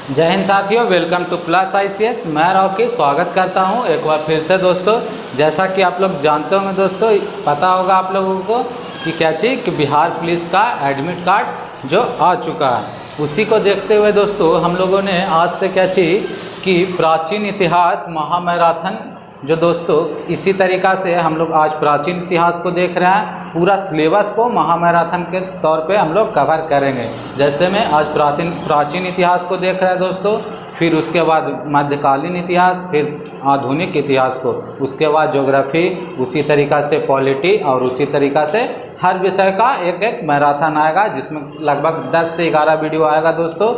जय हिंद साथियों, welcome two plus ICS। मैं राव स्वागत करता हूं एक बार फिर से दोस्तों। जैसा कि आप लोग जानते होंगे दोस्तों, पता होगा आप लोगों को कि क्या चीज़ कि बिहार पुलिस का एडमिट कार्ड जो आ चुका है, उसी को देखते हुए दोस्तों हम लोगों ने आज से क्या चीज़ कि प्राचीन इतिहास महामैराथन जो दोस्तों इसी तरीक़ा से हम लोग आज प्राचीन इतिहास को देख रहे हैं। पूरा सिलेबस को महामैराथन के तौर पे हम लोग कवर करेंगे। जैसे में आज प्राचीन इतिहास को देख रहे हैं दोस्तों, फिर उसके बाद मध्यकालीन इतिहास, फिर आधुनिक इतिहास को, उसके बाद ज्योग्राफी, उसी तरीक़ा से पॉलिटी और उसी तरीक़ा से हर विषय का एक एक मैराथन आएगा, जिसमें लगभग 10 से 11 वीडियो आएगा दोस्तों,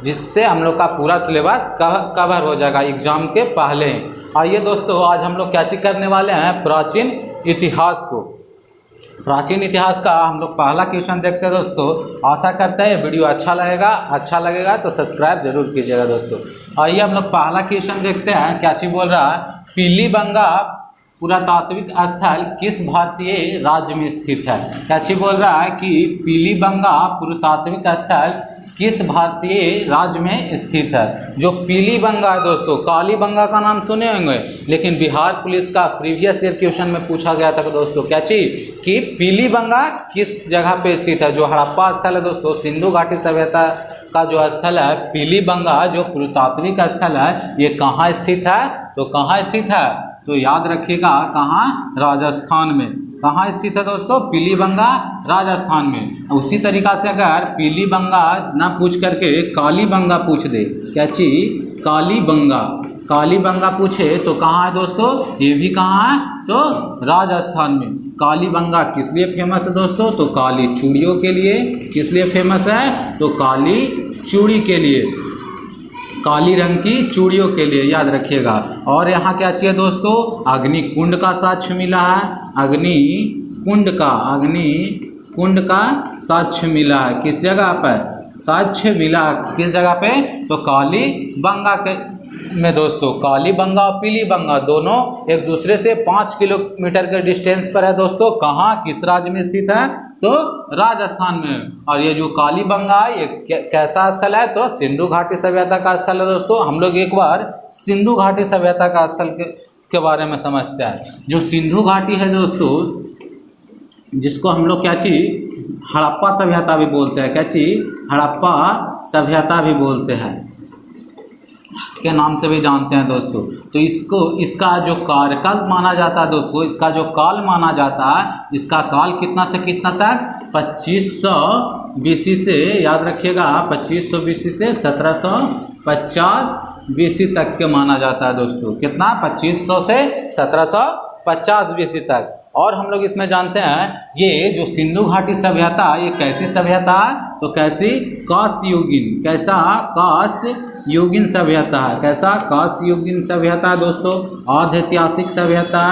जिससे हम लोग का पूरा सिलेबस कवर हो जाएगा एग्ज़ाम के पहले। आइए दोस्तों, आज हम लोग क्या चीज़ करने वाले हैं, प्राचीन इतिहास को। प्राचीन इतिहास का हम लोग पहला क्वेश्चन देखते हैं दोस्तों। आशा करते हैं वीडियो अच्छा लगेगा तो सब्सक्राइब जरूर कीजिएगा दोस्तों। आइए हम लोग पहला क्वेश्चन देखते हैं। क्या चीज़ बोल रहा है, पीलीबंगा पुरातात्विक स्थल किस भारतीय राज्य में स्थित है। क्या चीज़ बोल रहा है कि पीलीबंगा पुरातात्विक स्थल किस भारतीय राज्य में स्थित है। जो पीलीबंगा है दोस्तों, कालीबंगा का नाम सुने होंगे, लेकिन बिहार पुलिस का प्रीवियस ईयर क्वेश्चन में पूछा गया था दोस्तों क्या चीज़ कि पीलीबंगा किस जगह पे स्थित है। जो हड़प्पा स्थल है दोस्तों, सिंधु घाटी सभ्यता का जो स्थल है पीलीबंगा, जो पुरातात्विक स्थल है, ये कहाँ स्थित है। तो कहाँ स्थित है, तो याद रखिएगा कहाँ, राजस्थान में। कहाँ स्थित है दोस्तों, पीलीबंगा राजस्थान में। उसी तरीक़ा से अगर पीलीबंगा ना पूछ करके कालीबंगा पूछ दे, क्या चीज़ कालीबंगा पूछे तो कहाँ है दोस्तों, ये भी कहाँ है, तो राजस्थान में। कालीबंगा किस लिए फेमस है दोस्तों, तो काली चूड़ियों के लिए। किस लिए फेमस है, तो काली चूड़ी के लिए, काली रंग की चूड़ियों के लिए, याद रखिएगा। और यहाँ क्या चाहिए दोस्तों, अग्निकुंड का साक्ष्य मिला है। अग्निकुंड का साक्ष्य मिला है किस जगह पर, साक्ष्य मिला किस जगह पे, तो कालीबंगा के में दोस्तों। कालीबंगा और पीलीबंगा दोनों एक दूसरे से 5 किलोमीटर के डिस्टेंस पर है दोस्तों। कहाँ, किस राज्य में स्थित है, तो राजस्थान में। और ये जो कालीबंगा है ये कैसा स्थल है, तो सिंधु घाटी सभ्यता का स्थल है दोस्तों। हम लोग एक बार सिंधु घाटी सभ्यता का स्थल के बारे में समझते हैं। जो सिंधु घाटी है दोस्तों, जिसको हम लोग क्या चीज़ हड़प्पा सभ्यता भी बोलते हैं, क्या चीज़ हड़प्पा सभ्यता भी बोलते हैं के नाम से भी जानते हैं दोस्तों। तो इसका जो कार्यकाल माना जाता है दोस्तों, इसका जो काल माना जाता है, इसका काल कितना से कितना तक, 2500 BC से, याद रखिएगा 2500 BC से 1750 BC तक के माना जाता है दोस्तों। कितना, 2500 से 1750 BC तक। और हम लोग इसमें जानते हैं ये जो सिंधु घाटी सभ्यता, ये कैसी सभ्यता है, तो कैसी, कांस्ययुगीन। कैसा, कांस्ययुगीन सभ्यता है। कैसा, कांस्ययुगीन सभ्यता दोस्तों। आध ऐतिहासिक सभ्यता,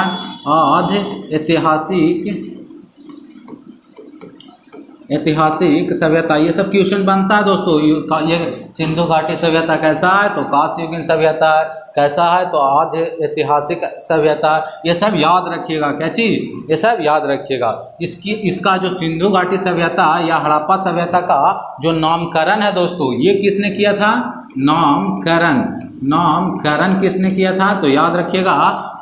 ऐतिहासिक सभ्यता, ये सब क्वेश्चन बनता है दोस्तों। ये सिंधु घाटी सभ्यता कैसा है, तो कांस्ययुगीन सभ्यता कैसा है, तो आधे ऐतिहासिक सभ्यता। ये सब याद रखिएगा, क्या चीज़, ये सब याद रखिएगा। इसका जो सिंधु घाटी सभ्यता या हड़प्पा सभ्यता का जो नामकरण है दोस्तों, ये किसने किया था, नामकरण किसने किया था, तो याद रखिएगा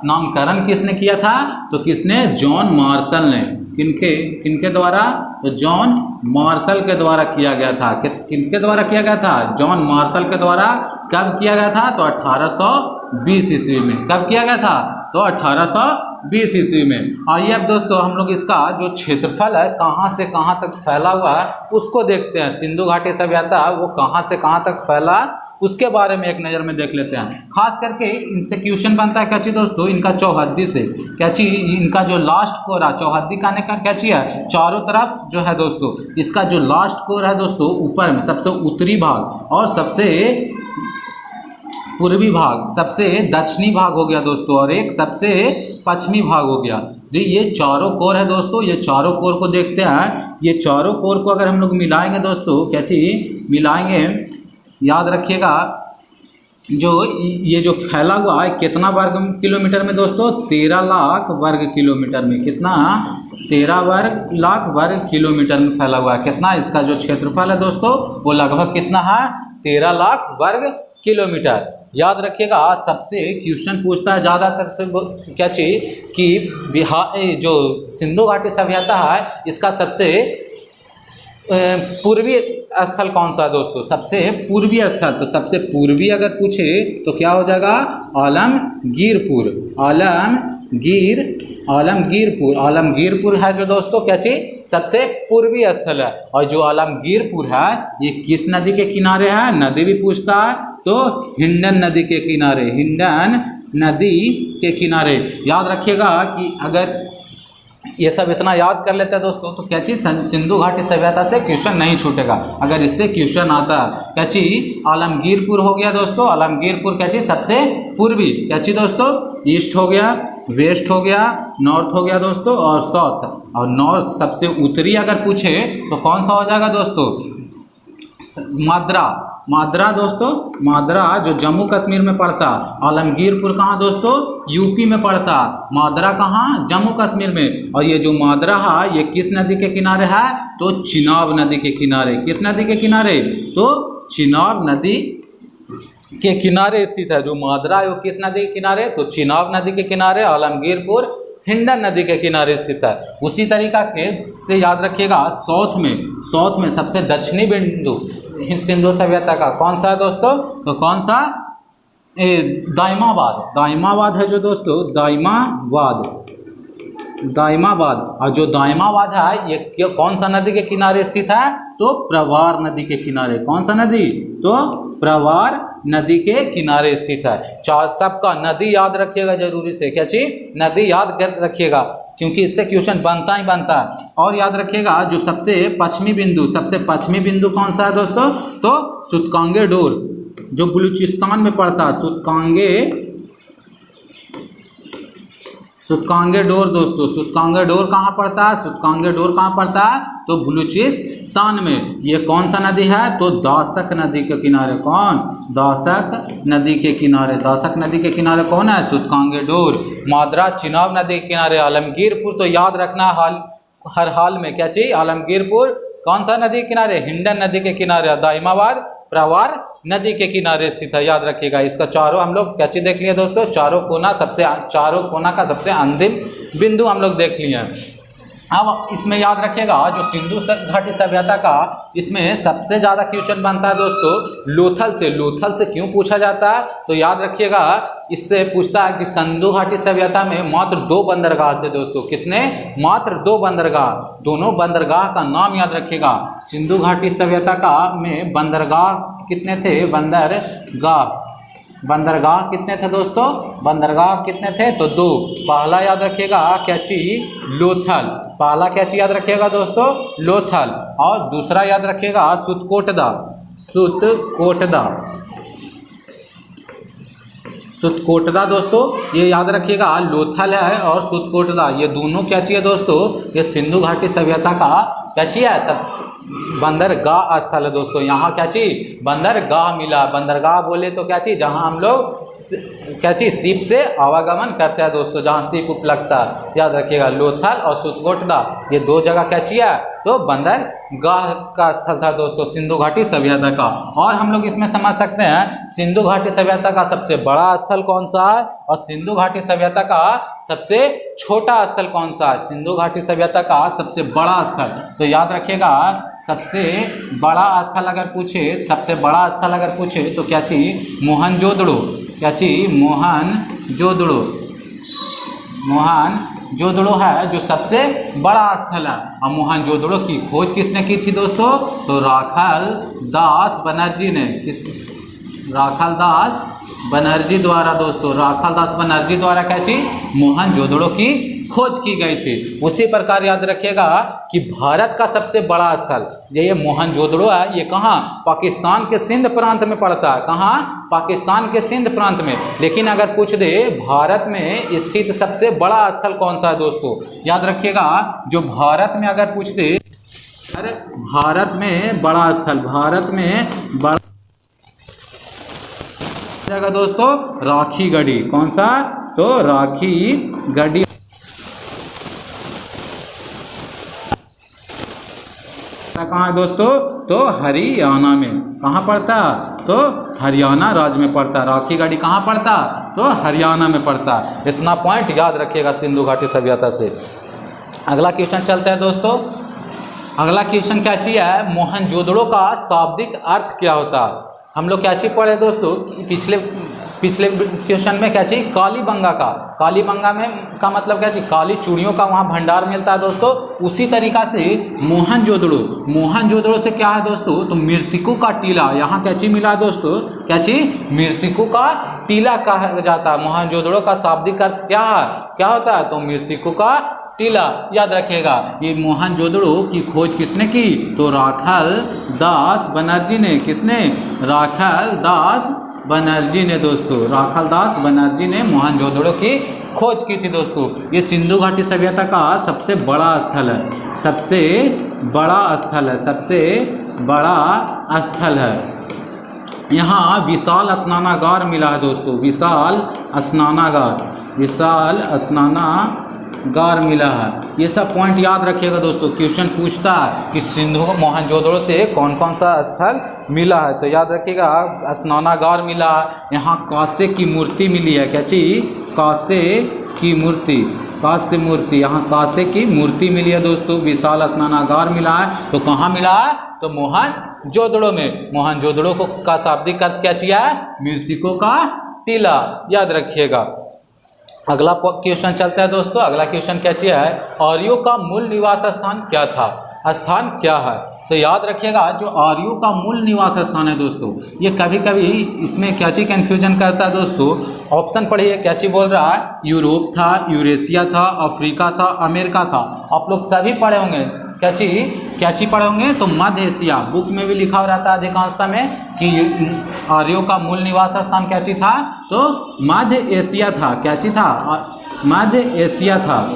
नामकरण किसने किया था, तो किसने, जॉन मार्शल ने। किनके द्वारा, तो जॉन मार्शल के द्वारा किया गया था। किनके द्वारा किया गया था, जॉन मार्शल के द्वारा। कब किया गया था, तो 1820 ईस्वी में। कब किया गया था, तो 1820 ईस्वी में। आइए अब दोस्तों हम लोग इसका जो क्षेत्रफल है, कहाँ से कहाँ तक फैला हुआ है, उसको देखते हैं। सिंधु घाटी सभ्यता वो कहाँ से कहाँ तक फैला, उसके बारे में एक नज़र में देख लेते हैं। खास करके इनसे क्वेश्चन बनता है क्या चीज़ दोस्तों, इनका चौहद्दी से। क्या चीज़, इनका जो लास्ट कोर है, चौहद्दी का क्या चीज़ है, चारों तरफ जो है दोस्तों, इसका जो लास्ट कोर है दोस्तों, ऊपर में सबसे उत्तरी भाग और सबसे पूर्वी भाग, सबसे दक्षिणी भाग हो गया दोस्तों, और एक सबसे पश्चिमी भाग हो गया। ये चारों कोर है दोस्तों। ये चारों कोर को देखते हैं। ये चारों कोर को अगर हम लोग मिलाएंगे दोस्तों, क्या चीज़ मिलाएंगे, याद रखिएगा, जो ये जो फैला हुआ है कितना वर्ग किलोमीटर में दोस्तों, 13 लाख वर्ग किलोमीटर में। कितना, 13 लाख वर्ग किलोमीटर में फैला हुआ है। कितना, इसका जो क्षेत्रफल है दोस्तों, वो लगभग कितना है, 13 लाख वर्ग किलोमीटर। याद रखिएगा, सबसे क्वेश्चन पूछता है ज़्यादातर से क्या चीज़ कि बिहार जो सिंधु घाटी सभ्यता है इसका सबसे पूर्वी स्थल कौन सा है दोस्तों? सबसे पूर्वी स्थल, तो सबसे पूर्वी अगर पूछे तो क्या हो जाएगा? आलमगीरपुर। आलमगीरपुर है जो दोस्तों क्या चीज सबसे पूर्वी स्थल है। और जो आलमगीरपुर है ये किस नदी के किनारे है? नदी भी पूछता है तो हिंडन नदी के किनारे, हिंडन नदी के किनारे। याद रखिएगा कि अगर ये सब इतना याद कर लेते हैं दोस्तों तो क्या चीज़ सिंधु घाटी सभ्यता से क्वेश्चन नहीं छूटेगा। अगर इससे क्वेश्चन आता है क्या चीज़? आलमगीरपुर हो गया दोस्तों। आलमगीरपुर क्या चीज़ सबसे पूर्वी, क्या चीज़ दोस्तों? ईस्ट हो गया, वेस्ट हो गया, नॉर्थ हो गया दोस्तों और साउथ। और नॉर्थ सबसे उत्तरी अगर पूछे तो कौन सा हो जाएगा दोस्तों? माद्रा दोस्तों, माद्रा जो जम्मू कश्मीर में पड़ता। आलमगीरपुर कहाँ दोस्तों? यूपी में पड़ता। माद्रा कहाँ? जम्मू कश्मीर में। और ये जो माद्रा है ये किस नदी के किनारे है? तो चिनाब नदी के किनारे। किस नदी के किनारे? तो चिनाब नदी के किनारे स्थित है। जो माद्रा है वो किस नदी के किनारे? तो चिनाब नदी के किनारे। आलमगीरपुर हिंडन नदी के किनारे स्थित है। उसी तरीका के से याद रखिएगा, साउथ में सबसे दक्षिणी बिंदु सिंधु सभ्यता का कौन सा है दोस्तों? तो कौन सा? दाइमाबाद है जो दोस्तों, दाइमाबाद। और जो दाइमाबाद है ये कौन सा नदी के किनारे स्थित है? तो प्रवार नदी के किनारे। कौन सा नदी? तो प्रवार नदी के किनारे स्थित है। चार सबका नदी याद रखिएगा जरूरी से। क्या चीज? नदी याद कर रखिएगा क्योंकि इससे क्वेश्चन बनता ही बनता है। और याद रखिएगा जो सबसे पश्चिमी बिंदु कौन सा है दोस्तों? तो सुतकांगे डोर जो बलूचिस्तान में पड़ता है। सुतकांगे डोर दोस्तों, सुतकांगे डोर कहाँ पड़ता है? सुतकांगे डोर कहाँ पड़ता है? तो बलूचिस्तान में। ये कौन सा नदी है? तो दासक नदी के किनारे। कौन? दासक नदी के किनारे। दासक नदी के किनारे कौन है? सुतकांगे डोर। माद्रा चिनाब नदी के किनारे। आलमगीरपुर तो याद रखना हर हाल में। क्या चाहिए? आलमगीरपुर कौन सा नदी के किनारे? हिंडन नदी के किनारे। दाइमाबाद प्रवार नदी के किनारे स्थित है। याद रखिएगा। इसका चारों हम लोग क्या चीज देख लिए दोस्तों? चारों कोना का सबसे अंतिम बिंदु हम लोग देख लिए हैं। अब इसमें याद रखिएगा जो सिंधु घाटी सभ्यता का इसमें सबसे ज़्यादा क्वेश्चन बनता है दोस्तों लोथल से क्यों पूछा जाता है? तो याद रखिएगा इससे पूछता है कि सिंधु घाटी सभ्यता में मात्र 2 बंदरगाह थे दोस्तों। कितने? मात्र 2 बंदरगाह। दोनों बंदरगाह का नाम याद रखिएगा। सिंधु घाटी सभ्यता का में बंदरगाह कितने थे? बंदरगाह कितने थे दोस्तों? बंदरगाह कितने थे? तो 2। पहला याद रखिएगा क्या चीज? लोथल। पहला क्या चीज याद रखिएगा दोस्तों? लोथल। और दूसरा याद रखिएगा सुतकोटदा दोस्तों। ये याद रखिएगा लोथल है और सुतकोटदा ये दोनों क्या चीज है दोस्तों? ये सिंधु घाटी सभ्यता का क्या चीज है? सब बंदरगाह स्थल है दोस्तों। यहाँ क्या चीज? बंदरगाह मिला। बंदरगाह बोले तो क्या चीज? जहाँ हम लोग क्या चीज शिप से आवागमन करते हैं दोस्तों, जहाँ शिप उपलब्धता। याद रखिएगा लोथल और सुतकोटदा ये 2 जगह क्या चीज है? तो बंदरगाह का स्थल था दोस्तों सिंधु घाटी सभ्यता का। और हम लोग इसमें समझ सकते हैं सिंधु घाटी सभ्यता का सबसे बड़ा स्थल कौन सा है और सिंधु घाटी सभ्यता का सबसे छोटा स्थल कौन सा है? सिंधु घाटी सभ्यता का सबसे बड़ा स्थल। तो याद रखिएगा सबसे बड़ा स्थल अगर पूछे तो क्या चीज? मोहनजोदड़ो। क्या चीज? मोहनजोदड़ो है जो सबसे बड़ा स्थल है। और मोहनजोदड़ो की खोज किसने की थी दोस्तों? तो राखाल दास बनर्जी ने। राखाल दास बनर्जी द्वारा दोस्तों, राखाल दास बनर्जी द्वारा क्या चीज? मोहनजोदड़ो की खोज की गई थी। उसी प्रकार याद रखिएगा कि भारत का सबसे बड़ा स्थल ये मोहनजोदड़ो है। ये कहाँ? पाकिस्तान के सिंध प्रांत में पड़ता है। कहाँ? पाकिस्तान के सिंध प्रांत में। लेकिन अगर पूछ दे भारत में स्थित सबसे बड़ा स्थल कौन सा है दोस्तों? याद रखिएगा जो भारत में अगर पूछ दे भारत में बड़ा स्थल, भारत में बड़ा जगह दोस्तों राखी गढ़ी। कौन सा? तो राखी गढ़ी कहाँ है दोस्तों? तो हरियाणा में। कहाँ पड़ता? तो हरियाणा राज्य में पड़ता है। राखीगढ़ी कहाँ पड़ता? तो हरियाणा में पड़ता है। इतना पॉइंट याद रखिएगा सिंधु घाटी सभ्यता से। अगला क्वेश्चन चलते हैं दोस्तों। अगला क्वेश्चन क्या चीज़ है, मोहनजोदड़ो का शाब्दिक अर्थ क्या होता है? हम लोग क्या चीज़ पढ़े दोस्तों पिछले क्वेश्चन में, क्या चीज़ कालीबंगा का, कालीबंगा में का मतलब क्या चीज़, काली चूड़ियों का वहाँ भंडार मिलता है दोस्तों। उसी तरीका से मोहनजोदड़ो से क्या है दोस्तों, तो मृतकों का टीला, यहाँ क्या चीज़ मिला है दोस्तों, क्या चीज़, मृतकों का टीला कहा जाता है। मोहनजोदड़ो का शाब्दिक अर्थ क्या है, क्या होता है, तो मृतकों का टीला। याद रखिएगा। ये मोहनजोदड़ो की खोज किसने की, तो राखाल दास बनर्जी ने। किसने? राखाल दास बनर्जी ने दोस्तों। राखाल दास बनर्जी ने मोहनजोदड़ो की खोज की थी दोस्तों। ये सिंधु घाटी सभ्यता का सबसे बड़ा स्थल है, सबसे बड़ा स्थल है, सबसे बड़ा स्थल है। यहाँ विशाल स्नानागार मिला है दोस्तों, विशाल स्नानागार मिला है। ये सब पॉइंट याद रखिएगा दोस्तों। क्वेश्चन पूछता है कि सिंधु मोहनजोदड़ो से कौन कौन सा स्थल मिला है, तो याद रखिएगा स्नानागार मिला है, यहाँ कांसे की मूर्ति मिली है। क्या चीज़? कांसे की मूर्ति, कांस्य मूर्ति, यहाँ कांसे की मूर्ति मिली है दोस्तों। विशाल स्नानागार मिला है, तो कहाँ मिला है, तो मोहनजोदड़ो में। मोहनजोदड़ो को का शाब्दिक अर्थ क्या चाहिए है, मृतकों का टीला। याद रखिएगा। अगला क्वेश्चन चलता है दोस्तों। अगला क्वेश्चन क्या चाहिए है, आर्यों का मूल निवास स्थान क्या था, स्थान क्या है, तो याद रखिएगा जो आर्यों का मूल निवास स्थान है दोस्तों, ये कभी कभी इसमें क्या चीज़ कन्फ्यूजन करता है दोस्तों। ऑप्शन पढ़िए, क्या चीज़ बोल रहा है, यूरोप था, यूरेशिया था, अफ्रीका था, अमेरिका था। आप लोग सभी पढ़े होंगे, क्या चीज़ पढ़े होंगे, तो मध्य एशिया। बुक में भी लिखा हुआ रहता है अधिकांशता में कि आर्यों का मूल निवास स्थान क्या चीज़ था, तो मध्य एशिया था। क्या चीज़ था, मध्य एशिया था।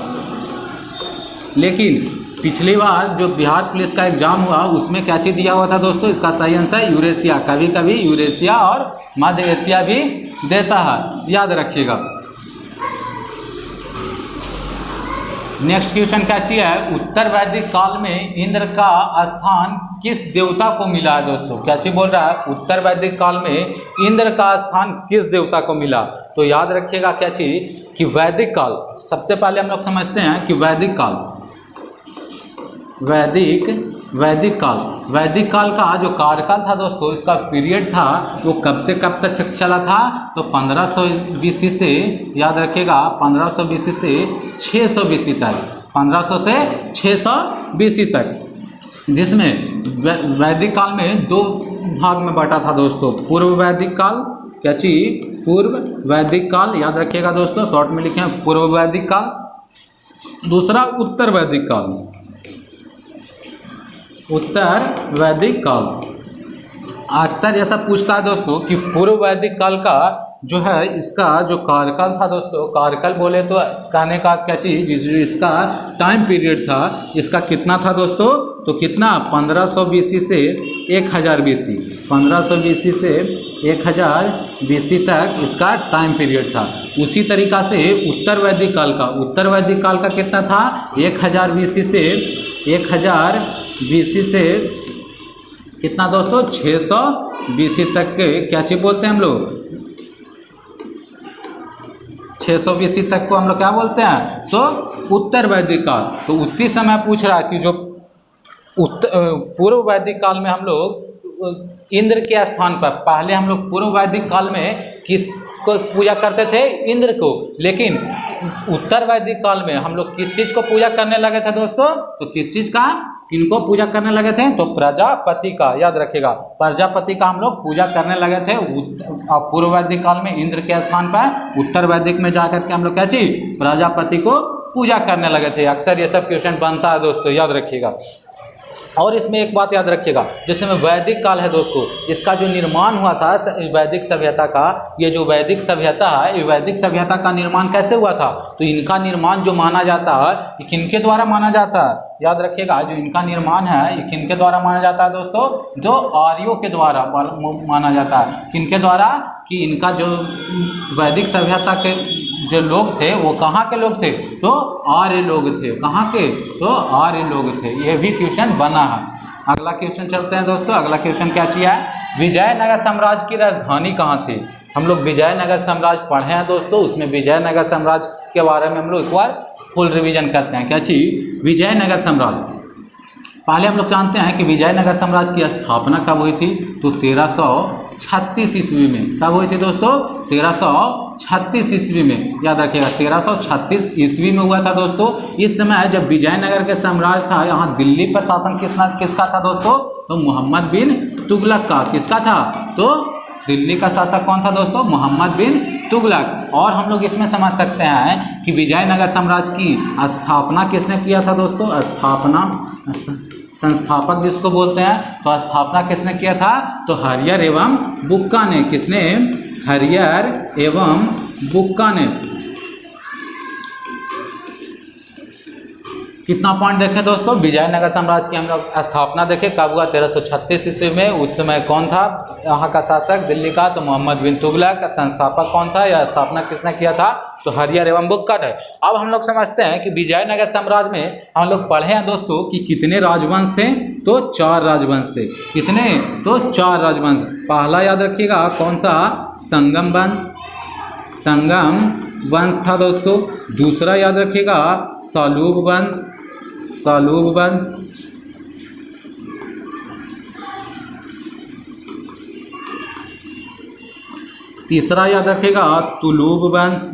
लेकिन पिछली बार जो बिहार पुलिस का एग्जाम हुआ उसमें क्या चीज़ दिया हुआ था दोस्तों, इसका सही आंसर यूरेशिया। कभी कभी यूरेशिया और मध्य एशिया भी देता है, याद रखिएगा। नेक्स्ट क्वेश्चन क्या चाहिए है, उत्तर वैदिक काल में इंद्र का स्थान किस देवता को मिला है दोस्तों? क्या चीज बोल रहा है, उत्तर वैदिक काल में इंद्र का स्थान किस देवता को मिला, तो याद रखिएगा क्या चीज कि वैदिक काल। सबसे पहले हम लोग समझते हैं कि वैदिक काल वैदिक काल का जो कार्यकाल था दोस्तों, इसका पीरियड था वो कब से कब तक चला था, तो 1500 BC से, याद रखिएगा 1500 BC से 600 BC तक, 1500 से 600 BC तक, जिसमें वैदिक काल में दो भाग में बटा था दोस्तों। पूर्व वैदिक काल, क्या चीज, पूर्व वैदिक काल, याद रखिएगा दोस्तों, शॉर्ट में लिखे हैं पूर्व वैदिक काल। दूसरा उत्तर वैदिक काल, उत्तर वैदिक काल। अक्सर ऐसा पूछता है दोस्तों कि पूर्व वैदिक काल का जो है इसका जो कार्यकाल था दोस्तों, कार्यकाल बोले तो कहने का क्या चीज़, इसका टाइम पीरियड था, इसका कितना था दोस्तों, तो कितना 1500 BC से 1000 BC, 1500 BC से 1000 BC तक इसका टाइम पीरियड था। उसी तरीका से उत्तर वैदिक काल का कितना था, 1000 BC से 1000 BC से कितना दोस्तों, 600 BC तक के क्या चीज बोलते हैं हम लोग, 600 BC तक को हम लोग क्या बोलते हैं, तो उत्तर वैदिक काल। तो उसी समय पूछ रहा है कि जो पूर्व वैदिक काल में हम लोग इंद्र के स्थान पर, पहले हम लोग पूर्व वैदिक काल में किस को पूजा करते थे, इंद्र को, लेकिन उत्तर वैदिक काल में हम लोग किस चीज़ को पूजा करने लगे थे दोस्तों, तो किस चीज़ का, किनको पूजा करने लगे थे, तो प्रजापति का। याद रखिएगा, प्रजापति का हम लोग पूजा करने लगे थे पूर्व वैदिक काल में इंद्र के स्थान पर। उत्तर वैदिक में जाकर के हम लोग क्या चीज, प्रजापति को पूजा करने लगे थे। अक्सर ये सब क्वेश्चन बनता है दोस्तों, याद रखिएगा। और इसमें एक बात याद रखिएगा, जैसे में वैदिक काल है दोस्तों, इसका जो निर्माण हुआ था वैदिक सभ्यता का, ये जो वैदिक सभ्यता है, ये वैदिक सभ्यता का निर्माण कैसे हुआ था, तो इनका निर्माण जो माना जाता है ये किनके द्वारा माना जाता है, याद रखिएगा, जो इनका निर्माण है ये किनके द्वारा माना जाता है दोस्तों, जो आर्यों के द्वारा माना जाता है। किनके द्वारा, कि इनका जो वैदिक सभ्यता के जो लोग थे वो कहाँ के लोग थे, तो आर्य लोग थे। कहाँ के, तो आर्य लोग थे। ये भी क्वेश्चन बना है। अगला क्वेश्चन चलते हैं दोस्तों। अगला क्वेश्चन क्या चाहिए है, विजयनगर साम्राज्य की राजधानी कहाँ थी? हम लोग विजयनगर साम्राज्य पढ़े हैं दोस्तों, उसमें विजयनगर साम्राज्य के बारे में हम लोग एक बार फुल रिवीजन करते हैं। क्या चीज? विजयनगर साम्राज्य। पहले हम लोग जानते हैं कि विजयनगर साम्राज्य की स्थापना कब हुई थी? तो 1336 ईस्वी में। कब हुई थी दोस्तों? 1336 ईस्वी में, याद रखिएगा 1336 ईस्वी में हुआ था दोस्तों। इस समय जब विजयनगर के साम्राज्य था, यहाँ दिल्ली पर शासन किसका था दोस्तों? तो मोहम्मद बिन तुगलक का। किसका था? तो दिल्ली का शासक कौन था दोस्तों? मोहम्मद बिन तुगलक। और हम लोग इसमें समझ सकते हैं कि विजयनगर साम्राज्य की स्थापना किसने किया था दोस्तों? संस्थापक जिसको बोलते हैं, तो स्थापना किसने किया था? तो हरियर एवं बुक्का ने। किसने? हरियर एवं बुक्का ने। कितना पॉइंट देखें दोस्तों? विजयनगर साम्राज्य की हम लोग स्थापना देखें कब हुआ? 1336 ईस्वी में। उस समय कौन था यहाँ का शासक दिल्ली का? तो मोहम्मद बिन तुगलक। संस्थापक कौन था या स्थापना किसने किया था? तो हरियर एवं बुक्का ने। अब हम लोग समझते हैं कि विजयनगर साम्राज्य में हम लोग पढ़े हैं दोस्तों कि कितने राजवंश थे? तो 4 राजवंश थे। कितने? तो 4 राजवंश। पहला याद रखिएगा कौन सा? संगम वंश। संगम वंश था दोस्तों। दूसरा याद रखिएगा सलूब वंश। सलूब वंश। तीसरा याद रखिएगा तुलूब वंश।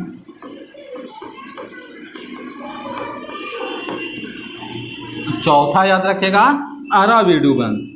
चौथा याद रखिएगा अरावीडू वंश।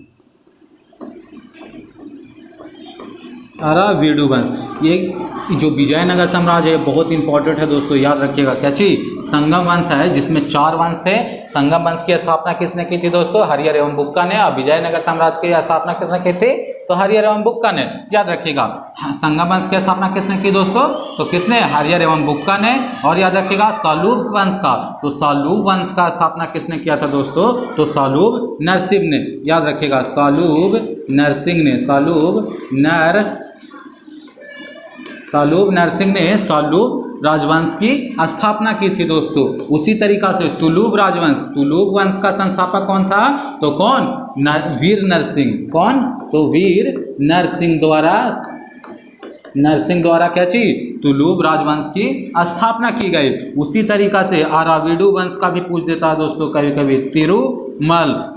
अरावीडू वंश। ये जो विजयनगर साम्राज्य है बहुत इंपॉर्टेंट है दोस्तों, याद रखिएगा। क्या चीज? संगम वंश है जिसमें 4 वंश थे। संगम वंश की स्थापना किसने की थी दोस्तों? हरियर एवं बुक्का ने। और विजयनगर साम्राज्य की स्थापना किसने की थी? तो हरियर एवं बुक्का ने। याद रखिएगा संगम वंश की स्थापना किसने की दोस्तों? तो किसने? हरियर एवं बुक्का ने। और याद रखिएगा सलूब वंश का, तो सलूब वंश का स्थापना किसने किया था दोस्तों? तो सलूब नरसिंह ने। याद रखिएगा सलूब नरसिंह ने। सलूब नरसिंह ने सलूब राजवंश की स्थापना की थी दोस्तों। उसी तरीका से तुलूब राजवंश, तुलूब वंश का संस्थापक कौन था? तो कौन? वीर नरसिंह। कौन? तो वीर नरसिंह द्वारा क्या चीज? तुलूब राजवंश की स्थापना की गई। उसी तरीका से अरावीडू वंश का भी पूछ देता है दोस्तों कभी कभी।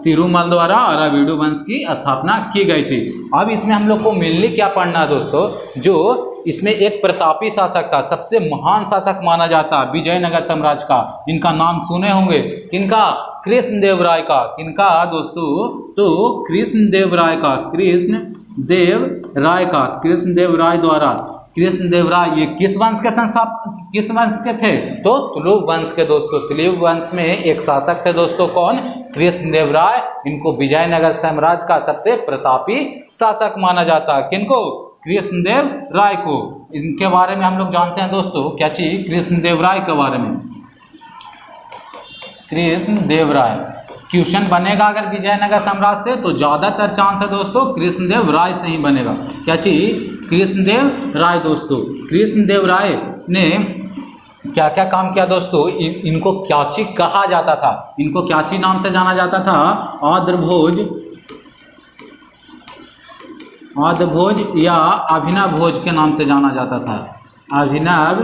तिरुमल द्वारा अरावीडू वंश की स्थापना की गई थी। अब इसमें हम लोग को मेनली क्या पढ़ना है दोस्तों? जो इसमें एक प्रतापी शासक था, सबसे महान शासक माना जाता है विजयनगर साम्राज्य का, जिनका नाम सुने होंगे। किनका? कृष्णदेवराय का। किनका दोस्तों? तो कृष्णदेवराय का। कृष्णदेवराय द्वारा। कृष्णदेवराय ये किस वंश के थे? तो तुलूब वंश के दोस्तों। तुलूब वंश में एक शासक थे दोस्तों, कौन? कृष्णदेवराय। इनको विजयनगर साम्राज्य का सबसे प्रतापी शासक माना जाता है। किनको? कृष्णदेव राय को। इनके बारे में हम लोग जानते हैं दोस्तों। क्या चीज? कृष्णदेव राय के बारे में। कृष्णदेव राय क्वेश्चन बनेगा अगर विजयनगर साम्राज्य से, तो ज्यादातर चांस है दोस्तों कृष्णदेव राय से ही बनेगा। क्या चीज? कृष्णदेव राय दोस्तों। कृष्णदेव राय ने क्या क्या काम किया दोस्तों? इनको क्या चीज कहा जाता था? इनको क्या चीज नाम से जाना जाता था? आद्रभोज या अभिनव भोज के नाम से जाना जाता था। अभिनव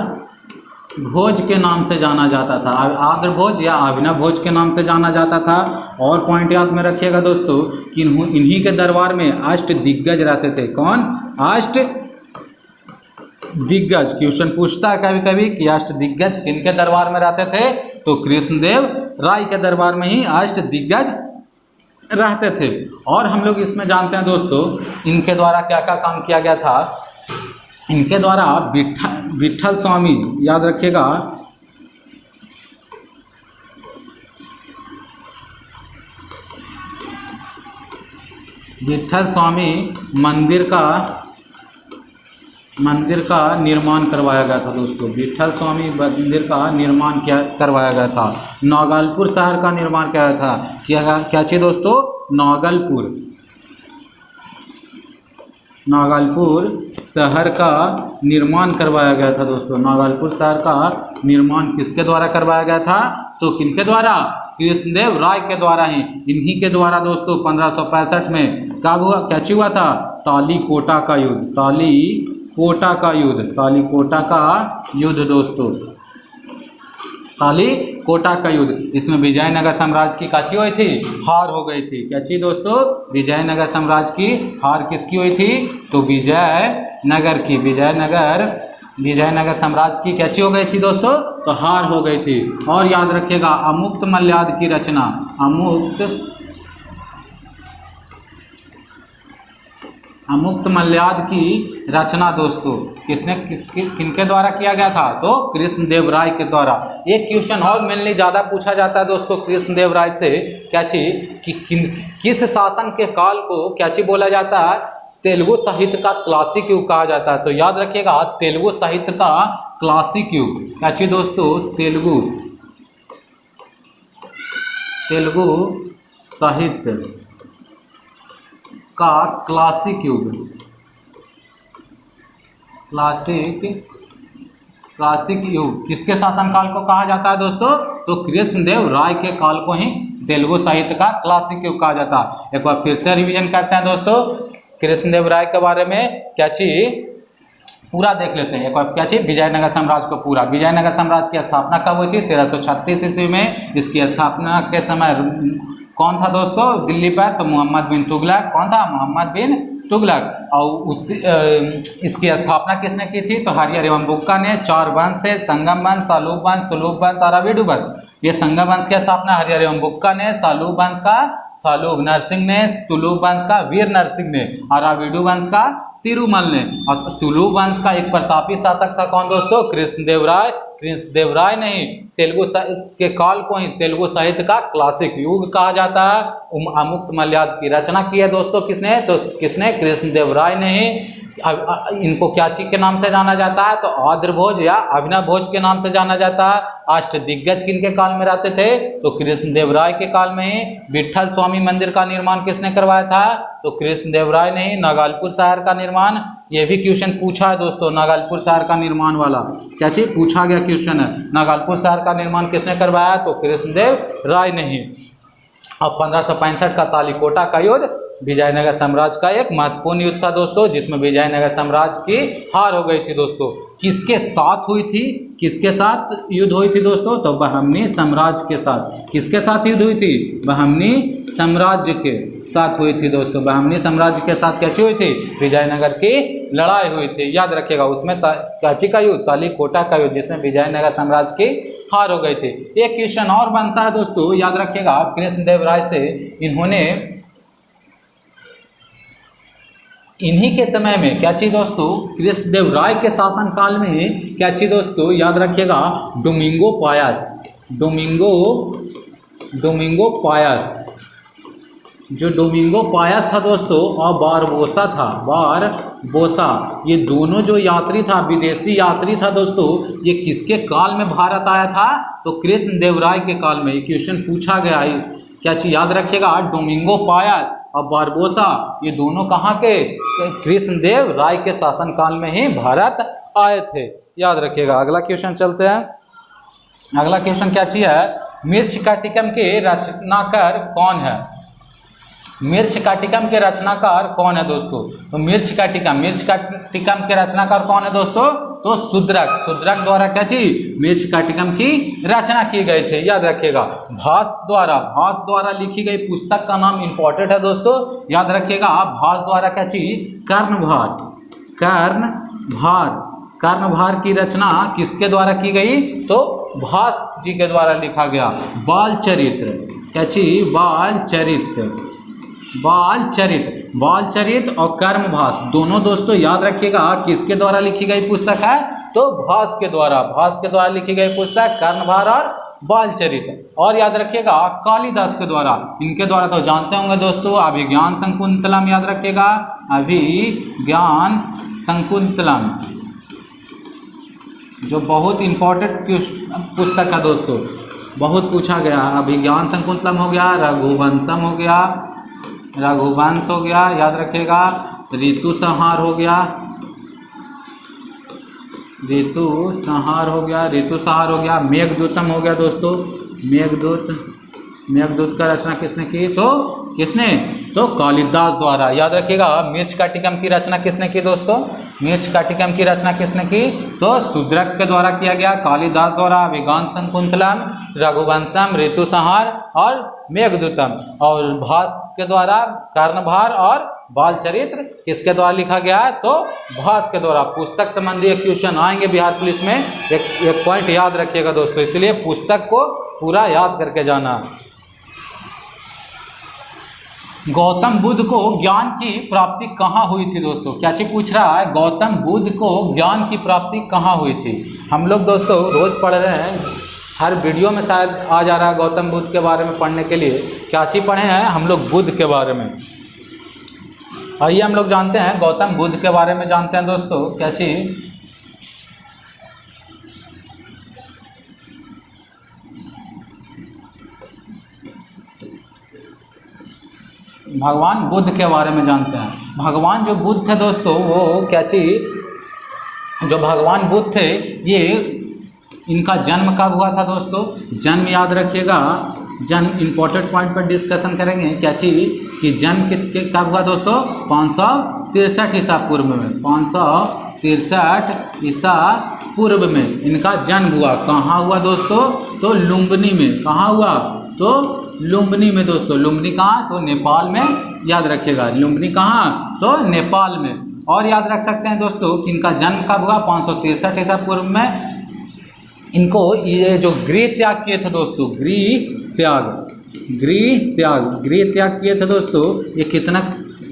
भोज के नाम से जाना जाता था। आद्रभोज या अभिनव भोज के नाम से जाना जाता था। और पॉइंट याद में रखिएगा दोस्तों कि इन्हीं के दरबार में अष्ट दिग्गज रहते थे। कौन? अष्ट दिग्गज। क्वेश्चन पूछता है कभी कभी कि अष्ट दिग्गज किनके दरबार में रहते थे? तो कृष्णदेव राय के दरबार में ही अष्ट दिग्गज रहते थे। और हम लोग इसमें जानते हैं दोस्तों इनके द्वारा क्या क्या काम किया गया था। इनके द्वारा विठल स्वामी, याद रखिएगा, विठल स्वामी मंदिर का निर्माण करवाया गया था दोस्तों। विठल स्वामी मंदिर का निर्माण करवाया गया था। नागलपुर शहर का निर्माण किया था। क्या चीज दोस्तों? नागलपुर शहर का निर्माण करवाया गया था दोस्तों। नागलपुर शहर का निर्माण किसके द्वारा करवाया गया था? तो किनके द्वारा? कृष्णदेव राय के द्वारा ही। इन्हीं के द्वारा दोस्तों 1565 में कब हुआ? क्या हुआ था? तालीकोटा का युद्ध, तालीकोटा का युद्ध, तालीकोटा का युद्ध दोस्तों, तालीकोटा का युद्ध। इसमें विजयनगर साम्राज्य की क्या हुई थी, हार हो गई थी। क्या चीज दोस्तों, विजयनगर साम्राज्य की हार किसकी हुई थी, तो विजयनगर की, विजयनगर साम्राज्य की क्या हो गई थी दोस्तों, तो हार हो गई थी। और याद रखिएगा अमुक्त मल्याद की रचना, अमुक्त मल्याद की रचना दोस्तों किसने किनके द्वारा किया गया था, तो कृष्णदेवराय के द्वारा। एक क्वेश्चन और मेनली ज़्यादा पूछा जाता है दोस्तों कृष्णदेवराय से, क्या चीज कि किस शासन के काल को क्या चीज बोला जाता है, तेलुगु साहित्य का क्लासिक युग कहा जाता है। तो याद रखिएगा तेलुगु साहित्य का क्लासिक युग, क्या चीज दोस्तों, तेलुगु साहित्य का क्लासिक युग, क्लासिक युग किसके शासनकाल को कहा जाता है दोस्तों, तो कृष्णदेव राय के काल को ही तेलुगु साहित्य का क्लासिक युग कहा जाता है। एक बार फिर से रिवीजन करते हैं दोस्तों कृष्णदेव राय के बारे में, क्या चीज पूरा देख लेते हैं एक बार। क्या चीज, विजयनगर साम्राज्य को पूरा। विजयनगर साम्राज्य की स्थापना कब हुई थी, 1336 ईस्वी में। इसकी स्थापना के समय कौन था दोस्तों दिल्ली पर, तो मोहम्मद बिन तुगलक। कौन था, मोहम्मद बिन तुगलक। और इसकी स्थापना किसने की थी, तो हरिहर एवं बुक्का ने। 4 वंश थे, संगम वंश, सालूब वंश, तुलुक वंश और अविडु वंश। ये संगम वंश की स्थापना हरिहर एवं बुक्का ने, सालूब वंश का सालूब नरसिंह ने, तुलुक वंश का वीर नरसिंह ने और अविडु वंश का तिरुमल ने। और तुलुक वंश का एक प्रतापी शासक था कौन दोस्तों, कृष्णदेवराय। कृष्णदेवराय नहीं, तेलुगु के काल को ही तेलुगु साहित्य का क्लासिक युग कहा जाता है। अमुक्त मल्याद की रचना की है दोस्तों किसने, तो किसने, कृष्णदेवराय ने ही। इनको क्या चीज के नाम से जाना जाता है, तो आर्द्र भोज या अभिनव भोज के नाम से जाना जाता है। अष्टदिग्गज किनके काल में रहते थे, तो कृष्णदेवराय के काल में ही। विट्ठल स्वामी मंदिर का निर्माण किसने करवाया था, तो कृष्णदेवराय ने ही। नागलपुर शहर का निर्माण, ये भी क्वेश्चन पूछा है दोस्तों, नागलपुर शहर का निर्माण वाला क्या चीज पूछा गया क्वेश्चन है। नागलपुर शहर का निर्माण किसने करवाया, तो कृष्णदेव राय ने ही। अब 1565 का तालीकोटा का युद्ध विजयनगर साम्राज्य का एक महत्वपूर्ण युद्ध था दोस्तों, जिसमें विजयनगर साम्राज्य की हार हो गई थी दोस्तों। किसके साथ हुई थी, किसके साथ युद्ध हुई थी दोस्तों, तो बहमनी साम्राज्य के साथ। किसके साथ युद्ध हुई थी, बहमनी साम्राज्य के साथ हुई थी दोस्तों। बहमनी साम्राज्य के साथ क्या हुई थी, विजयनगर की लड़ाई हुई थी। याद रखिएगा उसमें काची का युद्ध, तालीकोटा का युद्ध, जिसमें विजयनगर साम्राज्य की हार हो गई थी। एक क्वेश्चन और बनता है दोस्तों, याद रखिएगा कृष्णदेवराय से इन्हीं के समय में क्या चीज दोस्तों, कृष्णदेवराय के शासन काल में क्या चीज दोस्तों, याद रखिएगा डोमिंगो पायस, जो डोमिंगो पायस था दोस्तों और बारबोसा था, बारबोसा, ये दोनों जो यात्री था, विदेशी यात्री था दोस्तों, ये किसके काल में भारत आया था, तो कृष्णदेवराय के काल में। ये क्वेश्चन पूछा गया है, क्या चीज याद रखिएगा, डोमिंगो पायस और बारबोसा, ये दोनों कहाँ के, कृष्णदेव राय के शासन काल में ही भारत आए थे। याद रखिएगा। अगला क्वेश्चन चलते हैं। अगला क्वेश्चन क्या चीज है, मृच्छकटिकम के रचनाकार कौन है। मृच्छकटिकम के रचनाकार कौन है दोस्तों, तो मृच्छकटिकम के रचनाकार कौन है दोस्तों, तो शूद्रक द्वारा क्या चीज, मृच्छकटिकम की रचना की गई थी। याद रखिएगा। भास द्वारा लिखी गई पुस्तक का नाम इंपॉर्टेंट है दोस्तों, याद रखिएगा। भास द्वारा क्या चीज, कर्णभार की रचना किसके द्वारा की गई, तो भास जी के द्वारा लिखा गया। बाल चरित्र क्या चीज, बाल चरित्र और कर्मभास दोनों दोस्तों याद रखिएगा किसके द्वारा लिखी गई पुस्तक है, तो भास के द्वारा लिखी गई पुस्तक कर्णभार और बाल चरित्र। और याद रखिएगा कालिदास के द्वारा, इनके द्वारा तो जानते होंगे दोस्तों, अभिज्ञान शकुंतलम। याद रखिएगा अभिज्ञान शकुंतलम, जो बहुत इंपॉर्टेंट पुस्तक है दोस्तों, बहुत पूछा गया। अभिज्ञान शकुंतलम हो गया, रघुवंश हो गया, याद रखिएगा। ऋतु संहार हो गया, मेघदूतम हो गया दोस्तों। मेघदूत का रचना किसने की, तो किसने, तो कालिदास द्वारा। याद रखिएगा, मृच्छकटिकम की रचना किसने की दोस्तों? मृच्छकटिकम की रचना किसने की? तो शूद्रक के द्वारा किया गया, कालिदास द्वारा। वेदांत शकुंतलम, रघुवंशम, ऋतुसंहार और मेघदूतम। और भास के द्वारा कर्णभार और बाल चरित्र किसके द्वारा लिखा गया है? तो भास के द्वारा। पुस्तक संबंधी एक क्वेश्चन आएंगे बिहार पुलिस में, एक पॉइंट याद रखिएगा दोस्तों, इसलिए पुस्तक को पूरा याद करके जाना। गौतम बुद्ध को ज्ञान की प्राप्ति कहाँ हुई थी दोस्तों? क्या चीज पूछ रहा है? गौतम बुद्ध को ज्ञान की प्राप्ति कहाँ हुई थी? हम लोग दोस्तों रोज पढ़ रहे हैं, हर वीडियो में शायद आ जा रहा है गौतम बुद्ध के बारे में पढ़ने के लिए। क्या चीज पढ़े हैं हम लोग? बुद्ध के बारे में। आइए हम लोग जानते हैं, गौतम बुद्ध के बारे में जानते हैं दोस्तों। क्या चीज? भगवान बुद्ध के बारे में जानते हैं। भगवान जो बुद्ध थे दोस्तों, वो क्या चीज, जो भगवान बुद्ध थे, ये इनका जन्म कब हुआ था दोस्तों? जन्म याद रखिएगा, जन्म इंपॉर्टेंट पॉइंट पर डिस्कशन करेंगे। क्या चीज कि जन्म कब हुआ दोस्तों? 563 ईसा पूर्व में। 563 ईसा पूर्व में इनका जन्म हुआ। कहाँ हुआ दोस्तों? तो लुम्बिनी में। कहाँ हुआ? तो लुम्बिनी में दोस्तों। लुम्बिनी कहाँ? तो नेपाल में। याद रखिएगा, लुम्बिनी कहाँ? तो नेपाल में। और याद रख सकते हैं दोस्तों कि इनका जन्म कब हुआ? 563 ईसा पूर्व में। इनको ये जो गृह त्याग किए थे दोस्तों, गृह त्याग किए थे दोस्तों, ये कितना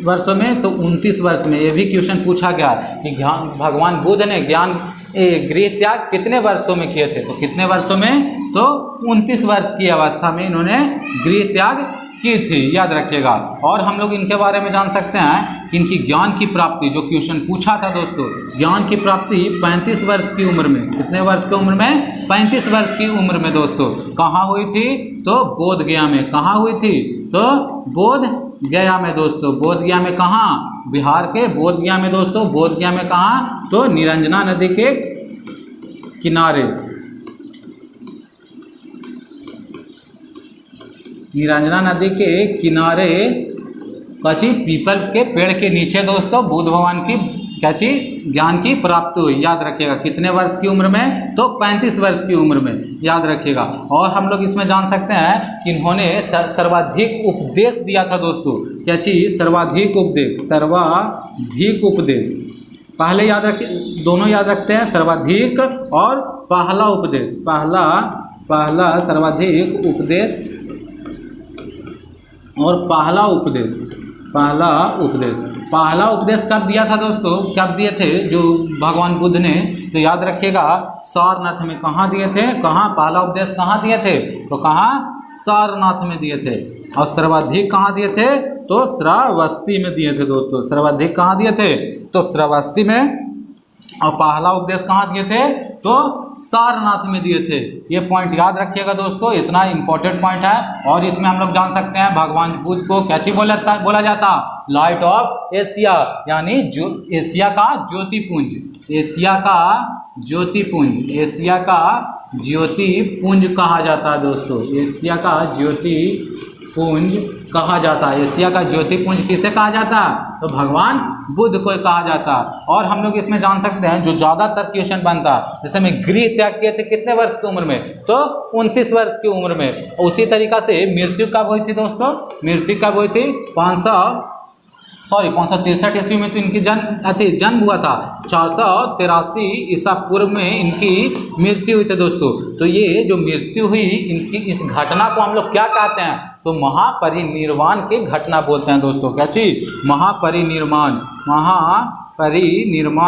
वर्षों में? तो 29 वर्ष में। ये भी क्वेश्चन पूछा गया कि भगवान बुद्ध ने गृह त्याग कितने वर्षों में किए थे? तो कितने वर्षों में? तो 29 वर्ष की अवस्था में इन्होंने गृह त्याग की थी। याद रखिएगा। और हम लोग इनके बारे में जान सकते हैं कि इनकी ज्ञान की प्राप्ति, जो क्वेश्चन पूछा था दोस्तों, ज्ञान की प्राप्ति 35 वर्ष की उम्र में। कितने वर्ष की उम्र में? 35 वर्ष की उम्र में दोस्तों। कहाँ हुई थी? तो बोध गया में। कहाँ हुई थी? तो बोध गया में दोस्तों। बोध गया में कहाँ? बिहार के बोध गया में दोस्तों। बोध गया में कहाँ? तो निरंजना नदी के किनारे। निरंजना नदी के किनारे कची पीपल के पेड़ के नीचे दोस्तों बुद्ध भगवान की क्या चीज? ज्ञान की प्राप्ति हुई। याद रखिएगा। कितने वर्ष की उम्र में? तो 35 वर्ष की उम्र में। याद रखिएगा। और हम लोग इसमें जान सकते हैं कि इन्होंने सर्वाधिक उपदेश दिया था दोस्तों। क्या चीज? सर्वाधिक उपदेश। सर्वाधिक उपदेश पहले याद रखिए, दोनों याद रखते हैं, सर्वाधिक और पहला उपदेश। पहला सर्वाधिक उपदेश और पहला उपदेश कब दिया था दोस्तों? कब दिए थे जो भगवान बुद्ध ने? तो याद रखिएगा, सारनाथ में। कहाँ दिए थे? कहाँ? पहला उपदेश कहाँ दिए थे? तो कहाँ? सारनाथ में दिए थे। और सर्वाधिक कहाँ दिए थे? तो श्रावस्ती में दिए थे दोस्तों। सर्वाधिक कहाँ दिए थे? तो श्रावस्ती में। और पहला उपदेश कहाँ दिए थे? तो सारनाथ में दिए थे। ये पॉइंट याद रखिएगा दोस्तों, इतना इंपॉर्टेंट पॉइंट है। और इसमें हम लोग जान सकते हैं भगवान बुद्ध को क्या चीज बोला जाता? लाइट ऑफ एशिया, यानी एशिया का ज्योतिपुंज। एशिया का ज्योतिपुंज कहा जाता है दोस्तों। एशिया का ज्योतिपुंज कहा जाता है। एशिया का ज्योतिपुंज किसे कहा जाता है? तो भगवान बुद्ध को कहा जाता है। और हम लोग इसमें जान सकते हैं जो ज़्यादातर क्वेश्चन बनता है, जैसे मैं गृह त्याग किए थे कितने वर्ष की उम्र में? तो 29 वर्ष की उम्र में। उसी तरीका से मृत्यु कब हुई थी दोस्तों? मृत्यु कब हुई थी? 563 ईस्वी में तो इनकी जन्म हुआ था। 483 ईसा पूर्व में इनकी मृत्यु हुई थी दोस्तों। तो ये जो मृत्यु हुई इनकी, इस घटना को हम लोग क्या कहते हैं? तो महापरिनिर्वाण की घटना बोलते हैं दोस्तों। क्या चीज? महापरिनिर्वाण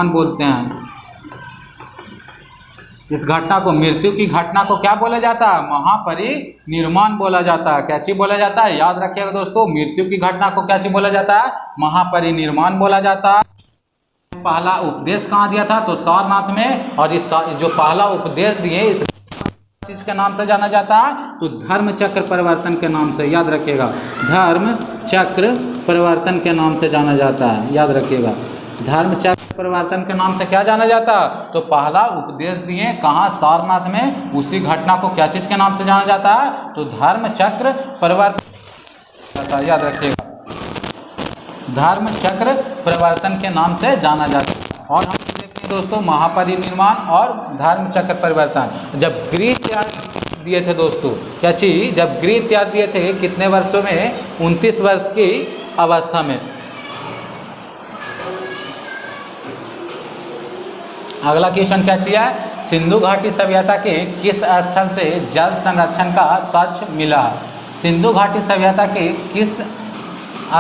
बोलते हैं इस घटना को। मृत्यु की घटना को क्या बोला जाता है? महापरिनिर्वाण बोला जाता है। क्या चीज बोला जाता है? याद रखिएगा दोस्तों, मृत्यु की घटना को क्या चीज बोला जाता है? महापरिनिर्वाण बोला जाता है। पहला उपदेश कहाँ दिया था? तो सारनाथ में। और इस जो पहला उपदेश दिए इस चीज के नाम से जाना जाता है? तो धर्म चक्र परिवर्तन के नाम से। याद रखिएगा, धर्म चक्र परिवर्तन के नाम से जाना जाता है। याद रखिएगा, धर्म चक्र परिवर्तन के नाम से क्या जाना जाता? तो पहला उपदेश दिए कहाँ? सारनाथ में। उसी घटना को क्या चीज के नाम से जाना जाता है? तो धर्म चक्र परिवर्तन। याद रखिएगा। धर्म चक्र परिवर्तन के नाम से जाना जाता है। और हम देखते हैं दोस्तों महापरिनिर्वाण और धर्म चक्र परिवर्तन। जब गृह त्याग दिए थे दोस्तों, क्या चीज, जब गृह त्याग दिए थे कितने वर्षों में, 29 वर्ष की अवस्था में। अगला क्वेश्चन क्या चाहिए, सिंधु घाटी सभ्यता के किस स्थल से जल संरक्षण का साक्ष्य मिला। सिंधु घाटी सभ्यता के किस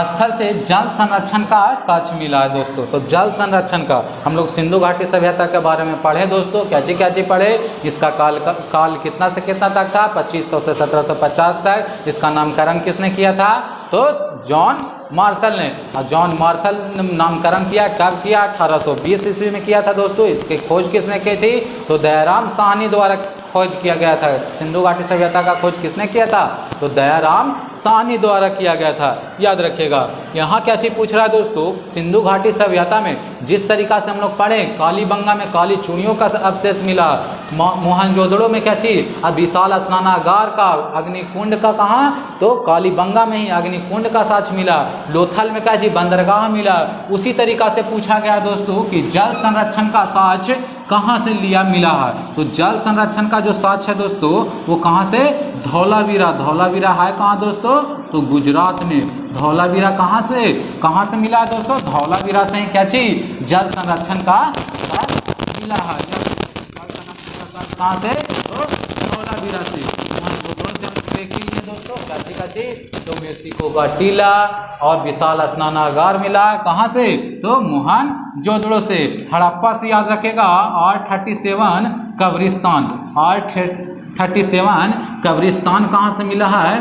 स्थल से जल संरक्षण का साक्ष्य मिला है दोस्तों। तो जल संरक्षण का हम लोग सिंधु घाटी सभ्यता के बारे में पढ़े दोस्तों, क्या चीज पढ़े। इसका काल कितना से कितना तक था, 2500 से 1750 तक। इसका नामकरण किसने किया था, तो जॉन मार्शल ने। और जॉन मार्शल ने नामकरण किया, कब किया, 1820 ईस्वी में किया था दोस्तों। इसकी खोज किसने की थी, तो दयाराम साहनी द्वारा खोज किया गया था। सिंधु घाटी सभ्यता का खोज किसने किया था, तो दयाराम साहनी द्वारा किया गया था, याद रखिएगा। यहाँ क्या चीज पूछ रहा है दोस्तों, सिंधु घाटी सभ्यता में जिस तरीका से हम लोग पढ़े, कालीबंगा में काली चूड़ियों का अवशेष मिला, मोहनजोदड़ो में क्या चीज, विशाल स्नानागार का, अग्निकुंड का, कहाँ, तो कालीबंगा में ही अग्निकुंड का साक्ष्य मिला। लोथल में क्या चीज, बंदरगाह मिला। उसी तरीका से पूछा गया दोस्तों कि जल संरक्षण का साक्ष्य कहाँ से लिया मिला है। तो जल संरक्षण का जो साक्ष्य है दोस्तों वो कहाँ से, धौलावीरा। धौलावीरा है कहाँ दोस्तों, तो गुजरात में। धौलावीरा कहाँ से मिला है दोस्तों, धौलावीरा से ही क्या चीज, जल संरक्षण का साक्ष्य मिला है। जल संरक्षण का साक्ष्य कहाँ से, तो धौलावीरा से। देख लीजिए दोस्तों, क्या चीज, तो मेक्सिको का टीला और विशाल स्नानागार मिला है, कहाँ से, तो मोहनजोदड़ो से। हड़प्पा से याद रखेगा, R37 कब्रिस्तान। R37 कब्रिस्तान कहाँ से मिला है,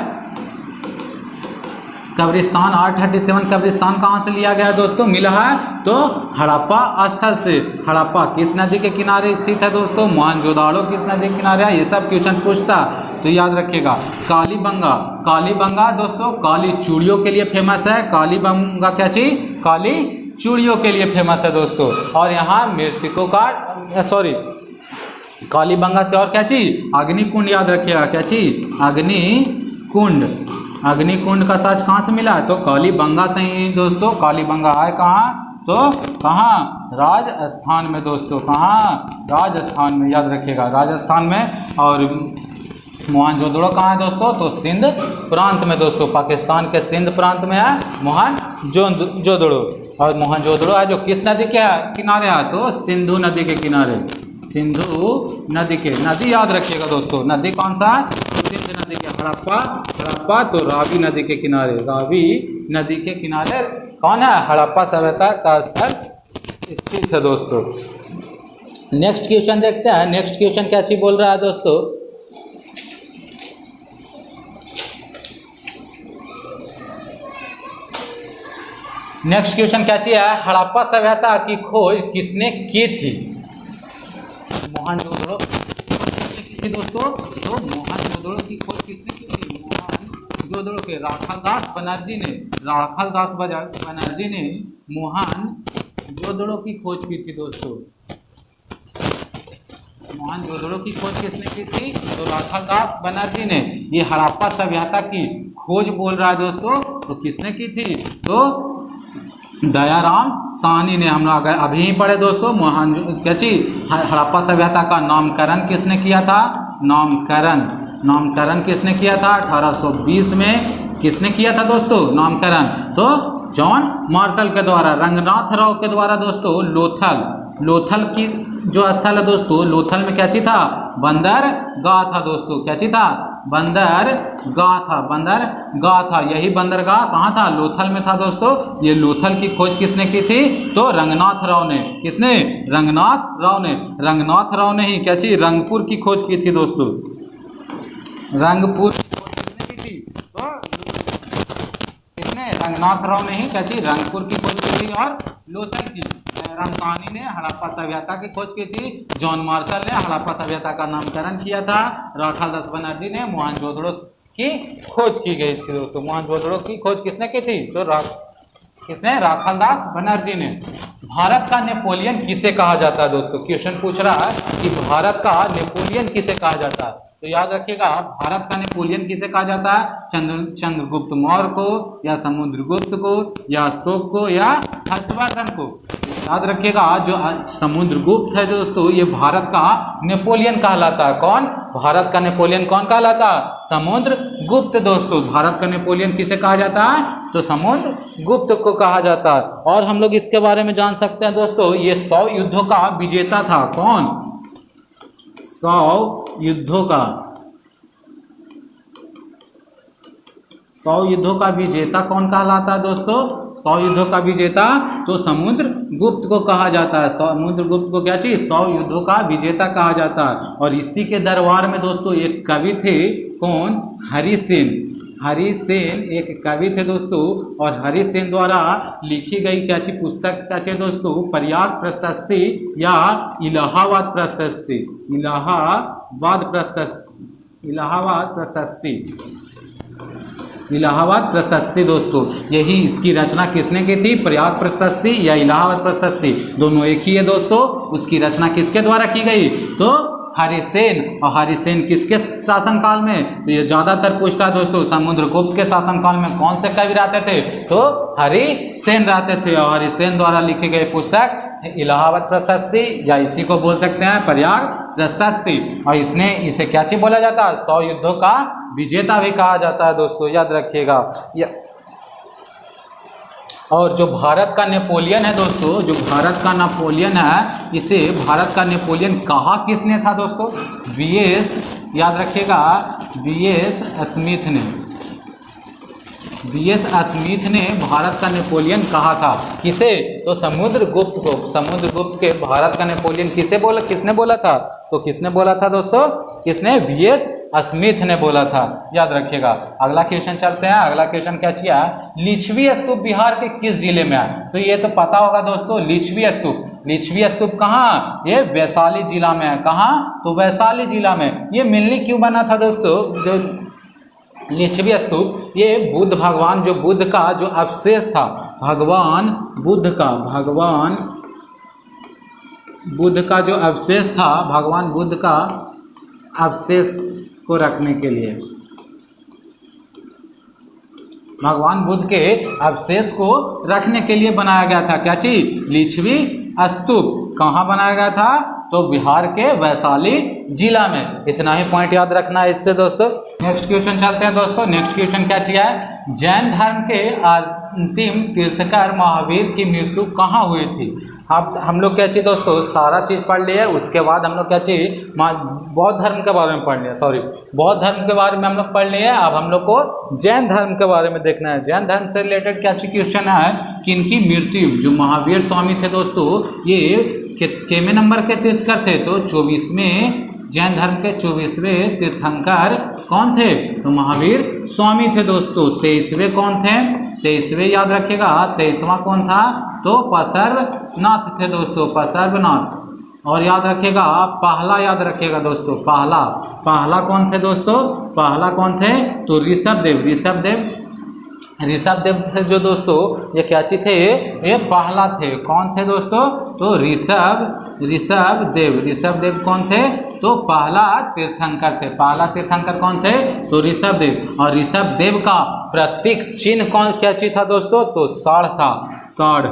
कब्रिस्तान, R37 कब्रिस्तान कहाँ से लिया गया दोस्तों, मिला है, तो हड़प्पा स्थल से। हड़प्पा किस नदी के किनारे स्थित है दोस्तों, मोहनजोदड़ो किस नदी के किनारे है, ये सब क्वेश्चन पूछता, तो याद रखिएगा। कालीबंगा, कालीबंगा दोस्तों काली चूड़ियों के लिए फेमस है। कालीबंगा क्या चीज, काली चूड़ियों के लिए फेमस है दोस्तों। और यहाँ मृतकों का, सॉरी, कालीबंगा से और क्या चीज, अग्निकुंड याद रखिएगा, क्या चीज, अग्निकुंड। अग्निकुंड का साक्ष्य कहाँ से मिला है, तो कालीबंगा से ही दोस्तों। कालीबंगा है कहाँ, तो कहाँ, राजस्थान में दोस्तों। कहाँ, राजस्थान में, याद रखिएगा, राजस्थान में। और मोहनजोदड़ो कहाँ है दोस्तों, तो सिंध प्रांत में दोस्तों। पाकिस्तान के सिंध प्रांत में है मोहनजोदड़ो। और मोहनजोदड़ो है जो किस नदी के किनारे है, तो सिंधु नदी के किनारे। सिंधु नदी के, नदी याद रखिएगा दोस्तों, नदी कौन सा है, तो सिंध नदी के। हड़प्पा तो रावी नदी के किनारे। रावी नदी के किनारे कौन है, हड़प्पा सभ्यता का स्थल स्थित है दोस्तों। नेक्स्ट क्वेश्चन देखते हैं। नेक्स्ट क्वेश्चन क्या चीज बोल रहा है दोस्तों, नेक्स्ट क्वेश्चन क्या चाहिए, हड़प्पा सभ्यता की खोज किसने की थी। मोहनजोदड़ो थी दोस्तों, तो मोहनजोदड़ो की खोज किसने की थी, मोहनजोदड़ो के राखालदास बनर्जी ने। राखालदास बनर्जी ने मोहनजोदड़ो की खोज की थी दोस्तों। मोहनजोदड़ो की खोज किसने की थी, तो राखालदास बनर्जी ने। ये हड़प्पा सभ्यता की खोज बोल रहा है दोस्तों, तो किसने की थी, तो दयाराम साहनी ने। हम लोग अभी ही पढ़े दोस्तों, क्या चीज, हड़प्पा सभ्यता का नामकरण किसने किया था, नामकरण किसने किया था, 1820 में किसने किया था दोस्तों नामकरण, तो जॉन मार्शल के द्वारा, रंगनाथ राव के द्वारा दोस्तों। लोथल की जो स्थल है दोस्तों, लोथल में क्या चीज था, बंदरगाह था दोस्तों। क्या चीज था, बंदरगाह था। यही बंदरगाह कहाँ था, लोथल में था दोस्तों। ये लोथल की खोज किसने की थी, तो रंगनाथ राव ने। किसने, रंगनाथ राव ने ही क्या चीज, रंगपुर की खोज की थी दोस्तों। रंगपुर की खोज किसने की थी, तो किसने, रंगनाथ राव ने ही क्या चीज, रंगपुर की खोज की थी। और लोथल की साहनी ने हड़प्पा सभ्यता की खोज की थी। जॉन मार्शल ने हड़प्पा सभ्यता का नामकरण किया था। राखालदास बनर्जी ने मोहनजोदड़ो की खोज की गई थी दोस्तों। मोहनजोदड़ो की खोज किसने की थी, तो किसने, राखालदास बनर्जी ने। भारत का नेपोलियन किसे कहा जाता है दोस्तों, क्वेश्चन पूछ रहा है कि भारत का नेपोलियन किसे कहा जाता है। तो याद रखिएगा भारत का नेपोलियन किसे कहा जाता है, चंद्रगुप्त मौर्य को या समुद्रगुप्त को या अशोक को या हर्षवर्धन को। याद रखिएगा जो समुद्रगुप्त है दोस्तों ये भारत का नेपोलियन कहलाता है। कौन? भारत का नेपोलियन कौन कहलाता है? समुद्रगुप्त दोस्तों। भारत का नेपोलियन किसे कहा जाता है? तो समुद्रगुप्त को कहा जाता है। और हम लोग इसके बारे में जान सकते हैं दोस्तों, ये 100 युद्धों का विजेता था। कौन? 100 युद्धों का 100 युद्धों का विजेता कौन कहलाता है दोस्तों? 100 युद्धों का विजेता तो समुद्रगुप्त को कहा जाता है। समुद्रगुप्त को क्या चाहिए? 100 युद्धों का विजेता कहा जाता है। और इसी के दरबार में दोस्तों एक कवि थे। कौन? हरिसेन। हरिसेन एक कवि थे दोस्तों। और हरिसेन द्वारा लिखी गई क्या चीज पुस्तक क्या चाहिए दोस्तों? प्रयाग प्रशस्ति या इलाहाबाद प्रशस्ति। इलाहाबाद प्रशस्ति। इलाहाबाद प्रशस्ति दोस्तों। यही इसकी रचना किसने की थी? प्रयाग प्रशस्ति या इलाहाबाद प्रशस्ति दोनों एक ही है दोस्तों। उसकी रचना किसके द्वारा की गई? तो हरिसेन। और हरिसेन किसके शासनकाल में? तो ये ज्यादातर पूछता है दोस्तों, समुद्रगुप्त के शासनकाल में कौन से कवि रहते थे? तो हरिसेन रहते थे। और हरिसेन द्वारा लिखी गई पुस्तक इलाहाबाद प्रशस्ति या इसी को बोल सकते हैं प्रयाग प्रशस्ति। और इसे क्या चीज बोला जाता है? 100 युद्धों का विजेता भी कहा जाता है दोस्तों, याद रखिएगा। और जो भारत का नेपोलियन है दोस्तों, जो भारत का नेपोलियन है, इसे भारत का नेपोलियन कहा किसने था दोस्तों? बीएस, याद रखिएगा, बीएस स्मिथ ने। बीएस स्मिथ ने भारत का नेपोलियन कहा था। किसे? तो समुद्रगुप्त को। समुद्रगुप्त के भारत का नेपोलियन किसने बोला था? तो किसने बोला था दोस्तों? किसने? बीएस स्मिथ ने बोला था, याद रखिएगा। अगला क्वेश्चन चलते हैं। अगला क्वेश्चन क्या चाहिए? लिच्छवी स्तूप बिहार के किस जिले में है? तो ये तो पता होगा दोस्तों, लिच्छवी स्तूप। लिच्छवी स्तूप कहाँ? ये वैशाली जिला में है। कहाँ? तो वैशाली जिला में। ये मिलनी क्यों बना था दोस्तों? जो लिच्छवी स्तूप ये भगवान बुद्ध का जो अवशेष था, भगवान बुद्ध का जो अवशेष था, भगवान बुद्ध का अवशेष को रखने के लिए, भगवान बुद्ध के अवशेष को रखने के लिए बनाया गया था। क्या चीज? लिच्छवी स्तूप। कहाँ बनाया गया था? तो बिहार के वैशाली जिला में। इतना ही पॉइंट याद रखना है इससे दोस्तों। नेक्स्ट क्वेश्चन चलते हैं दोस्तों। नेक्स्ट क्वेश्चन क्या चाहिए? जैन धर्म के अंतिम तीर्थंकर महावीर की मृत्यु कहाँ हुई थी? अब हम लोग क्या चाहिए दोस्तों, सारा चीज़ पढ़ लिया। उसके बाद हम लोग क्या चाहिए, बौद्ध धर्म के बारे में पढ़ लिया। बौद्ध धर्म के बारे में हम लोग पढ़ लिए। अब हम लोग को जैन धर्म के बारे में देखना है। जैन धर्म से रिलेटेड क्या चाहिए क्वेश्चन है कि इनकी मृत्यु, जो महावीर स्वामी थे दोस्तों, ये कितने नंबर के तीर्थंकर थे? तो 24वें, जैन धर्म के 24वें तीर्थंकर कौन थे? तो महावीर स्वामी थे दोस्तों। 23वें कौन थे? 23वें याद रखिएगा। 23वां कौन था? तो पार्श्वनाथ थे दोस्तों, पार्श्वनाथ। और याद रखिएगा पहला, याद रखिएगा दोस्तों, पहला कौन थे दोस्तों? पहला कौन थे? तो ऋषभदेव थे जो दोस्तों, ये क्या चीज थे? ये पहला थे। कौन थे दोस्तों? तो ऋषभदेव कौन थे? तो पहला तीर्थंकर थे। पहला तीर्थंकर कौन थे? तो ऋषभदेव। और ऋषभदेव का प्रतीक चिन्ह कौन क्या चीज था दोस्तों? तो साढ़ था, साढ़।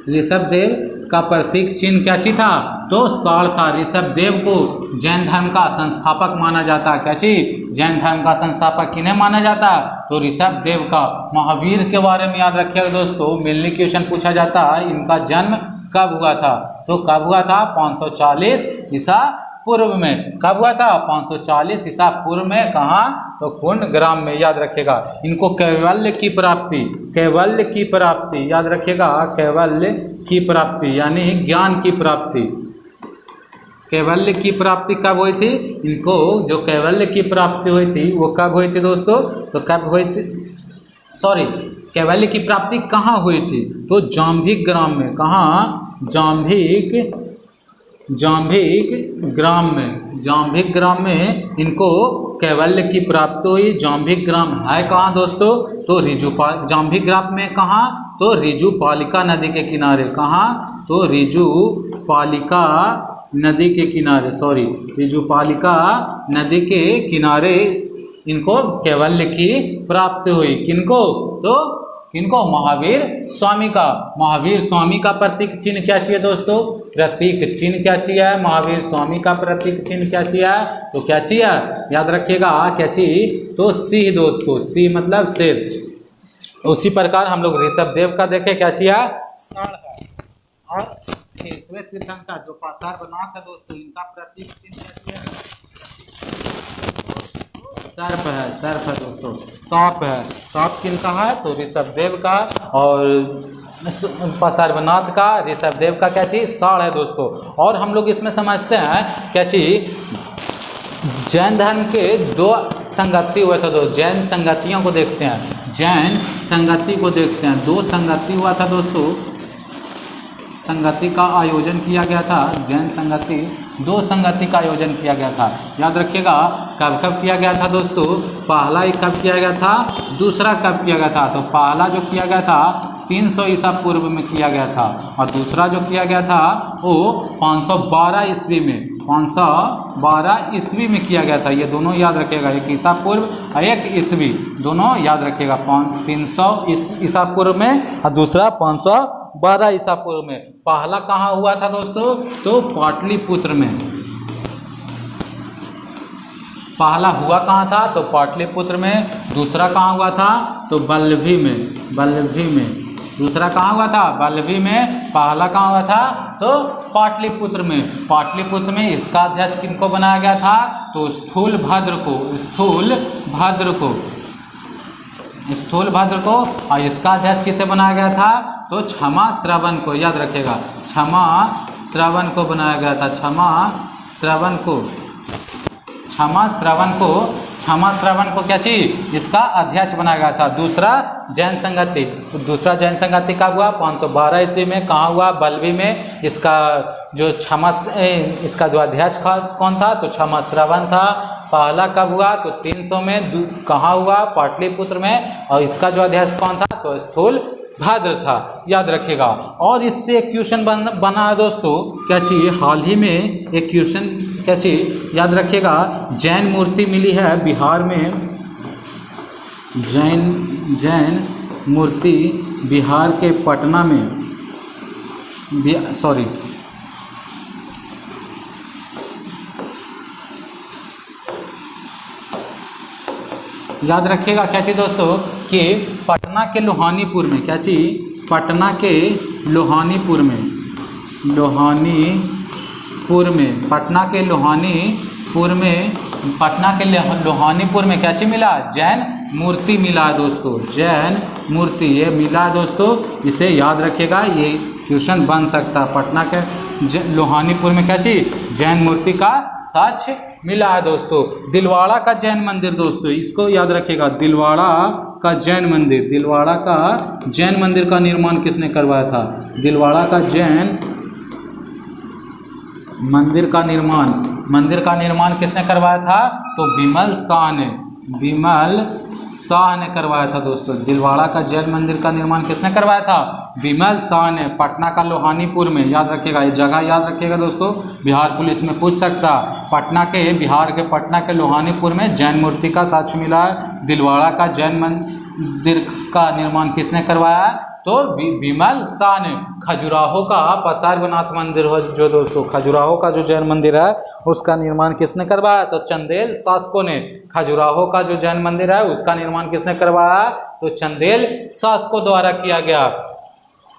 ऋषभदेव का प्रतीक चिन्ह क्या चीज था? तो साढ़ था। ऋषभदेव को जैन धर्म का संस्थापक माना जाता है। क्या चीज? जैन धर्म का संस्थापक किन्हें माना जाता है? तो ऋषभदेव का। महावीर के बारे में याद रखिएगा दोस्तों, मिलनी क्वेश्चन पूछा जाता है, इनका जन्म कब हुआ था? तो कब हुआ था? 540 ईसा पूर्व में। कब हुआ था? 540 ईसा पूर्व में। कहाँ? तो कुंडग्राम में, याद रखिएगा। इनको कैवल्य की प्राप्ति याद रखिएगा। कैवल्य की प्राप्ति यानी ज्ञान की प्राप्ति। कैवल्य की प्राप्ति कब हुई थी? इनको जो कैवल्य की प्राप्ति हुई थी वो कब हुई थी दोस्तों? तो कब हुई थी? कैवल्य की प्राप्ति कहाँ हुई थी? तो जाम्भिक ग्राम में। कहाँ? जाम्भिक ग्राम में इनको कैवल्य की प्राप्ति हुई। जाम्भिक ग्राम है कहाँ दोस्तों? तो जाम्भिक ग्राम में कहाँ? तो ऋजुपालिका नदी के किनारे। कहाँ? तो ऋजुपालिका नदी के किनारे, ऋजुपालिका नदी के किनारे इनको कैवल्य की प्राप्ति हुई। किनको? महावीर स्वामी का। महावीर स्वामी का प्रतीक चिन्ह क्या चाहिए दोस्तों? प्रतीक चिन्ह क्या चाहिए? महावीर स्वामी का प्रतीक चिन्ह क्या चाहिए? तो क्या चाहिए? याद रखिएगा क्या चाहिए? तो सिंह दोस्तों, सिंह मतलब शेर। उसी प्रकार हम लोग ऋषभ देव का देखें, क्या चाहिए? साढ़ है। और केशव तीर्थंकर जो पासारनाथ है दोस्तों, इनका प्रतीक चिन्ह क्या चाहिए? सर्प है दोस्तों, सांप है। सांप किनका है? तो ऋषभ देव का। और पासारनाथ का, ऋषभ देव का क्या चीज? साढ़ है दोस्तों। और हम लोग इसमें समझते हैं क्या चीज? जैन धर्म के दो संगति हुए थे, दो जैन संगतियों को देखते हैं। जैन संगति को देखते हैं। दो संगति हुआ था दोस्तों, संगति का आयोजन किया गया था। जैन संगति, दो संगति का आयोजन किया गया था। याद रखिएगा कब किया गया था दोस्तों? पहला कब किया गया था? दूसरा कब किया गया था? तो पहला जो किया गया था 300 ईसा पूर्व में किया गया था, और दूसरा जो किया गया था वो 512 ईस्वी में, 512 ईस्वी में किया गया था। ये दोनों याद रखिएगा, एक ईसा पूर्व और एक ईस्वी, दोनों याद रखिएगा। 300 ईसा पूर्व में और दूसरा 512 ईसा पूर्व में। पहला कहाँ हुआ था दोस्तों? तो पाटलिपुत्र में। पहला हुआ कहाँ था? तो पाटलिपुत्र में। दूसरा कहाँ हुआ था? तो बल्लभी में। दूसरा कहाँ हुआ था? बल्लभी में। पहला कहाँ हुआ था? तो पाटलिपुत्र में। पाटलिपुत्र में इसका अध्यक्ष किनको बनाया गया था? तो स्थूलभद्र को। और इसका अध्यक्ष किसे बनाया गया था? तो क्षमा श्रवण को। याद रखिएगा, क्षमा श्रवण को बनाया गया था। क्षमा श्रवण को क्या चीज? इसका अध्यक्ष बनाया गया था। दूसरा जैन संगति, तो दूसरा जैन संगति कब हुआ? 512 ईस्वी में। कहाँ हुआ? बल्लभी में। इसका जो अध्यक्ष कौन था? तो क्षमा श्रवण था। पहला कब हुआ? तो 300 में। कहाँ हुआ? पाटलिपुत्र में। और इसका जो अध्यक्ष कौन था? तो स्थूलभद्र था। याद रखिएगा। और इससे एक क्वेश्चन बना है दोस्तों, क्या चाहिए? हाल ही में एक क्वेश्चन क्या चाहिए? याद रखिएगा, जैन मूर्ति मिली है बिहार में। जैन मूर्ति बिहार के पटना में, याद रखिएगा क्या चीज़ दोस्तों? कि पटना के लोहानीपुर में, क्या चीज़? पटना के लोहानीपुर में क्या चीज़ मिला? जैन मूर्ति मिला है दोस्तों। जैन मूर्ति ये मिला है दोस्तों। इसे याद रखिएगा, ये क्वेश्चन बन सकता है। पटना के लोहानीपुर में क्या चीज़? जैन मूर्ति का साक्ष्य मिला है दोस्तों। दिलवाड़ा का जैन मंदिर दोस्तों, इसको याद रखिएगा। दिलवाड़ा का जैन मंदिर का निर्माण किसने करवाया था? दिलवाड़ा का जैन मंदिर का निर्माण किसने करवाया था? तो विमल शाह ने करवाया था दोस्तों। दिलवाड़ा का जैन मंदिर का निर्माण किसने करवाया था? विमल शाह ने। पटना का लोहानीपुर में, याद रखिएगा, ये जगह याद रखिएगा दोस्तों, बिहार पुलिस में पूछ सकता। बिहार के पटना के लोहानीपुर में जैन मूर्ति का साक्ष्य मिला है। दिलवाड़ा का जैन मंदिर का निर्माण किसने करवाया? तो विमल शाह ने। खजुराहो का पासारनाथ मंदिर हो जो दोस्तों, खजुराहो का जो जैन मंदिर है उसका निर्माण किसने करवाया? तो चंदेल शासकों ने। खजुराहो का जो जैन मंदिर है उसका निर्माण किसने करवाया? तो चंदेल शासकों द्वारा किया गया।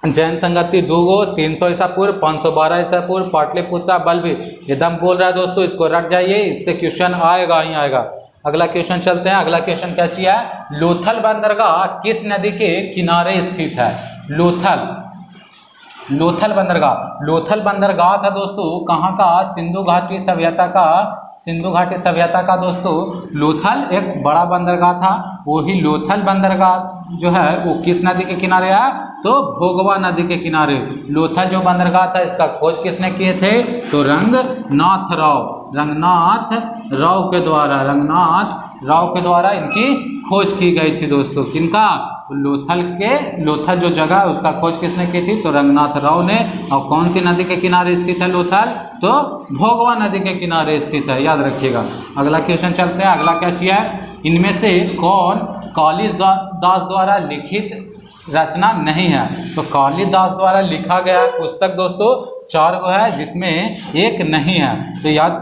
जैन संगति 2 300 ईसा पूर्व, 512 ईसा पूर्व, पाटलिपुत्र, बल्लभी। एकदम बोल रहा है दोस्तों, इसको रट जाइए, इससे क्वेश्चन आएगा ही आएगा। अगला क्वेश्चन चलते हैं। अगला क्वेश्चन क्या चाहिए? लोथल बंदरगाह किस नदी के किनारे स्थित है? लोथल बंदरगाह था दोस्तों, कहाँ का? सिंधु घाटी सभ्यता का सिंधु घाटी सभ्यता का दोस्तों लोथल एक बड़ा बंदरगाह था। वही लोथल बंदरगाह जो है वो किस नदी के किनारे है? तो भोगवा नदी के किनारे लोथल जो बंदरगाह था इसका खोज किसने किए थे? तो रंगनाथ राव के द्वारा इनकी खोज की गई थी दोस्तों। किनका? लोथल जो जगह है उसका खोज किसने की थी? तो रंगनाथ राव ने। और कौन सी नदी के किनारे स्थित है लोथल? तो भोगवा नदी के किनारे स्थित है, याद रखिएगा। अगला क्वेश्चन चलते हैं। अगला क्या चीज है? इनमें से कौन कालिदास द्वारा लिखित रचना नहीं है? तो कालिदास द्वारा लिखा गया पुस्तक दोस्तों 4 गो है जिसमें एक नहीं है। तो याद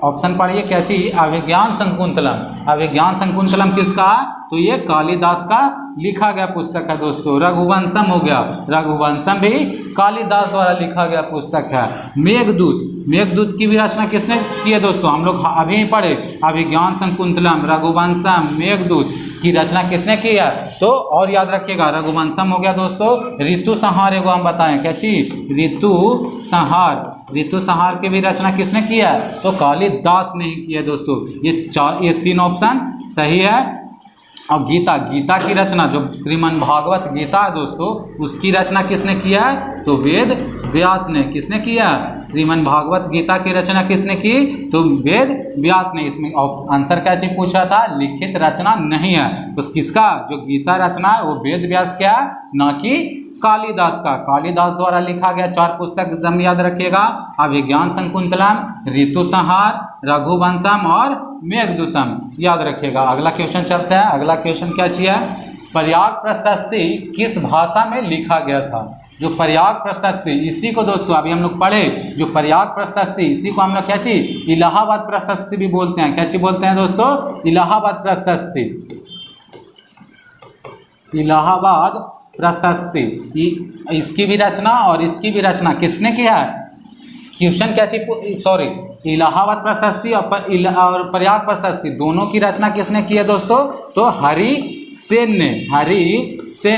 ऑप्शन पढ़िए क्या चीज? अभिज्ञान शकुंतलम। अभिज्ञान शकुंतलम किसका? तो ये कालिदास का लिखा गया पुस्तक है दोस्तों। रघुवंशम हो गया, रघुवंशम भी कालिदास द्वारा लिखा गया पुस्तक है। मेघदूत की भी रचना किसने की है दोस्तों? हम लोग अभी ही पढ़े। अभिज्ञान शकुंतलम, रघुवंशम, मेघदूत की रचना किसने की है? तो और याद रखिएगा रघुवंशम हो गया दोस्तों। ऋतु संहार एगो हम बताएं क्या चीज? ऋतु संहार की भी रचना किसने की है? तो कालिदास ने ही की है दोस्तों। ये 3 ऑप्शन सही है। और गीता की रचना जो श्रीमन भागवत गीता है दोस्तों उसकी रचना किसने किया है? तो वेद व्यास ने। किसने किया? श्रीमन भागवत गीता की रचना किसने की? तो वेद व्यास ने। इसमें आंसर क्या चीज पूछा था? लिखित रचना नहीं है। तो किसका जो गीता रचना है वो वेद व्यास क्या है, ना कि कालिदास का। कालिदास द्वारा लिखा गया 4 पुस्तक एकदम याद रखिएगा। अभिज्ञान शकुंतलम, ऋतु संहार, रघुवंशम और मेघदूतम, याद रखिएगा। अगला क्वेश्चन चलते हैं। अगला क्वेश्चन क्या चीज है? प्रयाग प्रशस्ति किस भाषा में लिखा गया था? जो प्रयाग प्रशस्ति, इसी को दोस्तों अभी हम लोग पढ़े। जो प्रयाग प्रशस्ति इसी को हम लोग क्या चीज? इलाहाबाद प्रशस्ति भी बोलते हैं। क्या चीज बोलते हैं दोस्तों? इलाहाबाद प्रशस्ति। इलाहाबाद प्रशस्ति इसकी भी रचना और इसकी भी रचना किसने किया है? क्वेश्चन क्या चीज? सॉरी, इलाहाबाद प्रशस्ति और प्रयाग प्रशस्ति दोनों की रचना किसने की है दोस्तों? तो हरिसेन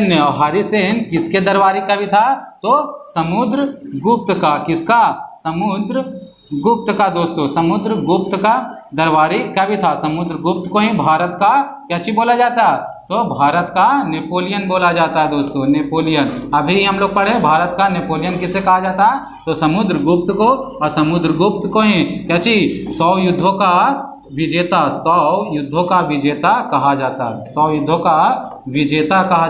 ने। और हरिसेन किसके दरबारी कवि था? तो समुद्रगुप्त का। किसका? समुद्रगुप्त का दोस्तों। समुद्रगुप्त का दरबारी कवि था। समुद्रगुप्त को ही भारत का क्या चीज बोला जाता है? तो भारत का नेपोलियन बोला जाता है दोस्तों। नेपोलियन अभी हम लोग पढ़े। भारत का नेपोलियन किसे कहा जाता है? तो समुद्रगुप्त को। और समुद्रगुप्त को ही क्या चीज? 100 युद्धों का विजेता कहा जाता है। 100 युद्धों का विजेता कहा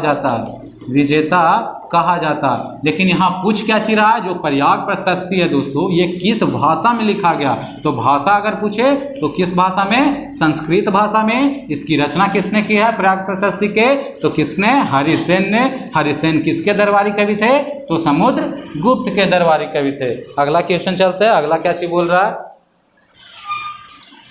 जाता। लेकिन यहाँ पूछ क्या चीज रहा है? जो प्रयाग प्रशस्ति है दोस्तों ये किस भाषा में लिखा गया? तो भाषा अगर पूछे तो किस भाषा में? संस्कृत भाषा में। इसकी रचना किसने की है प्रयाग प्रशस्ति के? तो किसने? हरिसेन ने। हरिसेन किसके दरबारी कवि थे? तो समुद्रगुप्त के दरबारी कवि थे। अगला क्वेश्चन चलते हैं। अगला क्या चीज बोल रहा है?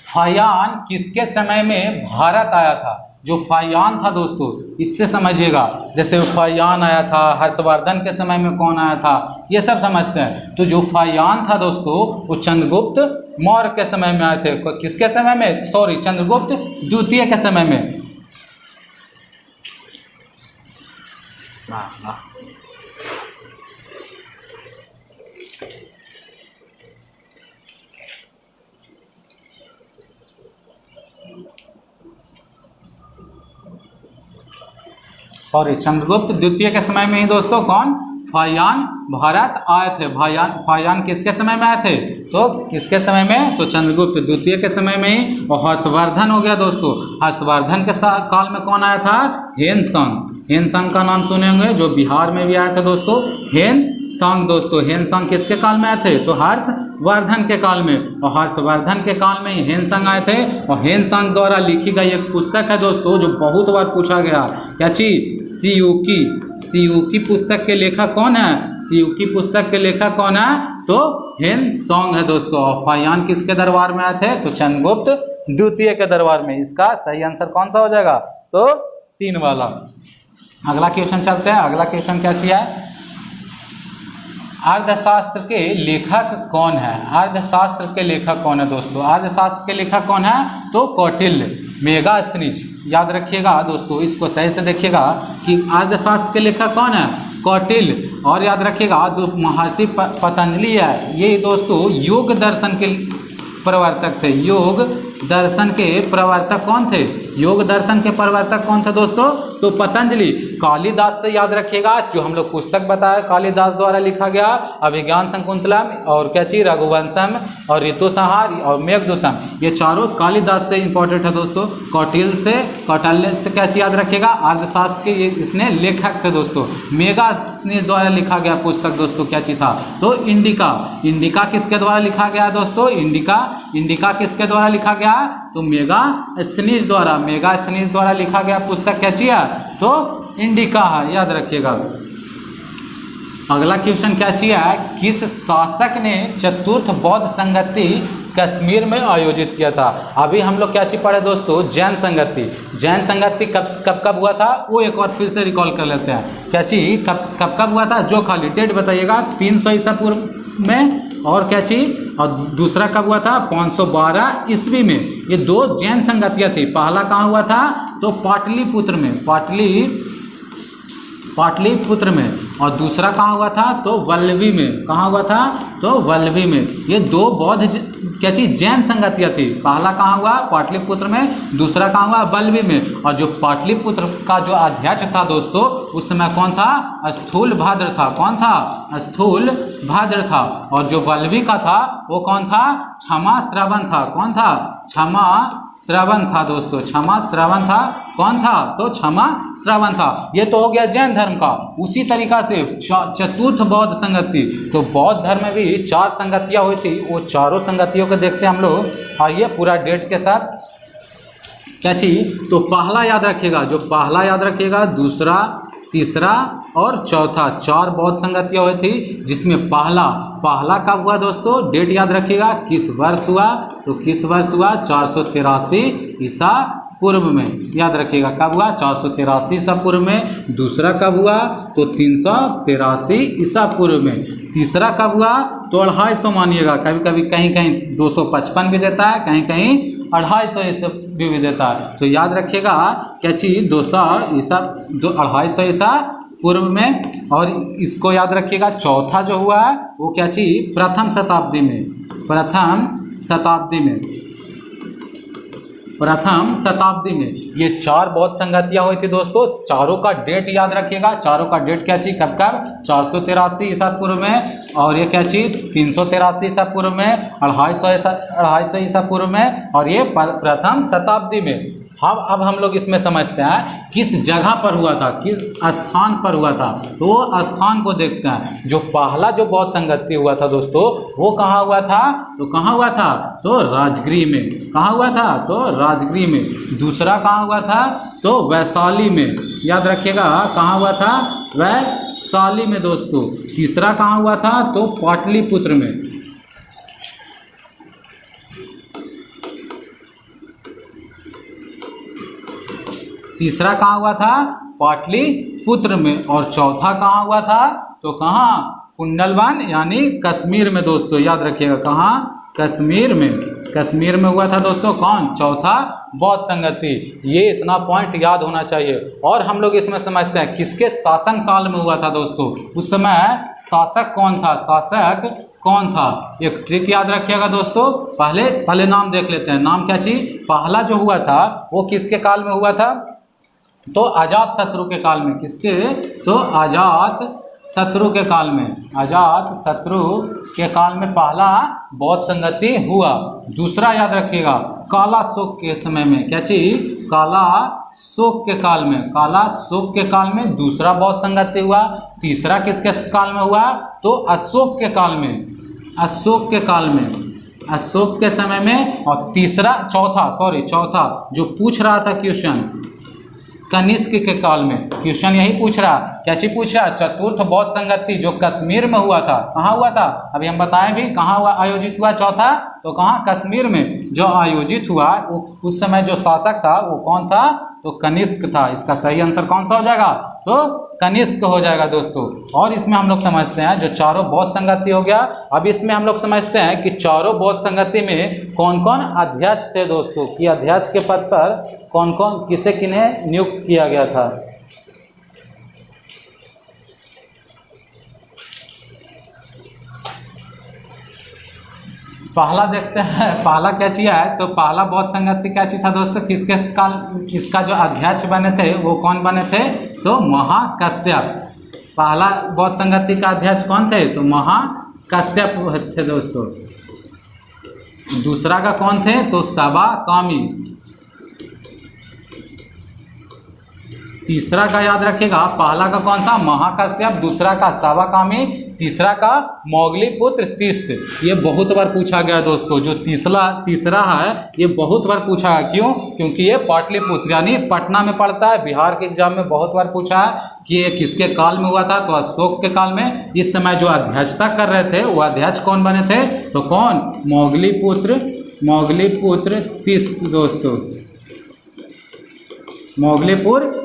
फाहियान किसके समय में भारत आया था? जो फाहियान था दोस्तों इससे समझिएगा। जैसे फाहियान आया था, हर्षवर्धन के समय में कौन आया था, ये सब समझते हैं। तो जो फाहियान था दोस्तों वो चंद्रगुप्त मौर्य के समय में आए थे। किसके समय में? सॉरी, चंद्रगुप्त द्वितीय के समय में। सॉरी, चंद्रगुप्त द्वितीय के समय में ही दोस्तों कौन? फाहियान भारत आए थे। फाहियान किसके समय में आए थे? तो किसके समय में? तो चंद्रगुप्त द्वितीय के समय में ही। और हर्षवर्धन हो गया दोस्तों। हर्षवर्धन के काल में कौन आया था? हेनसांग का नाम सुने होंगे, जो बिहार में भी आया था दोस्तों। हेनसांग दोस्तों, हेनसांग किसके काल में आए थे? तो हर्षवर्धन के काल में। और हर्षवर्धन के काल में ही हेनसांग आए थे। और हेनसांग द्वारा लिखी गई एक पुस्तक है दोस्तों जो बहुत बार पूछा गया। क्या चीज? सीयूकी पुस्तक के लेखक कौन है? सीयूकी पुस्तक के लेखक कौन है? तो हेनसांग है दोस्तों। और फाहियान किसके दरबार में आए थे? तो चंद्रगुप्त द्वितीय के दरबार में। इसका सही आंसर कौन सा हो जाएगा? तो 3 वाला। अगला क्वेश्चन चलते हैं। अगला क्वेश्चन क्या चाहिए? अर्थशास्त्र के लेखक कौन है? अर्थशास्त्र के लेखक कौन है दोस्तों? अर्थशास्त्र के लेखक कौन है? तो कौटिल्य, मेगास्थनीज। याद रखिएगा दोस्तों, इसको सही से देखिएगा कि अर्थशास्त्र के लेखक कौन है? कौटिल्य। और याद रखिएगा जो महर्षि पतंजलि है ये दोस्तों योग दर्शन प्रवर्तक थे? योग दर्शन के प्रवर्तक कौन थे? योग दर्शन के प्रवर्तक कौन थे दोस्तों? तो पतंजलि। कालिदास से याद रखिएगा, जो हम लोग पुस्तक बताया कालिदास द्वारा लिखा गया अभिज्ञान शकुंतलम और क्या चीज रघुवंशम और ऋतुसंहार और मेघदूतम, ये चारों कालिदास से इंपॉर्टेंट है दोस्तों। कौटिल्य से क्या चीज याद रखिएगा? अर्थशास्त्र के ये इसने लेखक थे दोस्तों। मेगास्थनीज द्वारा लिखा गया पुस्तक दोस्तों क्या चीज था? तो इंडिका। इंडिका किसके द्वारा लिखा गया दोस्तों? इंडिका किसके द्वारा लिखा गया? तो मेगास्थनीज द्वारा लिखा गया पुस्तक क्या चीज है? तो इंडिका है, याद रखिएगा। अगला क्वेश्चन क्या चीज है? किस शासक ने चतुर्थ बौद्ध संगति कश्मीर में आयोजित किया था? अभी हम लोग क्या चीज पढ़े दोस्तों? जैन संगति कब हुआ था? वो एक बार फिर से रिकॉल कर लेते हैं। क्या चीज कब हुआ था? जो खाली डेट बताइएगा। 300 ईसा पूर्व में, और क्या चीज, और दूसरा कब हुआ था? 512 ईस्वी में। ये दो जैन संगतियाँ थी। पहला कहाँ हुआ था? तो पाटलिपुत्र में, और दूसरा कहाँ हुआ था? तो वल्लभी में। कहाँ हुआ था? तो वल्लभी में। ये दो बौद्ध क्या चीज जैन संगतियाँ थी। पहला कहाँ हुआ? पाटलिपुत्र में, दूसरा कहाँ हुआ? वल्लभी में। और जो पाटलिपुत्र का जो अध्यक्ष था दोस्तों उस समय कौन था? स्थूलभद्र था। कौन था? स्थूलभद्र था। और जो वल्लभी का था वो कौन था? क्षमाश्रवण था। कौन था? क्षमाश्रवण था दोस्तों। क्षमाश्रवण था। कौन था? तो क्षमाश्रवण था। ये तो हो गया जैन धर्म का। उसी तरीका से चतुर्थ बौद्ध संगति, तो बौद्ध धर्म में भी 4 संगतियाँ हुई थी। वो चारों संगतियों को देखते हैं हम लोग। आइए पूरा डेट के साथ क्या चीज, तो पहला याद रखिएगा, जो पहला याद रखिएगा, दूसरा, तीसरा और चौथा, 4 बौद्ध संगतियाँ हुई थी। जिसमें पहला कब हुआ दोस्तों? डेट याद रखिएगा। किस वर्ष हुआ? तो किस वर्ष हुआ? 483 ईसा पूर्व में। याद रखिएगा कब हुआ? 483 ईसा पूर्व में। दूसरा कब हुआ? तो 383 ईसा पूर्व में। तीसरा कब हुआ? तो 250 मानिएगा। कभी कभी कहीं 255 भी देता है, कहीं 250 ईसा भी देता है। तो याद रखिएगा क्या चीज, 250 ईसा पूर्व में। और इसको याद रखिएगा, चौथा जो हुआ है वो क्या चीज, प्रथम शताब्दी में। ये 4 बौद्ध संगतियाँ हुई थी दोस्तों। चारों का डेट याद रखिएगा। चारों का डेट क्या चीज, कब 483 ईसा पूर्व में, और ये क्या चीज 383 ईसा पूर्व में, 250 ईसा पूर्व में, और ये प्रथम शताब्दी में। अब हम लोग इसमें समझते हैं किस जगह पर हुआ था, किस स्थान पर हुआ था। तो वो स्थान को देखते हैं। जो पहला जो बौद्ध संगति हुआ था दोस्तों वो कहाँ हुआ था? तो कहाँ हुआ था? तो राजगृह में। कहाँ हुआ था? तो राजगृह में। दूसरा कहाँ हुआ था? तो वैशाली में। याद रखिएगा कहाँ हुआ था? वैशाली में दोस्तों। तीसरा कहाँ हुआ था? तो पाटलिपुत्र में। तीसरा कहाँ हुआ था? पाटलिपुत्र में। और चौथा कहाँ हुआ था? तो कहाँ? कुंडलवन यानी कश्मीर में दोस्तों। याद रखिएगा कहाँ? कश्मीर में हुआ था दोस्तों। कौन? चौथा बौद्ध संगति। ये इतना पॉइंट याद होना चाहिए। और हम लोग इसमें समझते हैं किसके शासन काल में हुआ था दोस्तों। उस समय शासक कौन था? एक ट्रिक याद रखिएगा दोस्तों। पहले नाम देख लेते हैं। नाम क्या चीज? पहला जो हुआ था वो किसके काल में हुआ था? तो अजात शत्रु के काल में। किसके? तो अजात शत्रु के काल में पहला बौद्ध संगति हुआ। दूसरा याद रखिएगा काला शोक के समय में। क्या चीज? काला शोक के काल में दूसरा बौद्ध संगति हुआ। तीसरा किसके काल में हुआ? तो अशोक के समय में। और चौथा जो पूछ रहा था क्वेश्चन, कनिष्क के काल में। क्वेश्चन यही पूछ रहा, क्या चीज पूछ रहा? चतुर्थ बौद्ध संगति जो कश्मीर में हुआ था। कहाँ हुआ था? अभी हम बताएं भी कहाँ हुआ, आयोजित हुआ। चौथा तो कहाँ? कश्मीर में जो आयोजित हुआ। उस समय जो शासक था वो कौन था? तो कनिष्क था। इसका सही आंसर कौन सा हो जाएगा? तो कनिष्क हो जाएगा दोस्तों। और इसमें हम लोग समझते हैं जो चारों बौद्ध संगति हो गया। अब इसमें हम लोग समझते हैं कि चारों बौद्ध संगति में कौन कौन अध्यक्ष थे दोस्तों, कि अध्यक्ष के पद पर कौन कौन किन्हें नियुक्त किया गया था। पहला देखते हैं, पहला क्या चीज है, तो पहला बौद्ध संगति क्या चीज था दोस्तों, किसके काल इसका जो अध्यक्ष बने थे वो कौन बने थे, तो महाकश्यप। पहला बौद्ध संगति का अध्यक्ष कौन थे, तो महाकश्यप थे दोस्तों। दूसरा का कौन थे, तो सवाकामी। तीसरा का याद रखिएगा, पहला का कौन सा, महाकश्यप, दूसरा का सवाकामी, तीसरा का मोगलीपुत्र तीस्थ। ये बहुत बार पूछा गया दोस्तों, जो तीसरा है ये बहुत बार पूछा है। क्यों, क्योंकि ये पाटलिपुत्र यानी पटना में पड़ता है। बिहार के एग्जाम में बहुत बार पूछा है कि ये किसके काल में हुआ था, तो अशोक के काल में। इस समय जो अध्यक्षता कर रहे थे वो अध्यक्ष कौन बने थे, तो कौन, मोगलीपुत्र तीस्थ दोस्तों, मोगलीपुत्र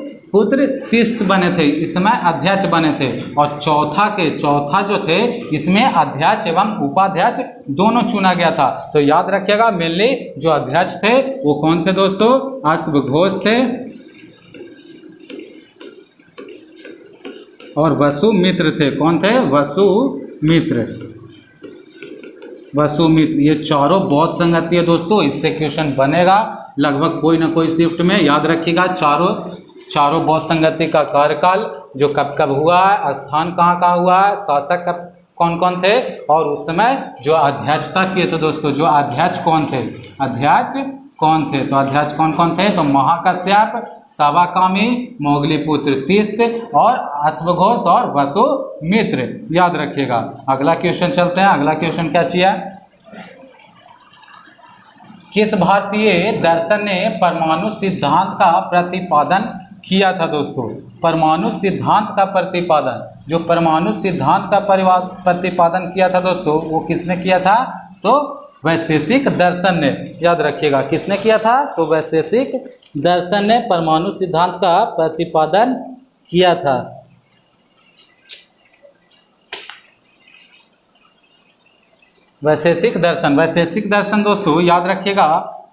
तीस्थ बने थे, इसमें अध्यक्ष बने थे। और चौथा जो थे इसमें अध्यक्ष एवं उपाध्यक्ष दोनों चुना गया था। तो याद रखिएगा मेनली जो अध्यक्ष थे वो कौन थे दोस्तों, अश्वघोष थे और वसुमित्र थे। कौन थे, वसुमित्र। ये चारों बौद्ध संगति है दोस्तों, इससे क्वेश्चन बनेगा लगभग कोई ना कोई शिफ्ट में। याद रखिएगा चारों बौद्ध संगति का कार्यकाल जो कब कब हुआ है, स्थान कहाँ हुआ है, शासक कौन कौन थे, और उस समय जो अध्यक्षता किए थे दोस्तों, जो अध्यक्ष कौन थे, तो अध्यक्ष कौन कौन थे, तो महाकश्यप, सवाकामी, मोगलीपुत्र तीस्थ और अश्वघोष और वसुमित्र। याद रखिएगा। अगला क्वेश्चन चलते हैं। अगला क्वेश्चन क्या चाहिए, किस भारतीय दर्शन ने परमाणु सिद्धांत का प्रतिपादन किया था दोस्तों। परमाणु सिद्धांत का प्रतिपादन, जो परमाणु सिद्धांत का प्रतिपादन किया था दोस्तों, वो किसने किया था, तो वैशेषिक दर्शन ने। याद रखिएगा किसने किया था, तो वैशेषिक दर्शन ने परमाणु सिद्धांत का प्रतिपादन किया था। वैशेषिक दर्शन दोस्तों याद रखिएगा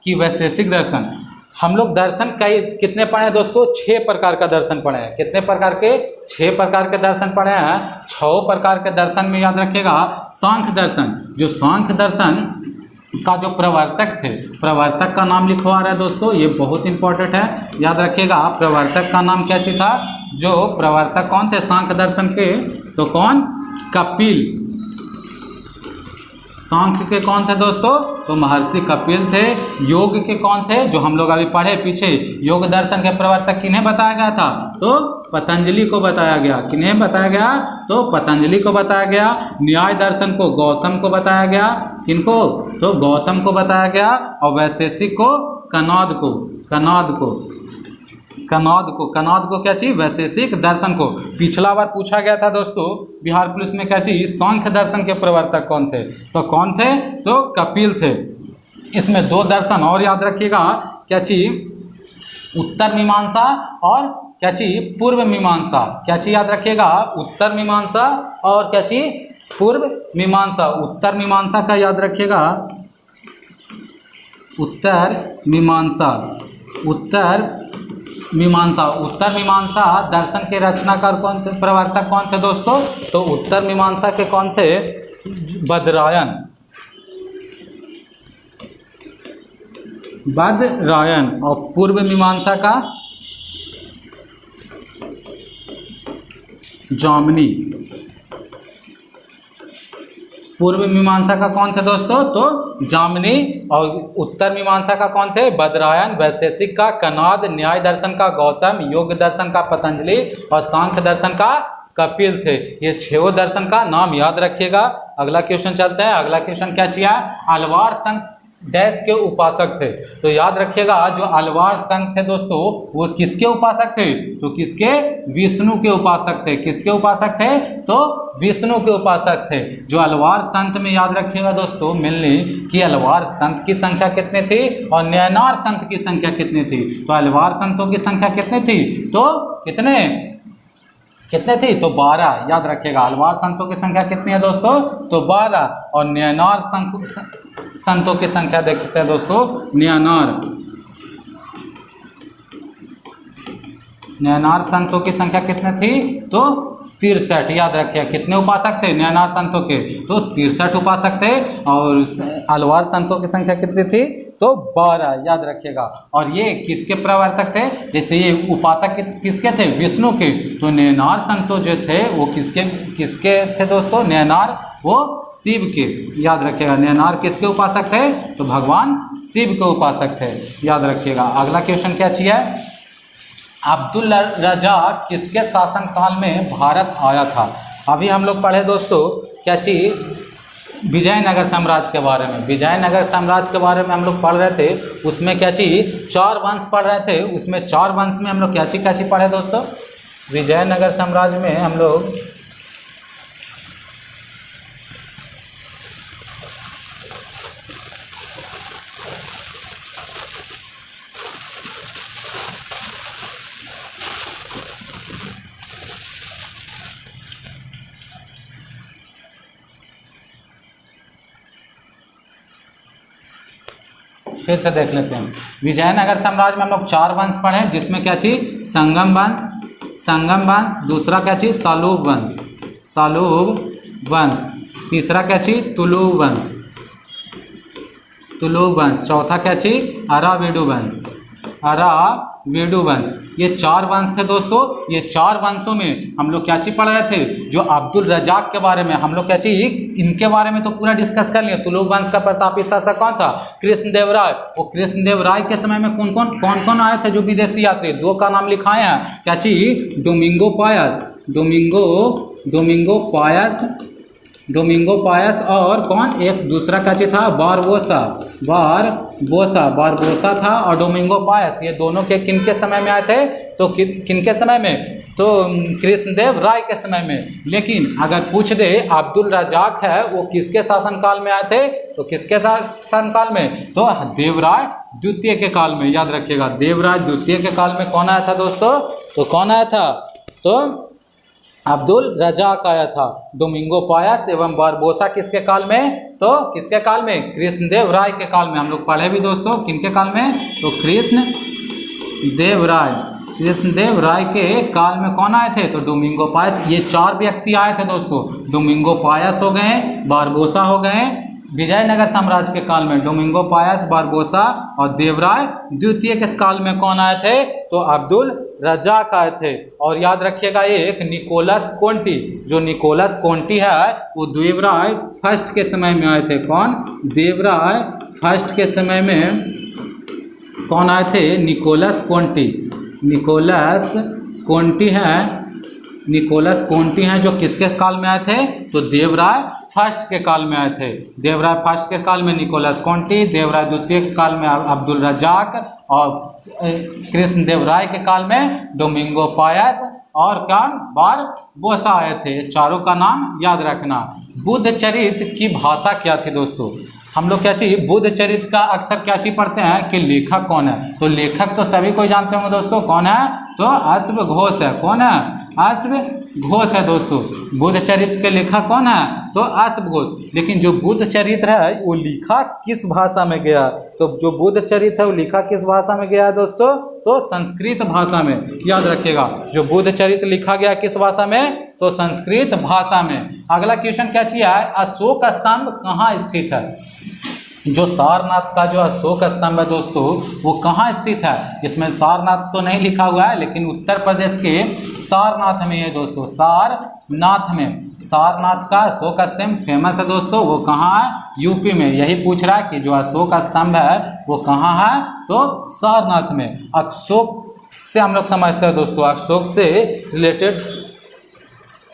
कि वैशेषिक दर्शन, हम लोग दर्शन कितने पढ़े हैं दोस्तों, 6 प्रकार का दर्शन पढ़े हैं। कितने प्रकार के, 6 प्रकार के दर्शन पढ़े हैं। 6 प्रकार के दर्शन में याद रखिएगा सांख्य दर्शन, जो सांख्य दर्शन का जो प्रवर्तक थे, प्रवर्तक का नाम लिखवा रहा है दोस्तों, ये बहुत इंपॉर्टेंट है। याद रखिएगा प्रवर्तक का नाम क्या चीज था, जो प्रवर्तक कौन थे सांख्य दर्शन के, तो कौन, कपिल। सांख्य के कौन थे दोस्तों, तो महर्षि कपिल थे। योग के कौन थे, जो हम लोग अभी पढ़े पीछे, योग दर्शन के प्रवर्तक किन्हें बताया गया था, तो पतंजलि को बताया गया। किन्हें बताया गया, तो पतंजलि को बताया गया। न्याय दर्शन को गौतम को बताया गया। किनको, तो गौतम को बताया गया। और वैशेषिक को कनौद को क्या चीज, वैशेषिक दर्शन को। पिछला बार पूछा गया था दोस्तों बिहार पुलिस में क्या चीज, सांख्य दर्शन के प्रवर्तक कौन थे, तो कौन थे, तो कपिल थे। इसमें 2 दर्शन और याद रखिएगा, क्या चीज, उत्तर मीमांसा और क्या चीज, पूर्व मीमांसा। क्या चीज याद रखिएगा, उत्तर मीमांसा और क्या चीज, पूर्व मीमांसा। उत्तर मीमांसा का याद रखिएगा, उत्तर मीमांसा दर्शन के रचनाकार कौन थे, प्रवर्तक कौन थे दोस्तों, तो उत्तर मीमांसा के कौन थे, बदरायन। और पूर्व मीमांसा का जामिनी। पूर्व मीमांसा का कौन थे दोस्तों, तो जामिनी। और उत्तर मीमांसा का कौन थे, बदरायन। वैशेषिक का कनौद, न्याय दर्शन का गौतम, योग दर्शन का पतंजलि और सांख्य दर्शन का कपिल थे। ये 6 दर्शन का नाम याद रखिएगा। अगला क्वेश्चन चलते हैं। अगला क्वेश्चन क्या चाहिए, अलवार संघ डैश के उपासक थे। तो याद रखिएगा जो अलवार संघ थे दोस्तों वो किसके उपासक थे, तो किसके, विष्णु के उपासक थे। किसके उपासक थे, तो विष्णु के उपासक थे। जो अलवार संत में याद रखिएगा दोस्तों मेनली कि अलवार संत की संख्या कितनी थी और नयनार संत की संख्या कितनी थी। तो अलवार संतों की संख्या कितनी थी, तो कितने थी, तो 12। याद रखिएगा अलवार संतों की संख्या कितनी है दोस्तों, तो 12। और नयनार संतों की संख्या देखते हैं दोस्तों, नयनार संतों की संख्या कितनी थी, तो 63, याद रखिए। कितने उपासक थे नयनार संतों के? तो 63 उपासक थे। और अलवार संतों की संख्या कितनी थी? तो 12, याद रखिएगा। और ये किसके प्रवर्तक थे? जैसे ये उपासक किसके थे? विष्णु के। तो नयनार संतों जो थे वो किसके थे दोस्तों? नयनार वो शिव के, याद रखिएगा। नयनार किसके उपासक थे? तो भगवान शिव के उपासक थे, याद रखिएगा। अगला क्वेश्चन क्या चाहिए? अब्दुल रज़ाक किसके शासनकाल में भारत आया था? अभी हम लोग पढ़े दोस्तों क्या चीज? विजयनगर साम्राज्य के बारे में। विजयनगर साम्राज्य के बारे में हम लोग पढ़ रहे थे। उसमें क्या चीज? 4 वंश पढ़ रहे थे। उसमें 4 वंश में हम लोग क्या चीज पढ़े दोस्तों? विजयनगर साम्राज्य में हम लोग फिर से देख लेते हैं। विजयनगर साम्राज्य में हम लोग 4 वंश पढ़े, जिसमें क्या चीज? संगम वंश, दूसरा क्या चीज? सालूब वंश, तीसरा क्या चीज? तुलुव वंश, चौथा क्या चीज? अराविडु वंश। ये 4 वंश थे दोस्तों। ये 4 वंशों में हम लोग क्या चीज पढ़ रहे थे? जो अब्दुल रज़ाक के बारे में हम लोग क्या चीज? इनके बारे में तो पूरा डिस्कस कर लिया। तुलुव वंश का प्रतापी शासक कौन था? कृष्णदेव राय। वो कृष्णदेव राय के समय में कौन कौन आए थे जो विदेशी यात्री? 2 का नाम लिखाए हैं। क्या चीज? डोमिंगो पायस और कौन? एक दूसरा क्या चीज था? बारबोसा था और डोमिंगो पायस। ये दोनों के किनके समय में आए थे? तो किनके समय में? तो कृष्णदेव राय के समय में। लेकिन अगर पूछ दे अब्दुल रज़ाक है वो किसके शासनकाल में आए थे? तो किसके शासनकाल में? तो देवराय द्वितीय के काल में, याद रखिएगा। देवराय द्वितीय के काल में कौन आया था दोस्तों? तो कौन आया था? तो अब्दुल रज़ाक आया था। डोमिंगो पायस एवं बारबोसा किसके काल में? तो किसके काल में? कृष्णदेव राय के काल में। हम लोग पढ़े भी दोस्तों किनके काल में? तो कृष्णदेव राय के काल में कौन आए थे? तो डोमिंगो पायस। ये 4 व्यक्ति आए थे दोस्तों। डोमिंगो पायस हो गए, बारबोसा हो गए। विजयनगर साम्राज्य के काल में डोमिंगो पायस, बारबोसा और देवराय द्वितीय के काल में कौन आए थे? तो अब्दुल रज़ाक आए थे। और याद रखिएगा एक निकोलस कोंटी, जो निकोलस कोंटी है वो देवराय फर्स्ट के समय में आए थे। कौन? देवराय फर्स्ट के समय में कौन आए थे? निकोलस कोंटी हैं जो किसके काल में आए थे? तो देवराय फर्स्ट के काल में आए थे। देवराय फर्स्ट के काल में निकोलस कोंटी, देवराय द्वितीय के काल में अब्दुल रज़ाक और कृष्णदेव राय के काल में डोमिंगो पायस और कौन? बारबोसा आए थे। चारों का नाम याद रखना। बुद्ध चरित्र की भाषा क्या थी दोस्तों? हम लोग क्या चाहिए? बुद्ध चरित्र का अक्सर क्या चीज पढ़ते हैं कि लेखक कौन है? तो लेखक तो सभी कोई जानते होंगे दोस्तों। कौन है? तो अश्व घोष है। कौन है? अश्व घोष है दोस्तों। बुद्ध चरित्र के लेखक कौन है? तो अश्व घोष। लेकिन जो बुद्ध चरित्र है वो लिखा किस भाषा में गया? तो जो बुद्ध चरित्र है वो लिखा किस भाषा में गया है दोस्तों? तो संस्कृत भाषा में, याद रखिएगा। जो बुद्ध चरित्र लिखा गया किस भाषा में? तो संस्कृत भाषा में। अगला क्वेश्चन क्या चाहिए? अशोक स्तंभ कहाँ स्थित है? जो सारनाथ का जो अशोक स्तंभ है दोस्तों वो कहाँ स्थित है? इसमें सारनाथ तो नहीं लिखा हुआ है, लेकिन उत्तर प्रदेश के सारनाथ में है दोस्तों। सारनाथ का अशोक स्तंभ फेमस है दोस्तों। वो कहाँ है? यूपी में। यही पूछ रहा है कि जो अशोक स्तंभ है वो कहाँ है? तो सारनाथ में। अशोक से हम लोग समझते हैं दोस्तों, अशोक से रिलेटेड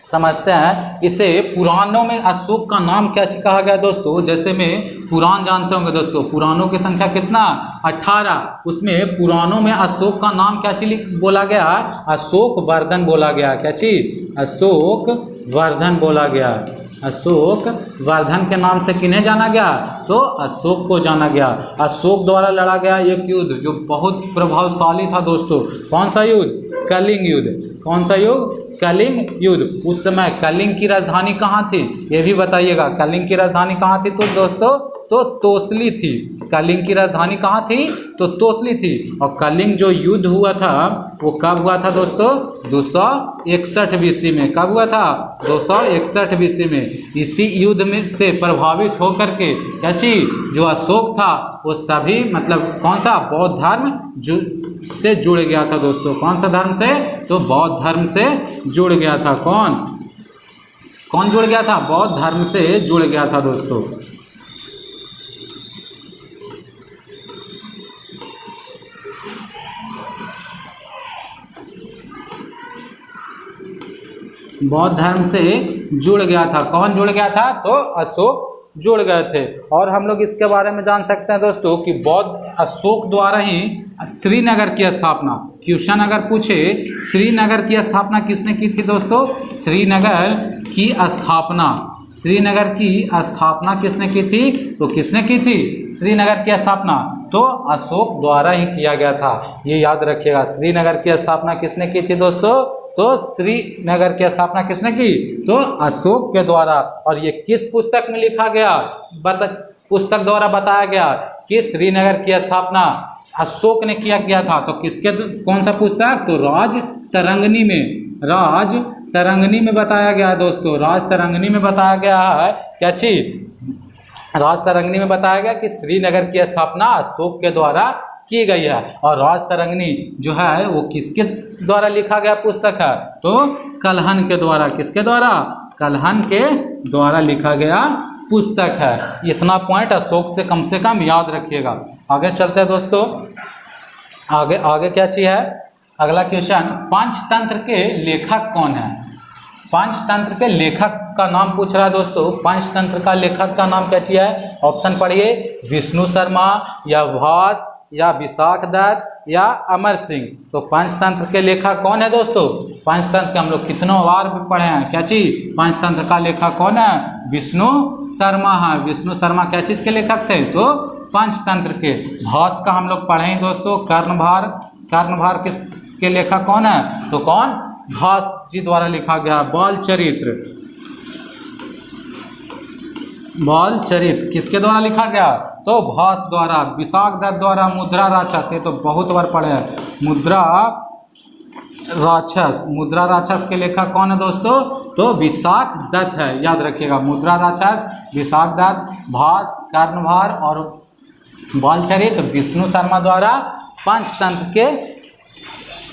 समझते हैं। इसे पुराणों में अशोक का नाम क्या कहा गया दोस्तों? जैसे में पुराण जानते होंगे दोस्तों। पुराणों की संख्या कितना? 18। उसमें पुराणों में अशोक का नाम क्या चीज बोला गया? अशोक वर्धन बोला गया। क्या चीज? अशोक वर्धन बोला गया। अशोक वर्धन के नाम से किन्हें जाना गया? तो अशोक को जाना गया। अशोक द्वारा लड़ा गया एक युद्ध जो बहुत प्रभावशाली था दोस्तों। कौन सा युद्ध? कलिंग युद्ध। कौन सा युद्ध? कलिंग युद्ध। उस समय कलिंग की राजधानी कहाँ थी? ये भी बताइएगा। कलिंग की राजधानी कहाँ थी? तो दोस्तों तो तोसली थी। कलिंग की राजधानी कहाँ थी? तो तोसली थी। और कलिंग जो युद्ध हुआ था वो कब हुआ था दोस्तों? 261 BC में। कब हुआ था? 261 BC में। इसी युद्ध में से प्रभावित होकर के क्या चीज, जो अशोक था वो सभी मतलब कौन सा, बौद्ध धर्म से जुड़ गया था दोस्तों। कौन सा धर्म से? तो बौद्ध धर्म से जुड़ गया था। कौन जुड़ गया था? बौद्ध धर्म से जुड़ गया था दोस्तों। बौद्ध धर्म से जुड़ गया था। कौन जुड़ गया था? तो अशोक जुड़ गए थे। और हम लोग इसके बारे में जान सकते हैं दोस्तों कि बौद्ध अशोक द्वारा ही श्रीनगर की स्थापना, क्वेश्चन अगर पूछे श्रीनगर की स्थापना किसने की थी दोस्तों? श्रीनगर की स्थापना किसने की थी? तो किसने की थी श्रीनगर की स्थापना? तो अशोक द्वारा ही किया गया था। ये याद रखिएगा, श्रीनगर की स्थापना किसने की थी दोस्तों? तो श्रीनगर की स्थापना किसने की? तो अशोक के द्वारा। और ये किस पुस्तक में लिखा गया? पुस्तक द्वारा बताया गया कि श्रीनगर की स्थापना अशोक ने किया गया था। तो किसके, कौन सा पुस्तक? तो राजतरंगिणी में बताया गया है दोस्तों। राजतरंगिणी में बताया गया है क्या चीज? राजतरंगिणी में बताया गया कि श्रीनगर की स्थापना अशोक के द्वारा की गई है। और राजतरंगिणी जो है वो किसके द्वारा लिखा गया पुस्तक है? तो कल्हण के द्वारा। किसके द्वारा? कल्हण के द्वारा लिखा गया पुस्तक है। इतना पॉइंट अशोक से कम याद रखिएगा। आगे चलते हैं दोस्तों। आगे क्या चीज है? अगला क्वेश्चन, पंचतंत्र के लेखक कौन है? पंचतंत्र के लेखक का नाम पूछ रहा है दोस्तों। पंचतंत्र का लेखक का नाम क्या चीज है? ऑप्शन पढ़िए, विष्णु शर्मा या भास या विशाख दत्त या अमर सिंह। तो पंचतंत्र के लेखक कौन है दोस्तों? पंचतंत्र के हम लोग कितनों बार भी पढ़े हैं। क्या चीज? पंचतंत्र का लेखक कौन है? विष्णु शर्मा है। विष्णु शर्मा क्या चीज के लेखक थे? तो पंचतंत्र के। भास का हम लोग पढ़े हैं दोस्तों। कर्णभार किसके लेखक कौन है? तो कौन? भास जी द्वारा लिखा गया। बाल चरित्र किसके द्वारा लिखा गया? तो भास द्वारा। विशाख दत्त द्वारा मुद्रा राक्षस, ये तो बहुत बार पढ़े हैं। मुद्रा राक्षस के लेखक कौन है दोस्तों? तो विशाख दत्त है, याद रखिएगा। मुद्रा राक्षस, विशाख दत्त, भास, कर्णभार और बालचरित्र विष्णु शर्मा द्वारा पंचतंत्र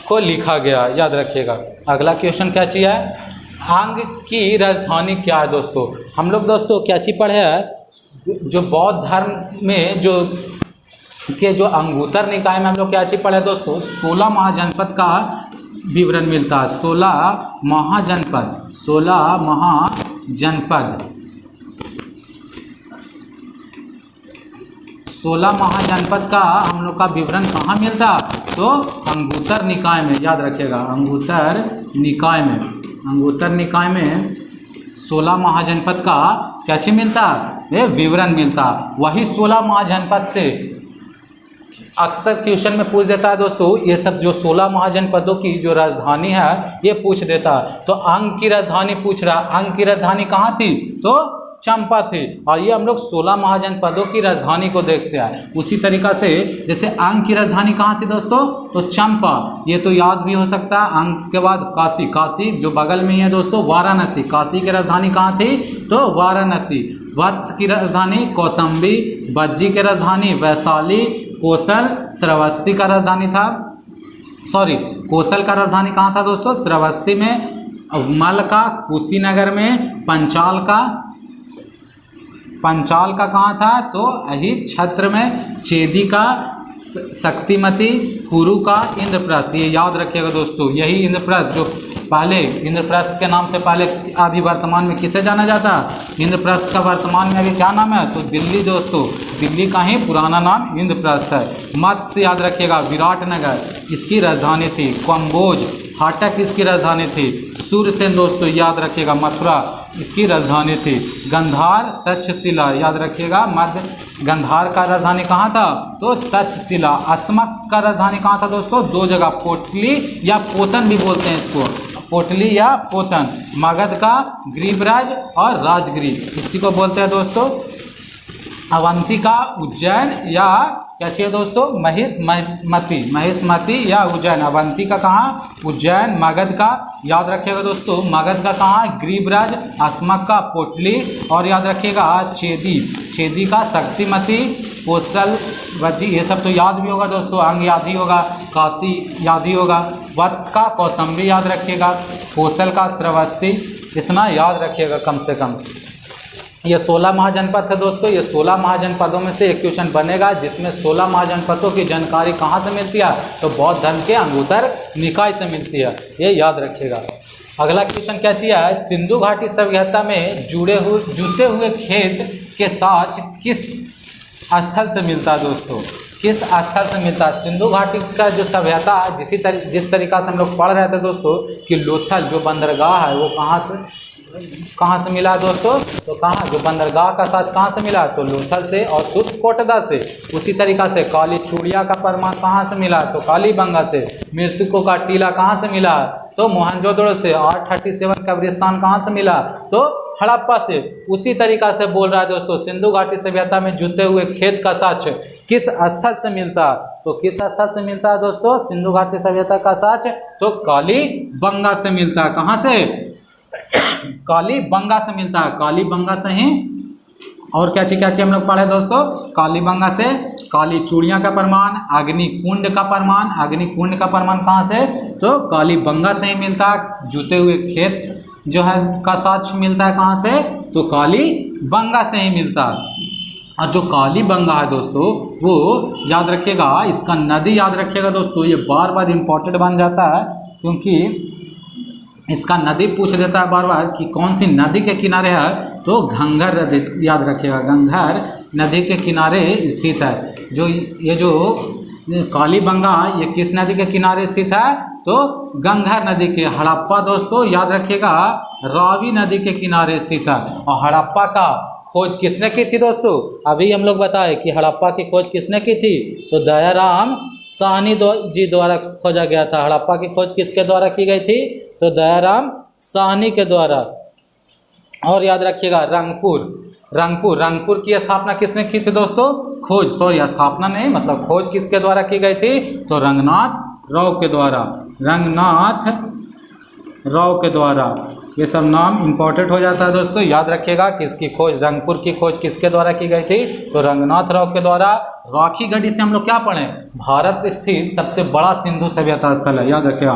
को लिखा गया, याद रखिएगा। अगला क्वेश्चन क्या चीज है? अंग की राजधानी क्या है दोस्तों? हम लोग दोस्तों क्या चीज पढ़े हैं? जो बौद्ध धर्म में जो अंगुत्तर निकाय में हम लोग क्या चीज पढ़े दोस्तों? 16 महाजनपद का विवरण मिलता है। 16 महाजनपद का हम लोग का विवरण कहाँ मिलता? तो अंगुत्तर निकाय में, याद रखिएगा। अंगुत्तर निकाय में 16 महाजनपद का क्या चीज मिलता? ये विवरण मिलता। वही 16 महाजनपद से अक्सर क्वेश्चन में पूछ देता है दोस्तों। ये सब जो 16 महाजनपदों की जो राजधानी है ये पूछ देता है। तो अंग की राजधानी पूछ रहा। अंग की राजधानी कहाँ थी? तो चंपा थी। और ये हम लोग 16 महाजनपदों की राजधानी को देखते हैं। उसी तरीका से जैसे अंग की राजधानी कहाँ थी दोस्तों? तो चंपा, ये तो याद भी हो सकता है। अंग के बाद काशी जो बगल में ही है दोस्तों, वाराणसी। काशी की राजधानी कहाँ थी? तो वाराणसी। वत्स की राजधानी कौसंबी, बज्जी की राजधानी वैशाली, कोसल श्रावस्ती का राजधानी था। कोसल का राजधानी कहाँ था दोस्तों? श्रावस्ती में। मल का कुशीनगर में। पंचाल का कहाँ था? तो यही छत्र में। चेदी का शक्तिमती, कुरु का इंद्रप्रस्थ। ये याद रखिएगा दोस्तों। यही इंद्रप्रस्थ जो पहले इंद्रप्रस्थ के नाम से पहले अभी वर्तमान में किसे जाना जाता? इंद्रप्रस्थ का वर्तमान में अभी क्या नाम है? तो दिल्ली दोस्तों। दिल्ली का ही पुराना नाम इंद्रप्रस्थ है। मत्स्य याद रखिएगा। विराटनगर इसकी राजधानी थी। कम्बोज, हाटक इसकी राजधानी थी। सूर्यसेन दोस्तों याद रखिएगा, मथुरा इसकी राजधानी थी। गंधार, तक्षशिला याद रखिएगा। मध्य गंधार का राजधानी कहाँ था? तो तक्षशिला। अस्मक का राजधानी कहाँ था दोस्तों? 2 जगह, पोटली या पोतन भी बोलते हैं इसको, पोटली या पोतन। मगध का ग्रीवराज और राजगिरी इसी को बोलते हैं दोस्तों। अवंतिका, उज्जैन या क्या चाहिए दोस्तों, महिष्मती या उज्जैन। अवंतिका कहाँ, उज्जैन। मगध का याद रखिएगा दोस्तों, मगध का कहाँ, ग्रीवराज। अस्मक का पोटली, और याद रखिएगा छेदी का शक्तिमती। कौशल वज्जी, ये सब तो याद भी होगा दोस्तों, अंग याद ही होगा, काशी याद ही होगा। वत्स का कौसंबी याद रखिएगा, कौशल का श्रावस्ती, इतना याद रखिएगा कम से कम। ये 16 महाजनपद है दोस्तों, ये 16 महाजनपदों में से एक क्वेश्चन बनेगा जिसमें 16 महाजनपदों की जानकारी कहाँ से मिलती है, तो बौद्ध धर्म के अंगुत्तर निकाय से मिलती है, ये याद रखिएगा। अगला क्वेश्चन क्या चाहिए, सिंधु घाटी सभ्यता में जुते हुए खेत के साथ किस स्थल से मिलता है दोस्तों, किस स्थल से मिलता है। सिंधु घाटी का जो सभ्यता जिस तरीका से हम लोग पढ़ रहे थे दोस्तों कि लोथल जो बंदरगाह है वो कहाँ से मिला दोस्तों, तो कहाँ, जो बंदरगाह का साज कहाँ से मिला, तो लोथल से और सुतकोटदा से। उसी तरीका से काली चूड़िया का प्रमाण कहाँ से मिला, तो कालीबंगा से। मृतकों का टीला कहाँ से मिला, तो मोहनजोदड़ो से। और 37 कब्रिस्तान कहाँ से मिला, तो हड़प्पा से। उसी तरीका से बोल रहा है दोस्तों, सिंधु घाटी सभ्यता में जुते हुए खेत का साक्ष्य किस स्थल से मिलता, तो किस स्थल से मिलता है दोस्तों, सिंधु घाटी सभ्यता का साक्ष्य तो कालीबंगा से मिलता है। कहाँ से, कालीबंगा से मिलता है, कालीबंगा से ही। और क्या चाहिए हम लोग पढ़े दोस्तों, कालीबंगा से काली चूड़ियाँ का प्रमाण, अग्निकुंड का प्रमाण। अग्निकुंड का प्रमाण कहाँ से, तो कालीबंगा से ही मिलता है। जुते हुए खेत जो है का साक्ष्य मिलता है कहाँ से, तो कालीबंगा से ही मिलता है। और जो कालीबंगा है दोस्तों वो याद रखिएगा, इसका नदी याद रखिएगा दोस्तों, ये बार बार इम्पोर्टेंट बन जाता है क्योंकि इसका नदी पूछ देता है बार बार कि कौन सी नदी के किनारे है, तो घंघर नदी याद रखिएगा, घंघर नदी के किनारे स्थित है। जो कालीबंगा ये किस नदी के किनारे स्थित है, तो घंघर नदी के। हड़प्पा दोस्तों याद रखिएगा रावी नदी के किनारे स्थित है। और हड़प्पा का खोज किसने की थी दोस्तों, अभी हम लोग बताए कि हड़प्पा की खोज किसने की थी, तो दयाराम साहनी जी द्वारा खोजा गया था। हड़प्पा की खोज किसके द्वारा की गई थी, तो दयाराम साहनी के द्वारा। और याद रखिएगा रंगपुर की स्थापना किसने की थी दोस्तों, स्थापना नहीं मतलब खोज किसके द्वारा की गई थी, तो रंगनाथ राव के द्वारा। रंगनाथ राव के द्वारा, ये सब नाम इंपॉर्टेंट हो जाता है दोस्तों, याद रखिएगा। किसकी खोज, रंगपुर की खोज किसके द्वारा की गई थी, तो रंगनाथ राव के द्वारा। राखी गढ़ी से हम लोग क्या पढ़ें, भारत स्थित सबसे बड़ा सिंधु सभ्यता स्थल है, याद रखिएगा।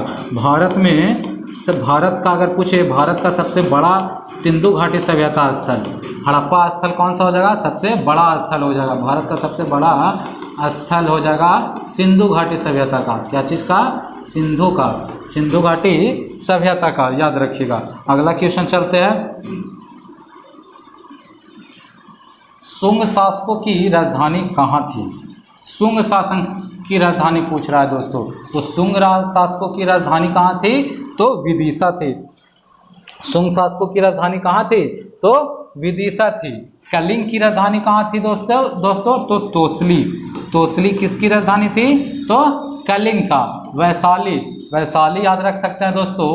भारत का अगर पूछे, भारत का सबसे बड़ा सिंधु घाटी सभ्यता स्थल, हड़प्पा स्थल कौन सा हो जाएगा, सबसे बड़ा स्थल हो जाएगा। भारत का सबसे बड़ा स्थल हो जाएगा सिंधु घाटी सभ्यता का। क्या चीज़ का, सिंधु घाटी सभ्यता का, याद रखिएगा। अगला क्वेश्चन चलते हैं। शुंग शासकों की राजधानी कहाँ थी, शुंग शासन की राजधानी पूछ रहा है दोस्तों, तो शुंग शासकों की राजधानी कहाँ थी, तो विदिशा थी। शुंग शासकों की राजधानी कहाँ थी, तो विदिशा थी। कलिंग की राजधानी कहाँ थी दोस्तों, तो तोसली किसकी राजधानी थी, तो कलिंग का। वैशाली याद रख सकते हैं दोस्तों,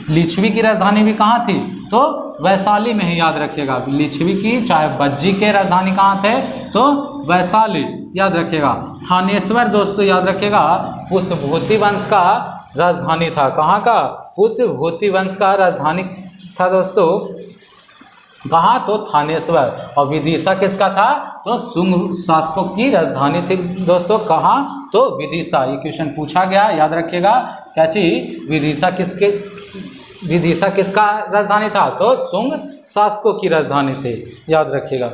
लिच्छवी की राजधानी भी कहाँ थी, तो वैशाली में ही, याद रखिएगा। लिच्छवी की चाहे बज्जी के राजधानी कहाँ थे, तो वैशाली, याद रखिएगा। थानेश्वर दोस्तों याद रखिएगा पुष्पभूति वंश का राजधानी था। कहाँ का, पुष्पभूति वंश का राजधानी था दोस्तों, कहाँ, तो थानेश्वर। और विदिशा किसका था, तो शुंग शासकों की राजधानी थी दोस्तों, कहाँ, तो विदिशा। ये क्वेश्चन पूछा गया, याद रखिएगा। क्या चीज, विदिशा किसका राजधानी था, तो शुंग शासकों की राजधानी थी, याद रखिएगा।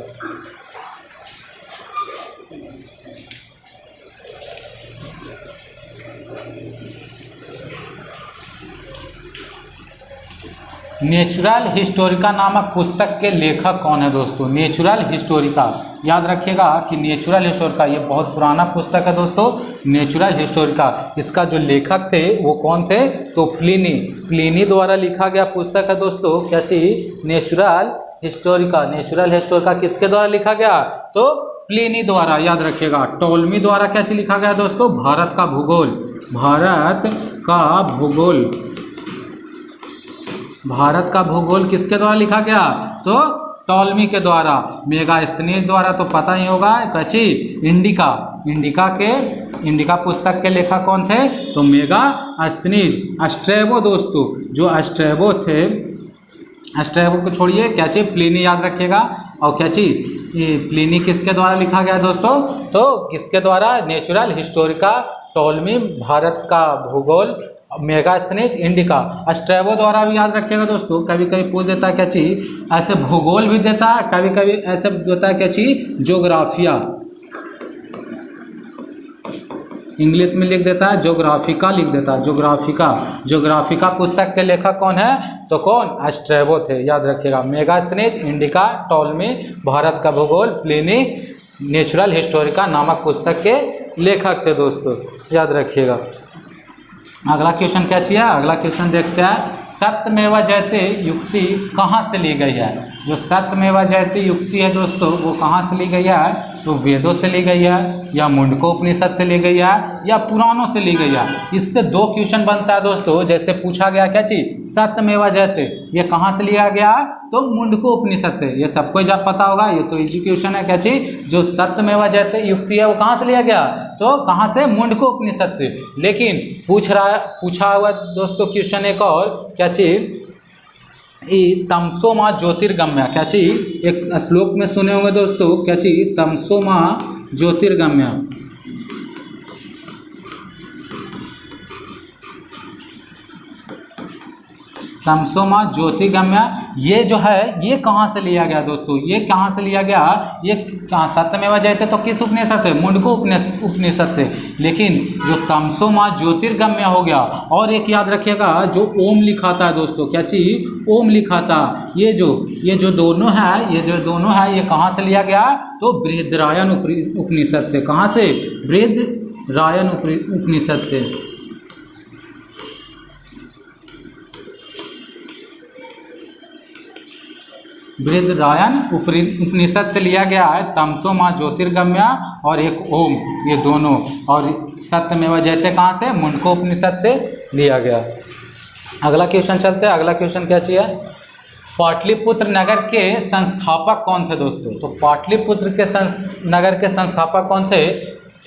नेचुरल हिस्टोरिका नामक पुस्तक के लेखक कौन है दोस्तों, नेचुरल हिस्टोरिका, याद रखिएगा कि नेचुरल हिस्टोरिका ये बहुत पुराना पुस्तक है दोस्तों, नेचुरल हिस्टोरिका। इसका जो लेखक थे वो कौन थे, तो प्लिनी द्वारा लिखा गया पुस्तक है दोस्तों। क्या चीज, नेचुरल हिस्टोरिका किसके द्वारा लिखा गया, तो प्लिनी द्वारा, याद रखिएगा। टोलमी द्वारा क्या चीज लिखा गया दोस्तों, भारत का भूगोल किसके द्वारा लिखा गया, तो टॉलमी के द्वारा, मेगास्थनीज द्वारा तो पता ही होगा। कची इंडिका, इंडिका पुस्तक के लेखक कौन थे? तो मेगास्थनीज। स्ट्रैबो दोस्तों, जो स्ट्रैबो थे, स्ट्रैबो को छोड़िए, क्या चीज प्लिनी याद रखिएगा। और क्या चीज ये प्लिनी किसके द्वारा लिखा गया दोस्तों? तो किसके द्वारा? नेचुरल हिस्टोरिका टॉलमी, भारत का भूगोल, मेगास्थनीज, इंडिका। स्ट्रैबो द्वारा भी याद रखिएगा दोस्तों। कभी कभी पूछ देता है क्या चीज, ऐसे भूगोल भी देता है, कभी कभी ऐसे देता है क्या चीज, ज्योग्राफिया, इंग्लिश में लिख देता है, ज्योग्राफिका लिख देता है, ज्योग्राफिका पुस्तक के लेखक कौन है? तो कौन? स्ट्रैबो थे, याद रखिएगा। मेगास्थनीज, इंडिका, टॉलमी, भारत का भूगोल, प्लिनी, नेचुरल हिस्टोरिका नामक पुस्तक के लेखक थे दोस्तों, याद रखिएगा। अगला क्वेश्चन क्या चाहिए? अगला क्वेश्चन देखते हैं, सत्यमेव जयते युक्ति कहाँ से ली गई है? जो सत्यमेव जयते युक्ति है दोस्तों, वो कहाँ से ली गई है? तो वेदों से ली गई है, या मुंडको उपनिषद से ली गई है, या पुराणों से ली गई है। इससे दो क्वेश्चन बनता है दोस्तों। जैसे पूछा गया क्या चीज, सत्यमेव जयते, ये कहाँ से लिया गया? तो मुंडको उपनिषद से। ये सबको जब पता होगा, ये तो इजी क्वेश्चन है। क्या चीज, जो सत्यमेव जयते युक्ति है वो कहाँ से लिया गया? तो कहाँ से? मुंडको उपनिषद से। लेकिन पूछा हुआ दोस्तों क्वेश्चन एक और, क्या चीज, तमसो माँ ज्योतिर्गम्य, क्या चीज, एक श्लोक में सुने होंगे दोस्तों, क्या चीज, तमसो माँ ज्योतिर्गम्य। तमसो माँ ज्योतिर्गम्य, ये जो है ये कहाँ से लिया गया दोस्तों? ये कहाँ से लिया गया? ये कहाँ? सत्यमेव जयते तो किस उपनिषद से? मुंडको उपनिषद से। लेकिन जो तमसो माँ ज्योतिर्गम्य हो गया, और एक याद रखिएगा, जो ओम लिखा था दोस्तों, क्या चीज, ओम लिखा था, ये जो दोनों है, ये कहाँ से लिया गया? तो बृहदरायण उपनिषद से। कहाँ से? बृहदरायण उपनिषद से। बृहदरायण उपनिषद से लिया गया है तमसो माँ ज्योतिर्गम्य और एक ओम, ये दोनों। और सत्यमेव जयते कहाँ से? मुंडको उपनिषद से लिया गया। अगला क्वेश्चन चलते हैं। अगला क्वेश्चन क्या चाहिए? पाटलिपुत्र नगर के संस्थापक कौन थे दोस्तों? तो पाटलिपुत्र के नगर के संस्थापक कौन थे?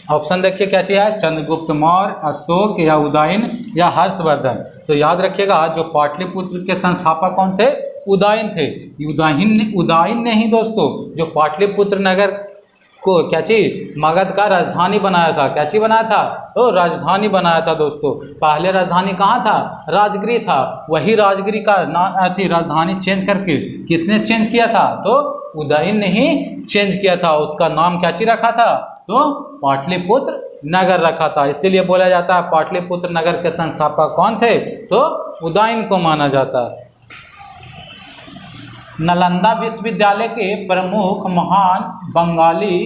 ऑप्शन देखिए क्या चाहिए, चंद्रगुप्त मौर्य, अशोक, या उदयन, या हर्षवर्धन। तो याद रखिएगा, जो पाटलिपुत्र के संस्थापक कौन थे? उदयन थे। उदयन ने ही दोस्तों जो पाटलिपुत्र नगर को क्या चीज, मगध का राजधानी बनाया था। क्या चीज बनाया था? तो राजधानी बनाया था दोस्तों। पहले राजधानी कहाँ था? राजगिरी था। वही राजगिरी का राजधानी चेंज करके किसने चेंज किया था? तो उदयन ने ही चेंज किया था। उसका नाम क्या चीज रखा था? तो पाटलिपुत्र नगर रखा था। इसीलिए बोला जाता है पाटलिपुत्र नगर के संस्थापक कौन थे? तो उदयन को माना जाता है। नालंदा विश्वविद्यालय के प्रमुख महान बंगाली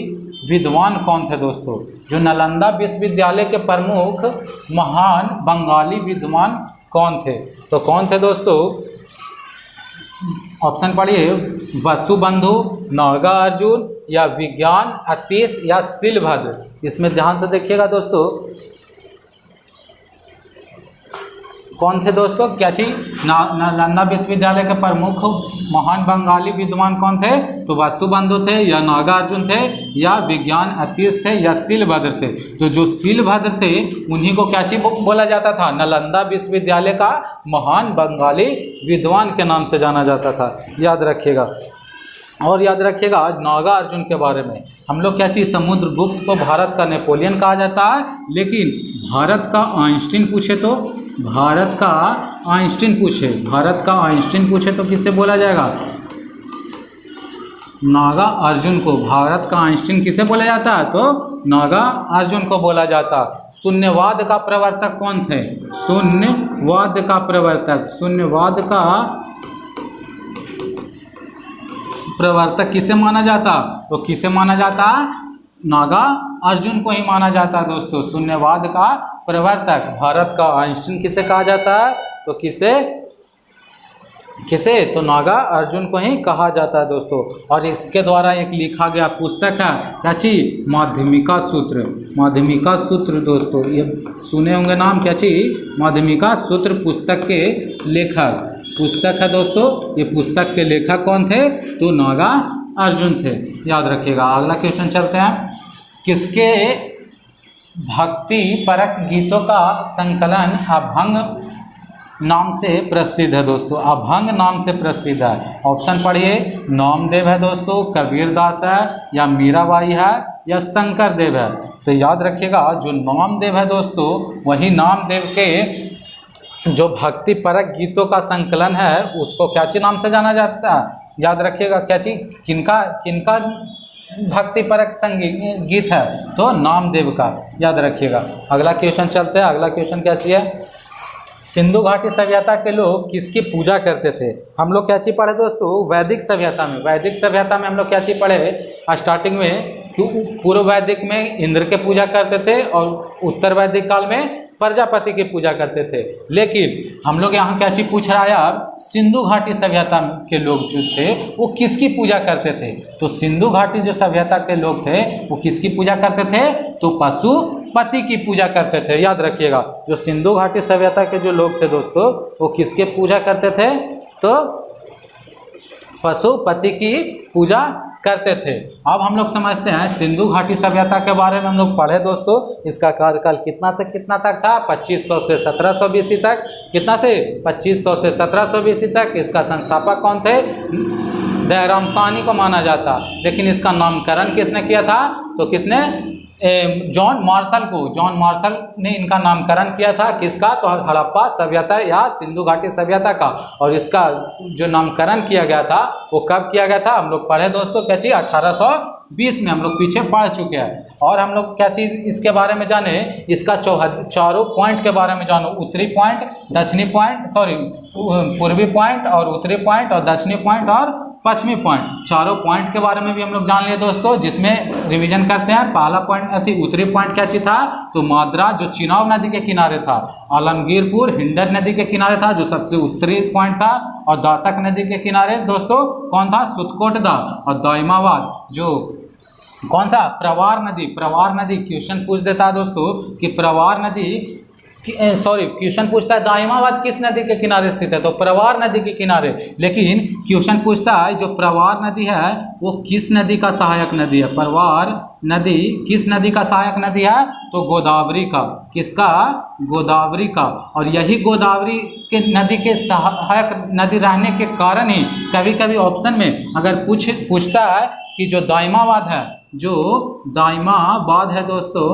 विद्वान कौन थे दोस्तों? जो नालंदा विश्वविद्यालय के प्रमुख महान बंगाली विद्वान कौन थे? तो कौन थे दोस्तों? ऑप्शन पढ़िए, वसुबंधु, नागार्जुन, या विज्ञान अतीश, या शिलभद्र। इसमें ध्यान से देखिएगा दोस्तों, कौन थे दोस्तों? क्या चीज, नालंदा विश्वविद्यालय के प्रमुख महान बंगाली विद्वान कौन थे? तो वसुबंधु थे, या नागार्जुन थे, या विज्ञान अतीश थे, या शिलभद्र थे। तो जो शिलभद्र थे उन्हीं को क्या चीज बोला जाता था? नालंदा विश्वविद्यालय का महान बंगाली विद्वान के नाम से जाना जाता था। याद रखिएगा। और याद रखिएगा नागार्जुन के बारे में, हम लोग क्या चीज़, समुद्रगुप्त को भारत का नेपोलियन कहा जाता है। लेकिन भारत का आइंस्टीन पूछे तो, भारत का आइंस्टीन पूछे तो किससे बोला जाएगा? नागा अर्जुन को। भारत का आइंस्टीन किसे बोला जाता है? तो नागा अर्जुन को बोला जाता। शून्यवाद का प्रवर्तक कौन थे? शून्यवाद का प्रवर्तक किसे माना जाता? तो किसे माना जाता? नागा अर्जुन को ही माना जाता दोस्तों। शून्यवाद का प्रवर्तक भारत का आइंस्टीन किसे कहा जाता है? तो किसे तो नागा अर्जुन को ही कहा जाता है दोस्तों। और इसके द्वारा एक लिखा गया पुस्तक है क्या चीज, माध्यमिका सूत्र दोस्तों। ये सुने होंगे नाम, क्या चीज, माध्यमिका सूत्र पुस्तक के लेखक पुस्तक है दोस्तों, ये पुस्तक के लेखक कौन थे? तो नागार्जुन थे, याद रखिएगा। अगला क्वेश्चन चलते हैं। किसके भक्ति परक गीतों का संकलन अभंग नाम से प्रसिद्ध है दोस्तों? अभंग नाम से प्रसिद्ध है। ऑप्शन पढ़िए, नामदेव है दोस्तों, कबीरदास है, या मीराबाई है, या शंकर देव है। तो याद रखिएगा जो नामदेव है दोस्तों, वही नामदेव के जो भक्ति परक गीतों का संकलन है उसको क्या चीज नाम से जाना जाता है? याद रखिएगा क्या चीज, किनका किनका भक्ति परक संगीत गीत है? तो नामदेव का, याद रखिएगा। अगला क्वेश्चन चलते हैं। अगला क्वेश्चन क्या चाहिए? सिंधु घाटी सभ्यता के लोग किसकी पूजा करते थे? हम लोग क्या चीज पढ़े दोस्तों? वैदिक सभ्यता में। वैदिक सभ्यता में हम लोग क्या चीज पढ़े स्टार्टिंग में? पूर्व वैदिक में इंद्र के पूजा करते थे और उत्तर वैदिक काल में प्रजापति की पूजा करते थे। लेकिन हम लोग यहाँ क्या चीज पूछ रहा है अब? सिंधु घाटी सभ्यता के लोग जो थे वो किसकी पूजा करते थे? तो सिंधु घाटी जो सभ्यता के लोग थे वो किसकी पूजा करते थे? तो पशुपति की पूजा करते थे, याद रखिएगा। जो सिंधु घाटी सभ्यता के जो लोग थे दोस्तों वो किसके पूजा करते थे? तो पशुपति की पूजा करते थे। अब हम लोग समझते हैं सिंधु घाटी सभ्यता के बारे में। हम लोग पढ़े दोस्तों, इसका कार्यकाल कितना से कितना तक था? 2500 से 1700 BC तक। कितना से? 2500 से 1700 BC तक। इसका संस्थापक कौन थे? दयाराम साहनी को माना जाता। लेकिन इसका नामकरण किसने किया था? तो किसने? जॉन मार्शल को। जॉन मार्शल ने इनका नामकरण किया था। किसका? तो हड़प्पा सभ्यता या सिंधु घाटी सभ्यता का। और इसका जो नामकरण किया गया था वो कब किया गया था? हम लोग पढ़े दोस्तों क्या चीज? 1820 में। हम लोग पीछे पढ़ चुके हैं। और हम लोग क्या चीज इसके बारे में जाने? इसका चारों पॉइंट के बारे में जानो। उत्तरी पॉइंट, दक्षिणी पॉइंट, पूर्वी पॉइंट और उत्तरी पॉइंट और दक्षिणी पॉइंट और पश्चिमी पॉइंट, चारों पॉइंट के बारे में भी हम लोग जान लिए दोस्तों, जिसमें रिवीजन करते हैं। पहला पॉइंट थी उत्तरी पॉइंट क्या चीज था? तो माद्रा जो चिनाब नदी के किनारे था। आलमगीरपुर हिंडन नदी के किनारे था जो सबसे उत्तरी पॉइंट था। और दासक नदी के किनारे दोस्तों कौन था? सुतकोटदा। और दाइमाबाद जो कौन सा? प्रवार नदी। प्रवार नदी क्वेश्चन पूछ देता है दोस्तों कि प्रवार नदी क्वेश्चन पूछता है दाइमाबाद किस नदी के किनारे स्थित है? तो प्रवार नदी के किनारे। लेकिन क्वेश्चन पूछता है जो प्रवार नदी है वो किस नदी का सहायक नदी है? प्रवार नदी किस नदी का सहायक नदी है? तो गोदावरी का। किसका? गोदावरी का। और यही गोदावरी के नदी के सहायक नदी रहने के कारण ही कभी कभी ऑप्शन में अगर पूछता है कि जो दाइमाबाद है, जो दाइमाबाद है दोस्तों,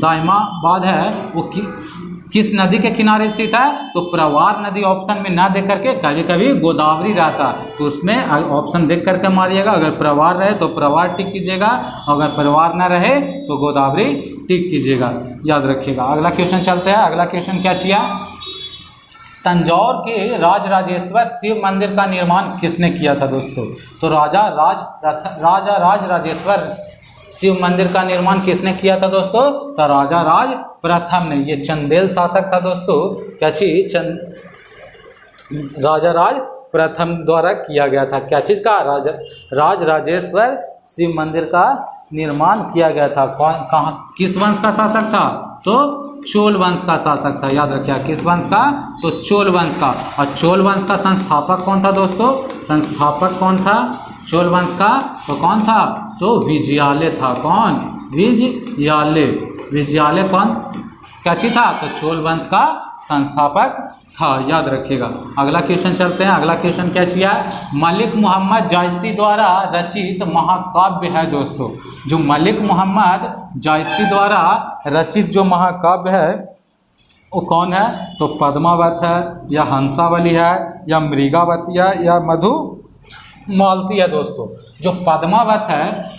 दाइमाबाद है वो किस नदी के किनारे स्थित है? तो प्रवार नदी ऑप्शन में ना दे करके कभी कभी गोदावरी रहता, तो उसमें ऑप्शन देख करके मारिएगा। अगर प्रवार रहे तो प्रवार टिक कीजिएगा, अगर प्रवार ना रहे तो गोदावरी टिक कीजिएगा, याद रखिएगा। अगला क्वेश्चन चलते हैं। अगला क्वेश्चन क्या चाहिए? तंजौर के राजराजेश्वर शिव मंदिर का निर्माण किसने किया था दोस्तों? तो राजा राजराजेश्वर शिव मंदिर का निर्माण किसने किया था दोस्तों? तो राजा राज प्रथम ने। ये चंदेल शासक था दोस्तों। क्या चीज? राजा राज प्रथम द्वारा किया गया था। क्या चीज का? राजराजेश्वर शिव मंदिर का निर्माण किया गया था। कहाँ किस वंश का शासक था? तो चोल वंश का शासक था, याद रखिए। किस वंश का? तो चोल वंश का। और चोल वंश का संस्थापक कौन था दोस्तों? संस्थापक कौन था चोल वंश का? तो कौन था? तो विजयालय था। कौन? विजयालय। विजयालय कौन क्या चीज था? तो चोल वंश का संस्थापक था, याद रखिएगा। अगला क्वेश्चन चलते हैं। अगला क्वेश्चन क्या चाहिए? मलिक मोहम्मद जायसी द्वारा रचित महाकाव्य है दोस्तों। जो मलिक मोहम्मद जायसी द्वारा रचित जो महाकाव्य है वो कौन है? तो पद्मावत है, या हंसावली है, या मृगावती है, या मधुमालती है दोस्तों। जो पद्मावत है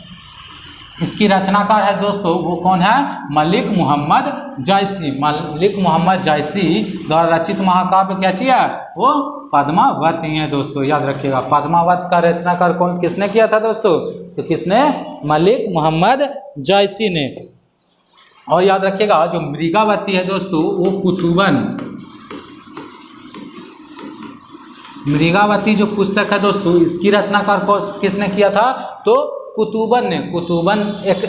इसकी रचनाकार है दोस्तों, वो कौन है? मलिक मोहम्मद जायसी। मलिक मोहम्मद जायसी द्वारा रचित महाकाव्य क्या चाहिए? वो पद्मावत ही है दोस्तों, याद रखिएगा। पद्मावत का रचनाकार कौन किसने किया था दोस्तों? तो किसने? मलिक मोहम्मद जायसी ने। और याद रखिएगा जो मृगावती है दोस्तों वो कुतुबन। मृगावती जो पुस्तक है दोस्तों इसकी रचनाकार किसने किया था? तो कुतुबन ने। कुतुबन एक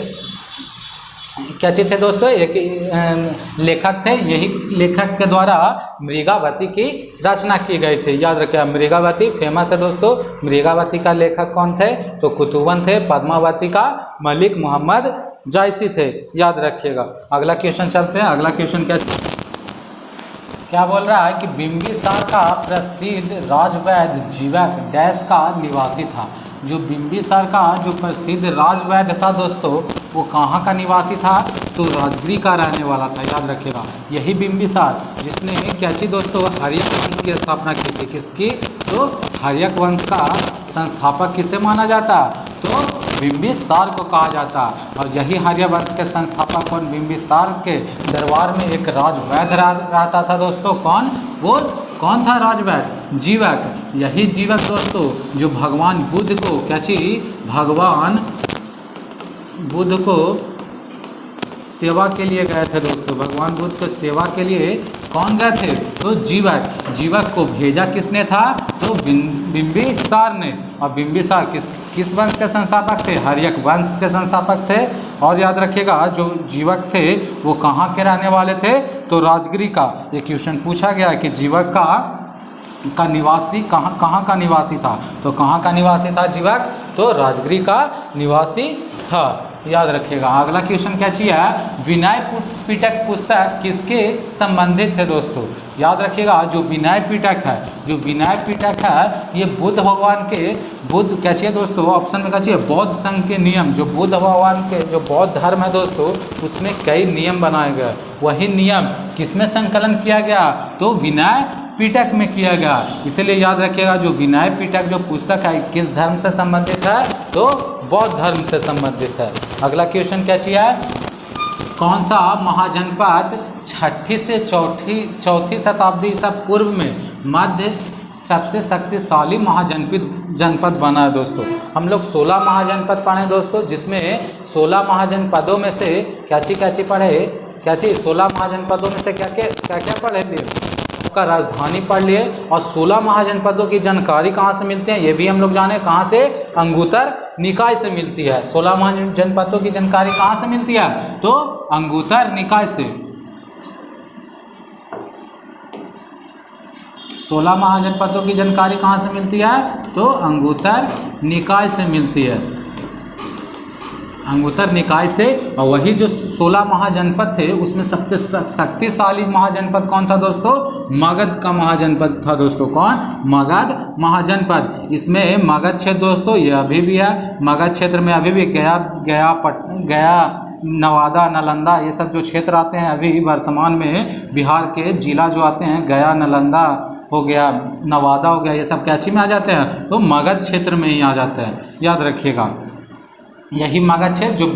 क्या चीज थे दोस्तों, एक लेखक थे। यही लेखक के द्वारा मृगावती की रचना की गई थी। याद रखिएगा, मृगावती फेमस है दोस्तों। मृगावती का लेखक कौन थे, तो कुतुबन थे। पद्मावती का मलिक मोहम्मद जायसी थे। याद रखिएगा। अगला क्वेश्चन चलते हैं। अगला क्वेश्चन क्या बोल रहा है कि बिंबिसार का प्रसिद्ध राजवैद्य जीवक डैश का निवासी था। जो बिंबिसार का जो प्रसिद्ध राजवैद्य था दोस्तों, वो कहाँ का निवासी था, तो राजगीर का रहने वाला था। याद रखिएगा, यही बिंबिसार जिसने क्या चीज दोस्तों, हर्यक वंश की स्थापना की थी। किसकी, तो हर्यक वंश का संस्थापक किसे माना जाता, तो बिंबिसार को कहा जाता। और यही हर्यक वंश के संस्थापक कौन, बिंबिसार के दरबार में एक राजवैद्य रहता था दोस्तों। कौन, वो कौन था राजवैद्य, जीवक। यही जीवक दोस्तों जो भगवान बुद्ध को क्या चीज, भगवान बुद्ध को सेवा के लिए गए थे दोस्तों। भगवान बुद्ध को सेवा के लिए कौन गए थे, तो जीवक। जीवक को भेजा किसने था, तो बिंबिसार ने। और बिंबिसार किस वंश के संस्थापक थे, हर्यक वंश के संस्थापक थे। और याद रखिएगा, जो जीवक थे वो कहाँ के रहने वाले थे, तो राजगिरी का। ये क्वेश्चन पूछा गया कि जीवक का निवासी कहाँ का निवासी था, तो कहाँ का निवासी था जीवक, तो राजगिरी का निवासी था। याद रखिएगा। अगला क्वेश्चन क्या चाहिए, विनय पिटक पुस्तक किसके संबंधित थे दोस्तों। याद रखिएगा, जो विनय पिटक है, जो विनय पिटक है, ये बुद्ध भगवान के, बुद्ध क्या चाहिए दोस्तों, ऑप्शन में क्या चाहिए, बौद्ध संघ के नियम। जो बुद्ध भगवान के जो बौद्ध धर्म है दोस्तों, उसमें कई नियम बनाए गए। वही नियम किसमें संकलन किया गया, तो विनय पिटक में किया गया। इसीलिए याद रखिएगा, जो विनय पिटक जो पुस्तक है किस धर्म से संबंधित है, तो बौद्ध धर्म से संबंधित है। अगला क्वेश्चन क्या चाहिए, कौन सा महाजनपद छठी से चौथी शताब्दी ईसा पूर्व में मध्य सबसे शक्तिशाली जनपद बना है दोस्तों। हम लोग 16 महाजनपद पढ़े दोस्तों, जिसमें 16 महाजनपदों में से क्या चीज पढ़े, क्या चीज 16 महाजनपदों में से क्या पढ़े, का राजधानी पढ़ लिए। और 16 महाजनपदों की जानकारी कहाँ से मिलती है, ये भी हम लोग जाने, कहाँ से, अंगुत्तर निकाय से मिलती है। 16 महाजनपदों की जानकारी कहाँ से मिलती है, तो अंगुत्तर निकाय से। 16 महाजनपदों की जानकारी कहाँ से मिलती है, तो अंगुत्तर निकाय से मिलती है, अंगुत्तर निकाय से। और वही जो 16 महाजनपद थे उसमें सबसे शक्तिशाली महाजनपद कौन था दोस्तों, मगध का महाजनपद था दोस्तों। कौन, मगध महाजनपद। इसमें मगध क्षेत्र दोस्तों ये अभी भी है। मगध क्षेत्र में अभी भी गया नवादा, नालंदा, ये सब जो क्षेत्र आते हैं अभी वर्तमान में बिहार के जिला जो आते हैं, गया, नालंदा हो गया, नवादा हो गया, ये सब क्या चीज में आ जाते हैं, तो मगध क्षेत्र में ही आ जाते हैं। याद रखिएगा, यही मगध क्षेत्र जो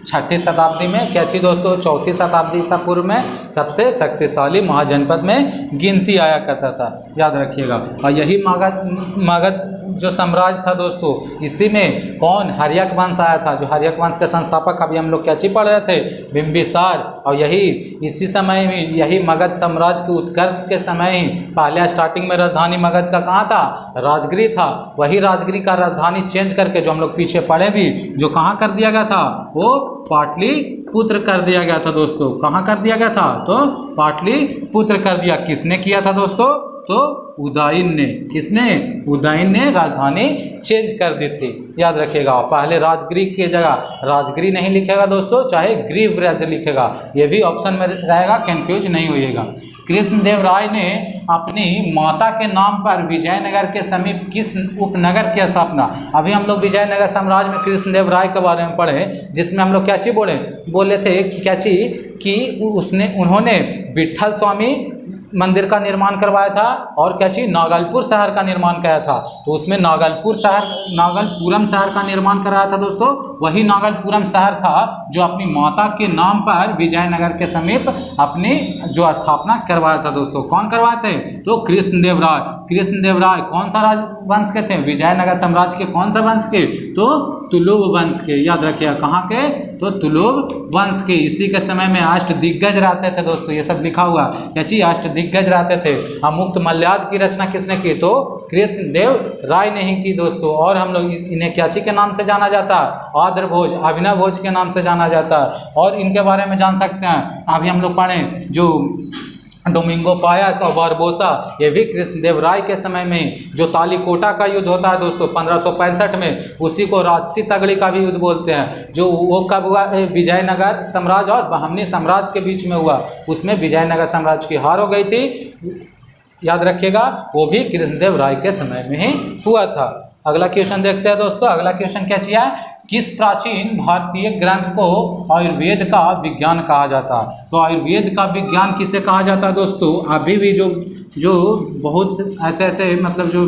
छठी शताब्दी में क्या चीज दोस्तों, चौथी शताब्दी ईसा पूर्व में सबसे शक्तिशाली महाजनपद में गिनती आया करता था। याद रखिएगा। और यही मगध जो साम्राज्य था दोस्तों, इसी में कौन, हर्यक वंश आया था। जो हर्यक वंश के संस्थापक अभी हम लोग क्या चीज पढ़ रहे थे, बिंबिसार। और यही इसी समय में यही मगध साम्राज्य के उत्कर्ष के समय ही पहले स्टार्टिंग में राजधानी मगध का कहाँ था, राजगिरी था। वही राजगिरी का राजधानी चेंज करके जो हम लोग पीछे पढ़े भी, जो कहाँ कर दिया गया था, वो पाटलिपुत्र कर दिया गया था दोस्तों। कहाँ कर दिया गया था, तो पाटलिपुत्र कर दिया। किसने किया था दोस्तों, तो उदयन ने। किसने, उदयन ने राजधानी चेंज कर दी थी। याद रखिएगा, पहले राजगिरी की जगह राजगिरी नहीं लिखेगा दोस्तों, चाहे ग्रीवराज लिखेगा। ये भी ऑप्शन में रहेगा, कंफ्यूज नहीं होइएगा। कृष्णदेव राय ने अपनी माता के नाम पर विजयनगर के समीप किस उपनगर की स्थापना। अभी हम लोग विजयनगर साम्राज्य में कृष्णदेव राय के बारे में पढ़े, जिसमें हम लोग क्या चीज बोले थे कि क्या चीज कि उन्होंने विट्ठल स्वामी मंदिर का निर्माण करवाया था और क्या चीज नागलपुर शहर का निर्माण कराया था। तो उसमें नागलपुरम शहर का निर्माण कराया था दोस्तों। वही नागलपुरम शहर था जो अपनी माता के नाम पर विजयनगर के समीप अपनी जो स्थापना करवाया था दोस्तों। कौन करवाए थे, तो कृष्णदेव राय। कृष्णदेव राय कौन सा राजवंश के थे, विजयनगर साम्राज्य के कौन सा वंश के, तो तुलुव वंश के। याद रखिएगा, कहाँ के, तो तुलुव वंश के। इसी के समय में अष्ट दिग्गज रहते थे दोस्तों, ये सब लिखा हुआ क्या चीज, अष्ट दिग्गज रहते थे। मुक्त मल्याद की रचना किसने की, तो कृष्णदेव राय ने ही की दोस्तों। और हम लोग इन्हें क्या चीज के नाम से जाना जाता है, आर्द्र भोज, अभिनव भोज के नाम से जाना जाता है। और इनके बारे में जान सकते हैं, अभी हम लोग पढ़ें जो डोमिंगो पायस और बारबोसा, ये भी कृष्णदेव राय के समय में। जो तालीकोटा का युद्ध होता है दोस्तों 1565 में, उसी को राजसी तगड़ी का भी युद्ध बोलते हैं। जो वो कब हुआ, विजयनगर साम्राज्य और बहमनी साम्राज्य के बीच में हुआ। उसमें विजयनगर साम्राज्य की हार हो गई थी, याद रखिएगा। वो भी कृष्णदेव राय के समय में ही हुआ था। अगला क्वेश्चन देखते हैं दोस्तों। अगला क्वेश्चन क्या चाहिए, किस प्राचीन भारतीय ग्रंथ को आयुर्वेद का विज्ञान कहा जाता है। तो आयुर्वेद का विज्ञान किसे कहा जाता है दोस्तों, अभी भी जो बहुत ऐसे मतलब जो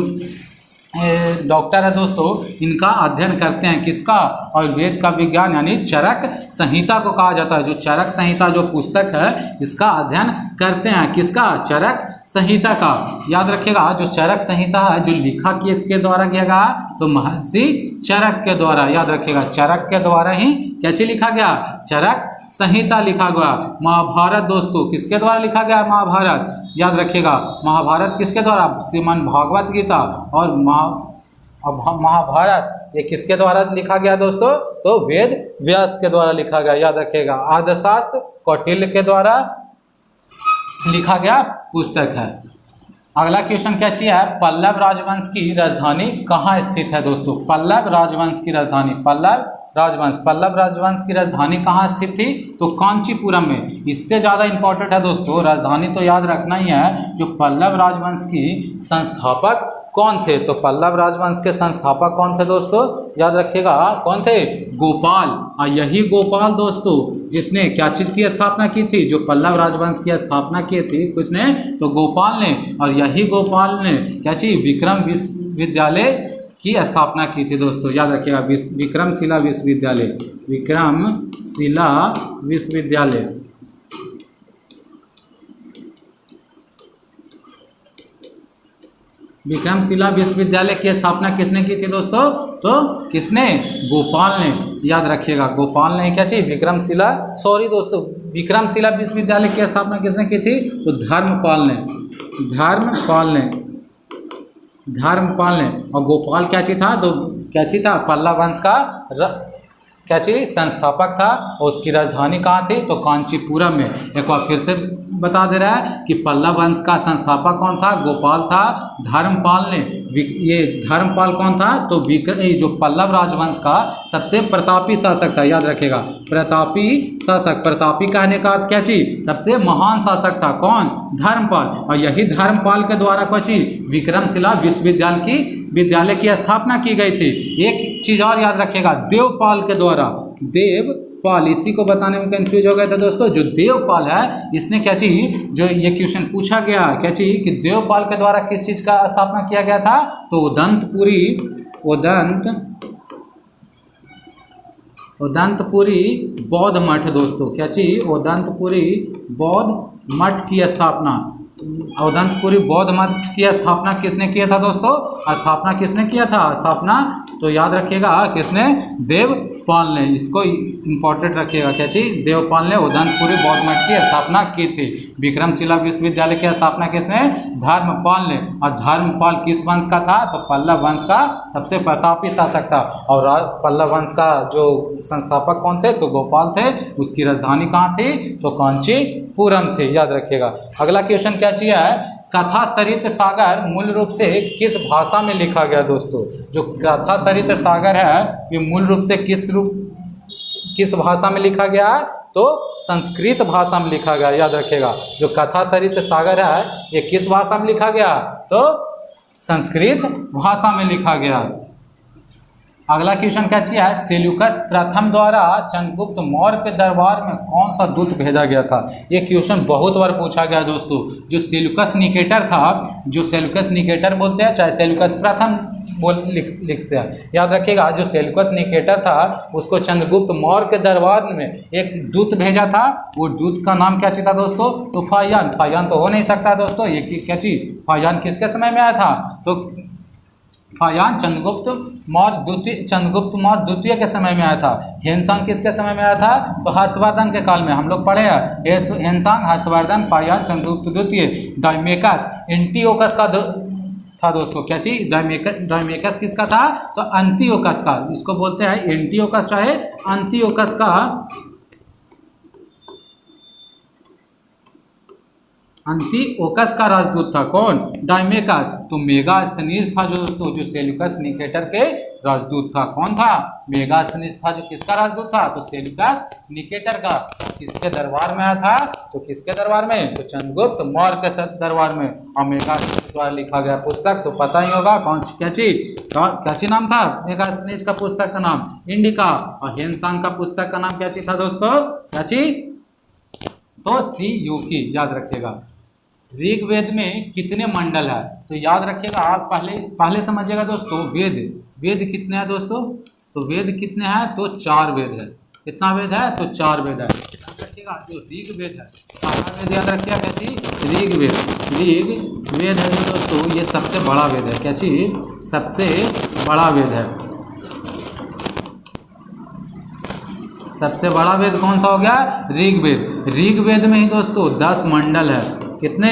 डॉक्टर है दोस्तों, इनका अध्ययन करते हैं किसका, आयुर्वेद का विज्ञान, यानी चरक संहिता को कहा जाता है। जो चरक संहिता जो पुस्तक है, इसका अध्ययन करते हैं किसका, चरक संहिता का। याद रखिएगा, जो चरक संहिता है जो लिखा किसके द्वारा किया गया, तो महर्षि चरक के द्वारा। याद रखिएगा, चरक के द्वारा ही क्या चीज लिखा गया, चरक संहिता लिखा गया। महाभारत दोस्तों किसके द्वारा लिखा गया, महाभारत। याद रखिएगा, महाभारत किसके द्वारा, श्रीमद् भागवत गीता और महाभारत ये किसके द्वारा लिखा गया दोस्तों, तो वेद व्यास के द्वारा लिखा गया। याद रखिएगा, अर्थशास्त्र कौटिल्य के द्वारा लिखा गया पुस्तक है। अगला क्वेश्चन क्या चाहिए है, पल्लव राजवंश की राजधानी कहाँ स्थित है दोस्तों। पल्लव राजवंश की राजधानी, पल्लव राजवंश की राजधानी कहाँ स्थित थी, तो कांचीपुरम में। इससे ज़्यादा इंपॉर्टेंट है दोस्तों, राजधानी तो याद रखना ही है। जो पल्लव राजवंश की संस्थापक कौन थे, तो पल्लव राजवंश के संस्थापक कौन थे दोस्तों, याद रखिएगा कौन थे, गोपाल। और यही गोपाल दोस्तों जिसने क्या चीज़ की स्थापना की थी, जो पल्लव राजवंश की स्थापना की थी किसने, तो गोपाल ने। और यही गोपाल ने क्या चीज, विक्रम विश्वविद्यालय की स्थापना की थी दोस्तों। याद रखिएगा, विक्रमशिला विश्वविद्यालय, विक्रमशिला विश्वविद्यालय। विक्रमशिला विश्वविद्यालय की स्थापना किसने की थी दोस्तों, तो किसने, गोपाल ने। याद रखिएगा, गोपाल ने क्या चीज, विक्रमशिला विश्वविद्यालय की स्थापना किसने की थी, तो धर्मपाल ने। और गोपाल क्या चीज था, तो क्या चीज था, पल्लव वंश का क्या चीज, संस्थापक था। और उसकी राजधानी कहाँ थी, तो कांचीपुरम में। एक बार फिर से बता दे रहा है कि पल्लव वंश का संस्थापक कौन था, गोपाल था। धर्मपाल ने, ये धर्मपाल कौन था, तो जो पल्लव राजवंश का सबसे प्रतापी शासक था। याद रखेगा, प्रतापी शासक, प्रतापी कहने का अर्थ क्या चीज, सबसे महान शासक था कौन, धर्मपाल। और यही धर्मपाल के द्वारा क्या चीज, विक्रमशिला विश्वविद्यालय की स्थापना की गई थी। एक चीज और याद रखेगा, देवपाल के द्वारा, देवपाल, इसी को बताने में कंफ्यूज हो गए थे दोस्तों। जो देवपाल है, इसने क्या चीज, जो ये क्वेश्चन पूछा गया क्या चीज, कि देवपाल के द्वारा किस चीज का स्थापना किया गया था, तो उदंतपुरी बौद्ध मठ दोस्तों। क्या चीज, उदंतपुरी बौद्ध मठ की स्थापना। उदंतपुरी बौद्ध मठ की स्थापना किसने किया था दोस्तों, स्थापना किसने किया था, स्थापना तो याद रखिएगा किसने, देवपाल ने। इसको इंपॉर्टेंट रखिएगा, क्या चीज, देवपाल ने उदंतपुरी बौद्ध मठ की स्थापना की थी। विक्रमशिला विश्वविद्यालय की स्थापना किसने, धर्मपाल ने। और धर्मपाल किस वंश का था, तो पल्लव वंश का सबसे प्रतापी शासक था। और पल्लव वंश का जो संस्थापक कौन थे, तो गोपाल थे। उसकी राजधानी कहाँ थी, तो कांचीपुरम थी। याद रखिएगा। अगला क्वेश्चन क्या चाहिए है, कथा सरित सागर मूल रूप से किस भाषा में लिखा गया दोस्तों। जो कथा सरित सागर है, ये मूल रूप से किस भाषा में लिखा गया है, तो संस्कृत भाषा में लिखा गया। याद रखिएगा, जो कथा सरित सागर है, ये किस भाषा में लिखा गया, तो संस्कृत भाषा में लिखा गया। अगला क्वेश्चन क्या चाहिए है, सेल्यूकस प्रथम द्वारा चंद्रगुप्त मौर्य के दरबार में कौन सा दूत भेजा गया था। ये क्वेश्चन बहुत बार पूछा गया दोस्तों। जो सेल्यूकस निकेटर था, जो सेल्यूकस निकेटर बोलते हैं, चाहे सेल्यूकस प्रथम लिखते हैं। याद रखिएगा, जो सेल्यूकस निकेटर था, उसको चंद्रगुप्त मौर्य के दरबार में एक दूत भेजा था। वो दूत का नाम क्या चीज था दोस्तों, तो फायान तो हो नहीं सकता दोस्तों। ये क्या चीज, फायान किसके समय में आया था, तो फाहियान चंद्रगुप्त मौर्य द्वितीय, चंद्रगुप्त मौर्य द्वितीय के समय में आया था। हेनसांग किसके समय में आया था? तो हर्षवर्धन के काल में, हम लोग पढ़े हैं। हेनसांग, हर्षवर्धन, फाहियान चंद्रगुप्त द्वितीय। डायमेकस एंटियोकस का था दोस्तों। क्या चीज? डायमेकस किसका था? तो अंतियोकस का, इसको बोलते हैं एंटियोकस चाहे अंतियोकस का, अंतिओकस का राजदूत था। कौन? डायमेकस। तो मेगास्थनीज था जो सेल्यूकस निकेटर के राजदूत था। कौन था? मेगास्थनीज था जो किसका राजदूत था? तो सेल्यूकस निकेटर का। किसके दरबार में आया था? तो किसके दरबार में? तो चंद्रगुप्त मौर्य के दरबार में। और मेगास्थनीज द्वारा लिखा गया पुस्तक तो पता ही होगा कौन क्या नाम था मेगास्थनीज का पुस्तक का नाम? इंडिका। और हेनसांग का पुस्तक का नाम क्या था दोस्तों? क्या? तो सी युकी। याद रखिएगा। ऋग्वेद में कितने मंडल है? तो याद रखिएगा आप पहले समझिएगा दोस्तों। वेद कितने हैं दोस्तों? तो वेद कितने हैं? तो 4 वेद है। कितना वेद है? तो 4 वेद है। याद रखिएगा। जो ऋग्वेद है, पहला वेद याद रखिएगा क्या चीज? ऋग्वेद है जो दोस्तों ये सबसे बड़ा वेद है। क्या चीज? सबसे बड़ा वेद है। सबसे बड़ा वेद कौन सा हो गया? ऋग्वेद। ऋग्वेद में ही दोस्तों 10 मंडल है। कितने?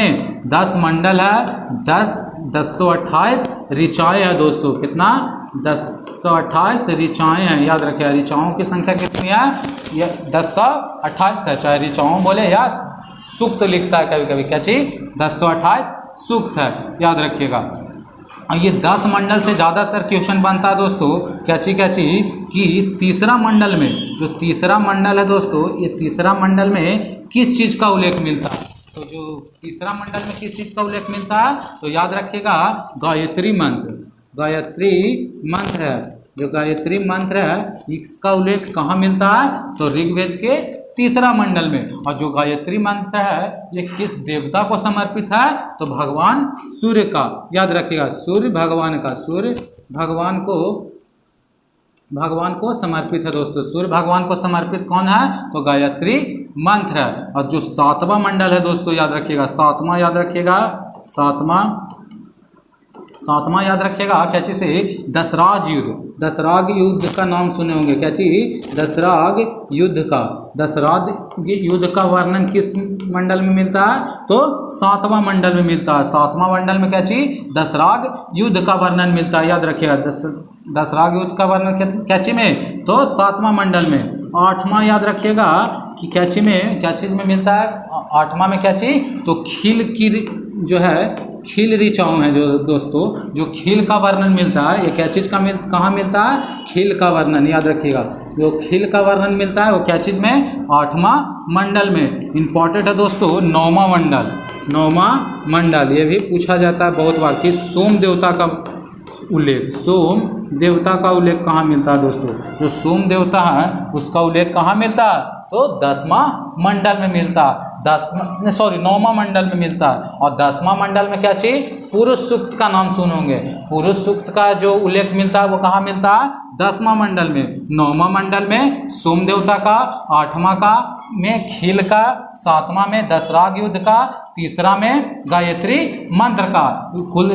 10 मंडल है। 1028 ऋचाएँ है दोस्तों। कितना? 1028 ऋचाएँ हैं। याद रखिए ऋचाओं की संख्या कितनी है? ये 1028 है। चाहे ऋचाओं बोले या सूक्त लिखता है कभी कभी। क्या चीज? 1028 सूक्त है। याद रखिएगा। और ये 10 मंडल से ज़्यादातर क्वेश्चन बनता है दोस्तों। क्या चीज कि तीसरा मंडल में, जो तीसरा मंडल है दोस्तों, ये तीसरा मंडल में किस चीज़ का उल्लेख मिलता है? तो जो तीसरा मंडल में किस चीज़ का उल्लेख मिलता है? तो याद रखिएगा गायत्री मंत्र। गायत्री मंत्र है। जो गायत्री मंत्र है इसका उल्लेख कहाँ मिलता है? तो ऋग्वेद के तीसरा मंडल में। और जो गायत्री मंत्र है ये किस देवता को समर्पित है? तो भगवान सूर्य का। याद रखिएगा सूर्य भगवान का। सूर्य भगवान को समर्पित है दोस्तों। सूर्य भगवान को समर्पित कौन है? तो गायत्री मंत्र है। और जो 7वां मंडल है दोस्तों याद रखिएगा, 7वां याद रखिएगा, 7वां याद रखिएगा क्या चीज़ से? दशराज युद्ध। दशराग युद्ध का नाम सुने होंगे। क्या चीज? दशराग युद्ध का। दशराग युद्ध का वर्णन किस मंडल में मिलता है? तो 7वां मंडल में मिलता है। 7वां मंडल में क्या चीज? दशराग युद्ध का वर्णन मिलता है। याद रखिएगा दशराग युद्ध का वर्णन क्या चीज में? तो 7वां मंडल में। 8वां याद रखिएगा कि क्या चीज़ में मिलता है? 8वां में क्या चीज? तो खील की जो है खील ऋचाओं है जो दोस्तों, जो खील का वर्णन मिलता है। ये क्या चीज़ का कहाँ मिलता है? खील का वर्णन। याद रखिएगा जो खील का वर्णन मिलता है वो क्या चीज़ में? 8वां मंडल में। इंपॉर्टेंट है दोस्तों 9वां मंडल। 9वां मंडल ये भी पूछा जाता है बहुत बार कि सोम देवता का उल्लेख, सोम देवता का उल्लेख कहाँ मिलता है दोस्तों? जो सोम देवता है उसका उल्लेख कहाँ मिलता है? तो 10वां मंडल में मिलता है। 9वां मंडल में मिलता है। और 10वां मंडल में क्या चीज? पुरुष सूक्त का नाम सुनोगे। पुरुष सूक्त का जो उल्लेख मिलता है वो कहाँ मिलता है? 10वां मंडल में। 9वां मंडल में सोम देवता का, 8वां का में खील का, 7वां में दशराग युद्ध का, तीसरा में गायत्री मंत्र का। कुल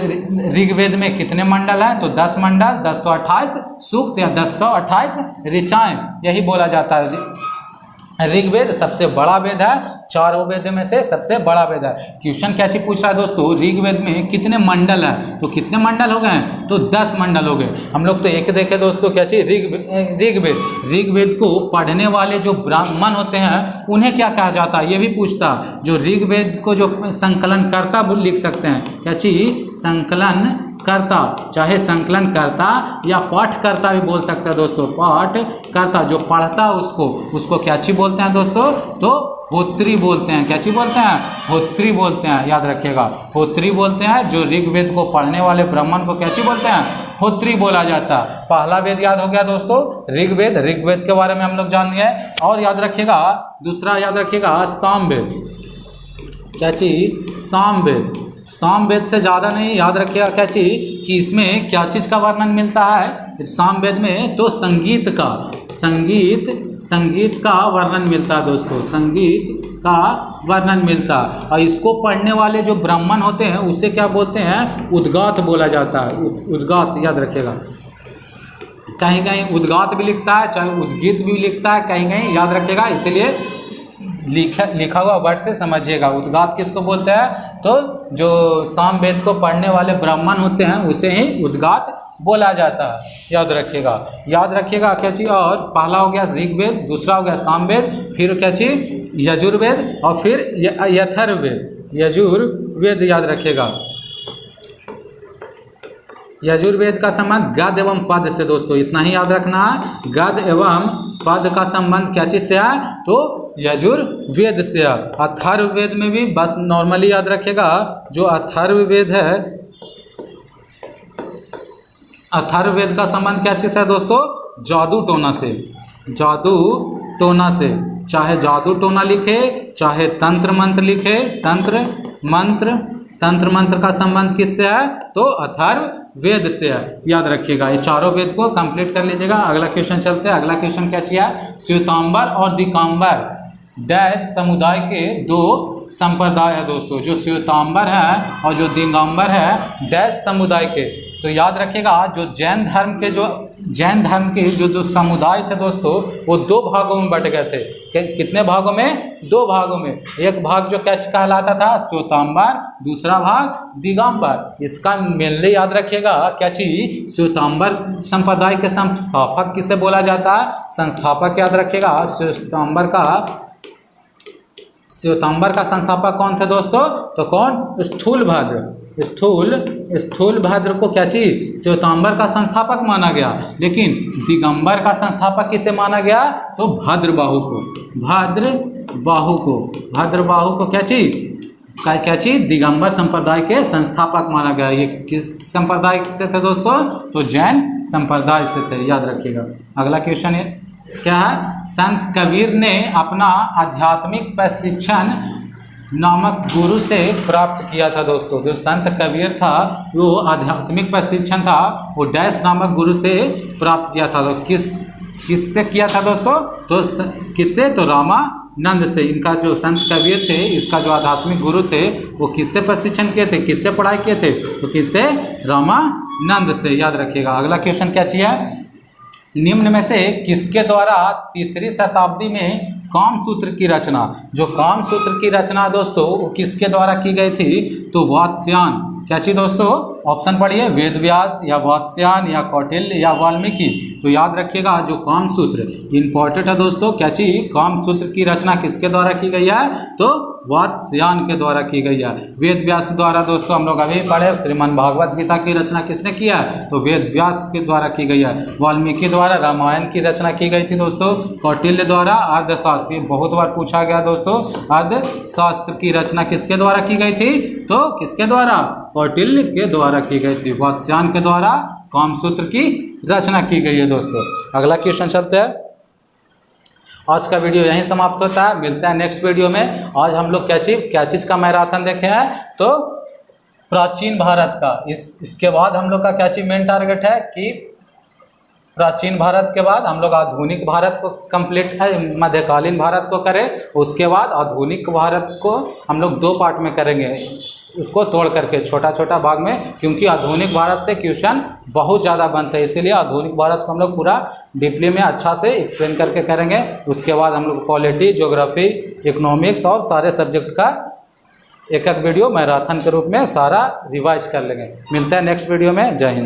ऋग्वेद में कितने मंडल है? तो 10 मंडल, 1028 सूक्त या 1028 ऋचाएँ, यही बोला जाता है। ऋग्वेद सबसे बड़ा वेद है। 4 वेद में से सबसे बड़ा वेद है। क्वेश्चन क्या चीज पूछ रहा है दोस्तों? ऋग्वेद में कितने मंडल है? तो कितने मंडल हो गए? तो 10 मंडल हो गए। हम लोग तो एक देखे दोस्तों क्या चीज? ऋग्वेद को पढ़ने वाले जो ब्राह्मण होते हैं उन्हें क्या कहा जाता है? ये भी पूछता। जो ऋग्वेद को जो संकलन करता लिख सकते हैं। क्या चीज? संकलन करता, चाहे संकलन करता या पाठ करता भी बोल सकता है दोस्तों। पाठ करता जो पढ़ता उसको क्या चीज बोलते हैं दोस्तों? तो होत्री बोलते हैं। क्या चीज बोलते हैं? होत्री बोलते हैं। याद रखिएगा होत्री बोलते हैं। जो ऋग्वेद को पढ़ने वाले ब्राह्मण को क्या चीज बोलते हैं? होत्री बोला जाता है। पहला वेद याद हो गया दोस्तों ऋग्वेद के बारे में हम लोग जान गए। और याद रखिएगा दूसरा याद रखिएगा सामवेद। क्या चीज? सामवेद। सामवेद से ज़्यादा नहीं याद रखिएगा क्या चीज? कि इसमें क्या चीज़ का वर्णन मिलता है सामवेद में? तो संगीत का वर्णन मिलता है दोस्तों। संगीत का वर्णन मिलता है। और इसको पढ़ने वाले जो ब्राह्मण होते हैं उसे क्या बोलते हैं, उद्गात बोला जाता है। उद्गात याद रखिएगा, कहीं कहीं उद्गात भी लिखता है, चाहे उद्गीत भी लिखता है, कहीं कहीं याद रखिएगा, इसलिए लिखा हुआ वर्ड से समझिएगा। उद्गात किसको बोलते हैं, तो जो साम वेद को पढ़ने वाले ब्राह्मण होते हैं उसे ही उद्गात बोला जाता है। याद रखिएगा क्या चीज़, और पहला हो गया ऋग्वेद, दूसरा हो गया सामवेद, फिर क्या चीज़ यजुर्वेद, और फिर अथर्ववेद। यजुर्वेद याद रखिएगा, यजुर्वेद का संबंध गद एवं पद से दोस्तों, इतना ही याद रखना है। गद एवं पद का संबंध क्या चीज से है, तो यजुर्वेद से है। अथर्ववेद में भी बस नॉर्मली याद रखिएगा, जो अथर्ववेद है, अथर्ववेद का संबंध क्या चीज है दोस्तों, जादू टोना से। जादू टोना से, चाहे जादू टोना लिखे चाहे तंत्र मंत्र लिखे, तंत्र मंत्र का संबंध किससे है, तो अथर्ववेद से है। याद रखिएगा, ये चारों वेद को कंप्लीट कर लीजिएगा। अगला क्वेश्चन चलते हैं। अगला क्वेश्चन क्या चाहिए, श्वेतांबर और दिगंबर डैश समुदाय के दो संप्रदाय है दोस्तों। जो श्वेतांबर है और जो दिगंबर है डैश समुदाय के, तो याद रखिएगा जो जैन धर्म के जो समुदाय थे दोस्तों, वो दो भागों में बट गए थे। कितने भागों में, दो भागों में। एक भाग जो क्या कहलाता था, श्वेतांबर, दूसरा भाग दिगंबर। इसका मेनली याद रखिएगा क्या चीज, श्वेतांबर संप्रदाय के संस्थापक किसे बोला जाता है, संस्थापक याद रखिएगा। श्वेतांबर का संस्थापक कौन थे दोस्तों, तो कौन, स्थूलभद्र को क्या चीज, श्वेतांबर का संस्थापक माना गया। लेकिन दिगंबर का संस्थापक किसे माना गया, तो भद्रबाहु को क्या चीज दिगंबर संप्रदाय के संस्थापक माना गया। ये किस संप्रदाय से थे दोस्तों, तो जैन संप्रदाय से थे। याद रखिएगा। अगला क्वेश्चन क्या है, संत कबीर ने अपना आध्यात्मिक प्रशिक्षण नामक गुरु से प्राप्त किया था दोस्तों। जो संत कबीर था वो आध्यात्मिक प्रशिक्षण था, वो डैश नामक गुरु से प्राप्त किया था। तो किससे किया था दोस्तों, तो किससे, तो रामानंद से। इनका जो संत कबीर थे, इसका जो आध्यात्मिक गुरु थे, वो किससे प्रशिक्षण किए थे, किससे पढ़ाई किए थे, तो किससे, रामानंद से। याद रखिएगा। अगला क्वेश्चन क्या चाहिए, निम्न में से किसके द्वारा तीसरी शताब्दी में कामसूत्र की रचना, जो कामसूत्र की रचना दोस्तों वो किसके द्वारा की गई थी, तो वात्स्यायन। क्या चीज दोस्तों, ऑप्शन पढ़िए, वेद व्यास या वात्स्यायन या कौटिल्य या वाल्मीकि। तो याद रखिएगा जो कामसूत्र इंपॉर्टेंट है दोस्तों, क्या चीज, कामसूत्र की रचना किसके द्वारा की गई है, तो वात्स्यायन के द्वारा की गई है। वेद व्यास द्वारा दोस्तों हम लोग अभी पढ़े, श्रीमद् भागवत गीता की रचना किसने किया है, तो वेद व्यास के द्वारा की गई है। वाल्मीकि द्वारा रामायण की रचना की गई थी दोस्तों। कौटिल्य द्वारा अर्थशास्त्र, बहुत बार पूछा गया दोस्तों, अर्थशास्त्र की रचना किसके द्वारा की गई थी, तो किसके द्वारा, कौटिल्य के द्वारा की गई थी। वात्स्यायन के द्वारा कामसूत्र की रचना की गई है दोस्तों। अगला क्वेश्चन चलते हैं। आज का वीडियो यहीं समाप्त होता है, मिलता है नेक्स्ट वीडियो में। आज हम लोग क्या चीज़ का मैराथन देखे हैं, तो प्राचीन भारत का। इसके बाद हम लोग का क्या चीज़ मेन टारगेट है कि प्राचीन भारत के बाद हम लोग आधुनिक भारत को कंप्लीट मध्यकालीन भारत को करें, उसके बाद आधुनिक भारत को हम लोग दो पार्ट में करेंगे, उसको तोड़ करके छोटा छोटा भाग में, क्योंकि आधुनिक भारत से क्वेश्चन बहुत ज़्यादा बनते हैं, इसीलिए आधुनिक भारत को हम लोग पूरा डीपली में अच्छा से एक्सप्लेन करके करेंगे। उसके बाद हम लोग पॉलिटी, ज्योग्राफी, इकोनॉमिक्स और सारे सब्जेक्ट का एक वीडियो मैराथन के रूप में सारा रिवाइज कर लेंगे। मिलता है नेक्स्ट वीडियो में। जय हिंद।